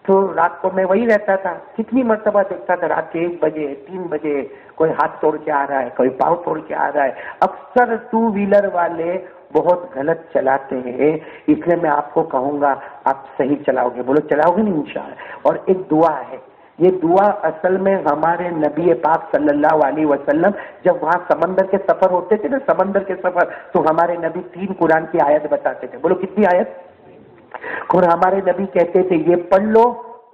Speaker 1: تو رات کو میں وہی رہتا تھا، کتنی مرتبہ دیکھتا تھا رات کے 1 بجے 3 بجے کوئی ہاتھ توڑ کے آ رہا ہے، کوئی پاؤں توڑ کے آ رہا ہے۔ اکثر 2 ویلر والے بہت غلط چلاتے ہیں، اس لیے میں آپ کو کہوں گا آپ صحیح چلاؤ گے، بولو چلاؤ گے نہیں انشاءاللہ۔ اور ایک دعا ہے، یہ دعا اصل میں ہمارے نبی پاک صلی اللہ علیہ وسلم جب وہاں سمندر کے سفر ہوتے تھے نا، سمندر کے سفر، تو ہمارے نبی 3 قرآن کی آیت بتاتے تھے، بولو کتنی آیت؟ اور ہمارے نبی کہتے تھے یہ پڑھ لو،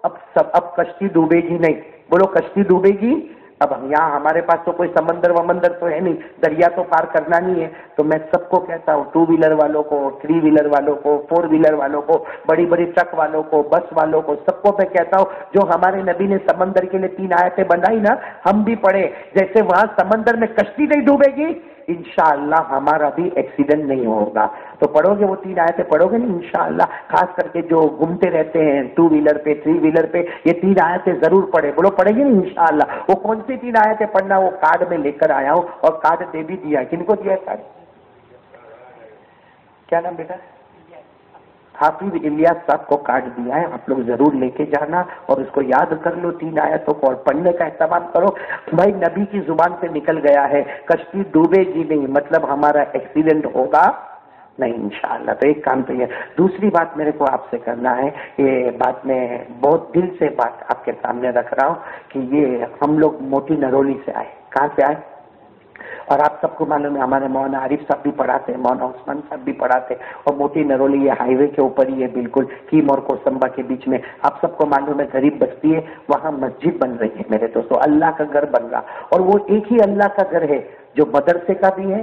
Speaker 1: اب کشتی ڈوبے گی نہیں، بولو کشتی ڈوبے گی۔ اب یہاں ہمارے پاس تو کوئی سمندر تو ہے نہیں، دریا تو پار کرنا نہیں ہے، تو میں سب کو کہتا ہوں، 2 ویلر والوں کو، 3 ویلر والوں کو، 4 ویلر والوں کو، بڑی بڑی ٹرک والوں کو، بس والوں کو، سب کو میں کہتا ہوں جو ہمارے نبی نے سمندر کے لیے 3 آیتیں بنائی نا، ہم بھی پڑھے، جیسے وہاں سمندر میں کشتی نہیں ڈوبے گی، انشاءاللہ ہمارا بھی ایکسیڈنٹ نہیں ہوگا۔ تو پڑھو گے وہ 3 آیتیں پڑھو گے نہیں انشاءاللہ، خاص کر کے جو گھومتے رہتے ہیں 2 ویلر پہ 3 ویلر پہ، یہ 3 آیتیں ضرور پڑھے، بولو پڑھیں گے نہیں انشاءاللہ۔ وہ کون سی 3 آیتیں پڑھنا، وہ کارڈ میں لے کر آیا ہوں، اور کارڈ دے بھی دیا۔ کن کو دیا ہے کارڈ؟ کیا نام بیٹا؟ حافظ الیاس صاحب کو کارڈ دیا ہے، آپ لوگ ضرور لے کے جانا اور اس کو یاد کر لو 3 آیتوں کو، اور پڑھنے کا اہتمام کرو۔ بھائی نبی کی زبان سے نکل گیا ہے کشتی ڈوبے گی نہیں، مطلب ہمارا ایکسیڈنٹ ہوگا نہیں انشاءاللہ۔ تو ایک کام تو یہ، دوسری بات میرے کو آپ سے کرنا ہے، یہ بات میں بہت دل سے بات آپ کے سامنے رکھ رہا ہوں کہ یہ ہم لوگ موتی نرولی سے آئے۔ کہاں سے آئے؟ اور آپ سب کو معلوم ہے ہمارے مولانا عارف صاحب بھی پڑھاتے ہیں، مولانا عثمان صاحب بھی پڑھاتے، اور موتی نرولی یہ ہائی وے کے اوپر ہی ہے، بالکل کیم اور کوسمبا کے بیچ میں۔ آپ سب کو معلوم ہے غریب بستی ہے، وہاں مسجد بن رہی ہے میرے دوستوں، اللہ کا گھر بن رہا، اور وہ ایک ہی اللہ کا گھر ہے جو مدرسے کا بھی ہے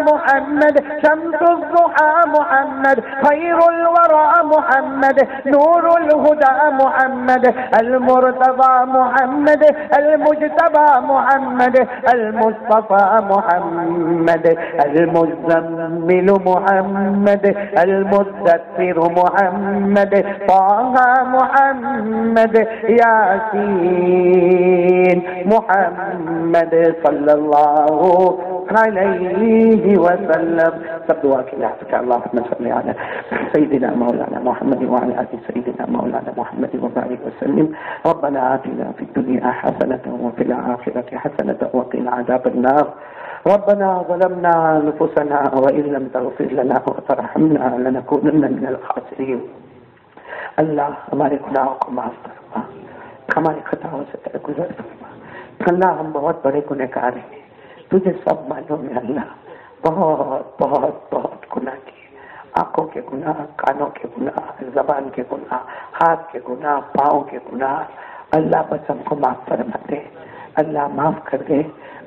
Speaker 1: محمد، شمس الضحى محمد، خير الورى محمد، نور الهدى محمد، المرتضى محمد، المجتبى محمد، المصطفى محمد، المزمل محمد، المدثر محمد، طه محمد، ياسين محمد صلی اللہ علیہ وسلم. سب دعا کے لحاظ سے اللہم صلی علی سیدنا مولانا محمد وعلی آل سیدنا مولانا محمد وبارک وسلم. ربنا آتنا فی الدنیا حسنة وفی الآخرة حسنة وقنا عذاب النار. ربنا ظلمنا أنفسنا وإن لم تغفر لنا وترحمنا لنكونن من الخاسرين. اللہ ہمارے گناہوں کو معاف فرما، ہماری خطاؤں سے درگزر فرما. اللہ ہم بہت بڑے گنہگار ہیں، تجھے سب معلوم ہے اللہ. بہت بہت بہت گناہ کیے، آنکھوں کے گناہ، کانوں کے گناہ، زبان کے گناہ، ہاتھ کے گناہ، پاؤں کے گناہ. اللہ بس ہم کو معاف فرما دے، اللہ معاف کر دے.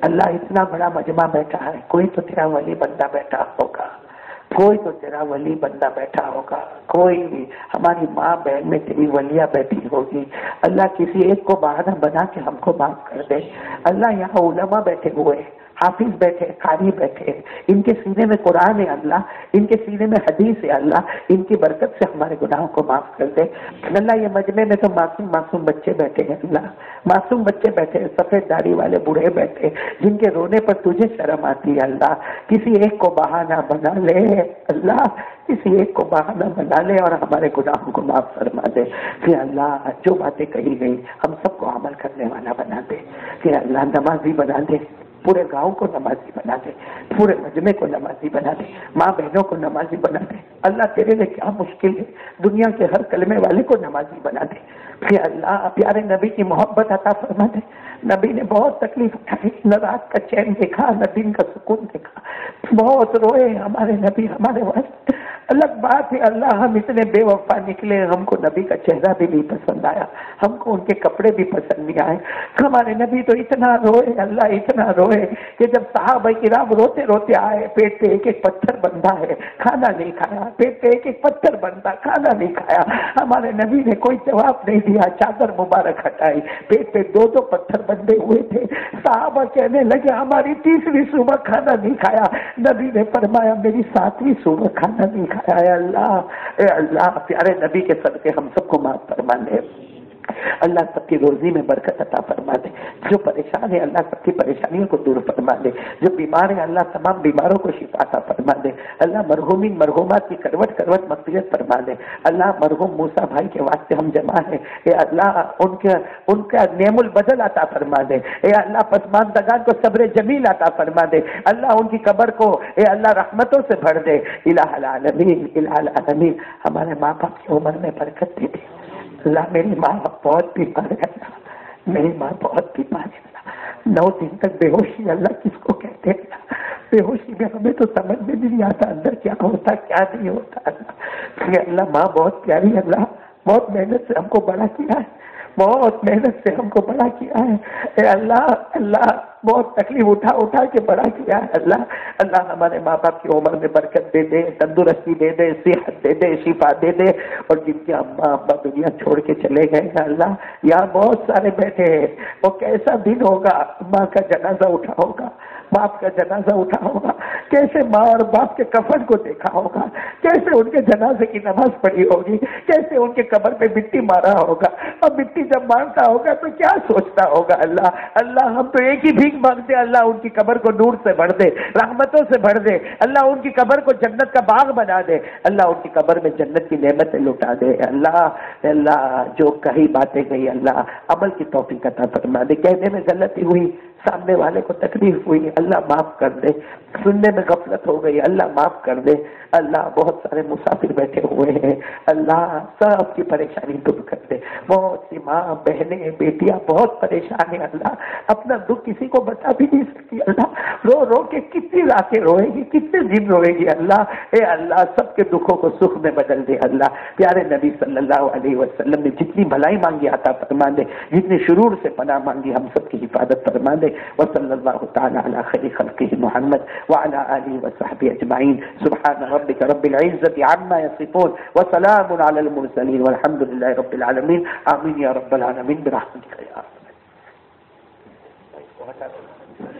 Speaker 1: اللہ اتنا بڑا مجمع بیٹھا ہے، کوئی تو تیرا ولی بندہ بیٹھا ہوگا، کوئی تو تیرا ولی بندہ بیٹھا ہوگا، کوئی ہماری ماں بہن میں تیری ولیہ بیٹھی ہوگی. اللہ کسی ایک کو بہانہ بنا کے ہم کو معاف کر دے. اللہ یہاں علماء بیٹھے ہوئے، حافظ بیٹھے، قاری بیٹھے، ان کے سینے میں قرآن ہے اللہ، ان کے سینے میں حدیث ہے اللہ، ان کی برکت سے ہمارے گناہوں کو معاف کر دے. اللہ یہ مجمع میں تو معصوم بچے بیٹھے ہیں اللہ، معصوم بچے بیٹھے، سفید داڑھی والے بوڑھے بیٹھے، جن کے رونے پر تجھے شرم آتی ہے اللہ. کسی ایک کو بہانہ بنا لے اللہ، کسی ایک کو بہانہ بنا لے اور ہمارے گناہوں کو معاف فرما دے. کہ اللہ جو باتیں کہی گئی ہم سب کو عمل کرنے والا بنا دے. کہ اللہ نمازی بنا دے، پورے گاؤں کو نمازی بنا دے، پورے مجمع کو نمازی بنا دے، ماں بہنوں کو نمازی بنا دے. اللہ تیرے لیے کیا مشکل ہے، دنیا کے ہر کلمے والے کو نمازی بنا دے. کہ اللہ پیارے نبی کی محبت عطا فرما دے. نبی نے بہت تکلیف اٹھائی، نہ رات کا چین دیکھا نہ دن کا سکون دیکھا، بہت روئے ہمارے نبی ہمارے واسطے. الگ بات ہے اللہ ہم اتنے بے وفا نکلے، ہم کو نبی کا چہرہ بھی نہیں پسند آیا، ہم کو ان کے کپڑے بھی پسند نہیں آئے. ہمارے نبی تو اتنا روئے اللہ، اتنا روئے کہ جب صحابہ کرام روتے روتے آئے، پیٹ پہ ایک ایک پتھر بندھا ہے، کھانا نہیں کھایا، پیٹ پہ ایک ایک پتھر بندھا، کھانا نہیں کھایا. ہمارے نبی نے کوئی جواب نہیں دیا، چادر مبارک ہٹائی، پیٹ پہ دو دو پتھر بندھے ہوئے تھے. صحابہ کہنے لگے ہماری تیسری صبح کھانا نہیں کھایا. نبی نے فرمایا میری ساتویں صبح کھانا نہیں کھایا. اے اللہ پیارے نبی کے صدقے ہم سب کو معاف فرما دے. اللہ سب کی روزی میں برکت عطا فرما دے. جو پریشان ہے اللہ سب کی پریشانیوں کو دور فرما دے. جو بیمار ہے اللہ تمام بیماروں کو شفا عطا فرما دے. اللہ مرحومین مرحومات کی کروٹ کروٹ مغفرت فرما دے. اللہ مرحوم موسیٰ بھائی کے واسطے ہم جمع ہیں، اے اللہ ان کا نعم البدل عطا فرما دے. اے اللہ پسماندگان کو صبر جمیل عطا فرما دے. اللہ ان کی قبر کو اے اللہ رحمتوں سے بھر دے. الہ العالمین الہ العالمین ہمارے ماں باپ کی عمر میں برکت دے دے. اللہ میری ماں بہت بیمار ہے اللہ، میری ماں بہت بیمار ہے اللہ. 9 دن تک بے ہوشی اللہ کس کو کہتے ہیں اللہ؟ بے ہوشی میں ہمیں تو سمجھ میں بھی نہیں آتا اندر کیا ہوتا کیا نہیں ہوتا اللہ. اللہ ماں بہت پیاری اللہ، بہت محنت سے ہم کو بڑا کیا ہے، بہت محنت سے ہم کو بڑا کیا ہے. اے اللہ بہت تکلیف اٹھا کے بڑا کیا ہے اللہ. اللہ ہمارے ماں باپ کی عمر میں برکت دے دے، تندرستی دے دے، صحت دے دے، شفا دے دے. اور جن کے اماں ابا دنیا چھوڑ کے چلے گئے ہیں اللہ، یہاں بہت سارے بیٹھے ہیں، وہ کیسا دن ہوگا، ماں کا جنازہ اٹھا ہوگا، باپ کا جنازہ اٹھا ہوگا، کیسے ماں اور باپ کے کفن کو دیکھا ہوگا، کیسے ان کے جنازے کی نماز پڑھی ہوگی، کیسے ان کے قبر پہ مٹی مارا ہوگا. اور مٹی جب مارتا ہوگا تو کیا سوچتا ہوگا اللہ. اللہ ہم تو ایک ہی بھیک مانگتے اللہ ان کی قبر کو نور سے بھر دے، رحمتوں سے بھر دے. اللہ ان کی قبر کو جنت کا باغ بنا دے. اللہ ان کی قبر میں جنت کی نعمتیں لٹا دے. اللہ جو کہی باتیں کہی اللہ عمل کی توفیق عطا فرما دے. کہنے میں غلطی ہوئی، سامنے والے کو تکلیف ہوئی اللہ معاف کر دے. سننے میں غفلت ہو گئی اللہ معاف کر دے. اللہ بہت سارے مسافر بیٹھے ہوئے ہیں اللہ سب کی پریشانی دور کر دے. بہت سی ماں بہنیں بیٹیاں بہت پریشان ہیں اللہ، اپنا دکھ کسی کو بتا بھی نہیں سکتی اللہ. رو رو کے کتنی راتیں روئے گی، کتنے دن روئے گی اللہ. اے اللہ سب کے دکھوں کو سکھ میں بدل دے اللہ. پیارے نبی صلی اللہ علیہ وسلم نے جتنی بھلائی مانگی عطا فرما دے، جتنی شرور سے پناہ مانگی ہم سب کی حفاظت فرما دے. کرے. وصلی اللہ تعالی علی خیر خلقہ محمد وعلی آلہ وصحبہ اجمعین. سبحان ربک رب العزة عما یصفون وسلام علی المرسلین والحمد للہ رب العالمین. آمین یا رب العالمین برحمتک یا ارحم الراحمین.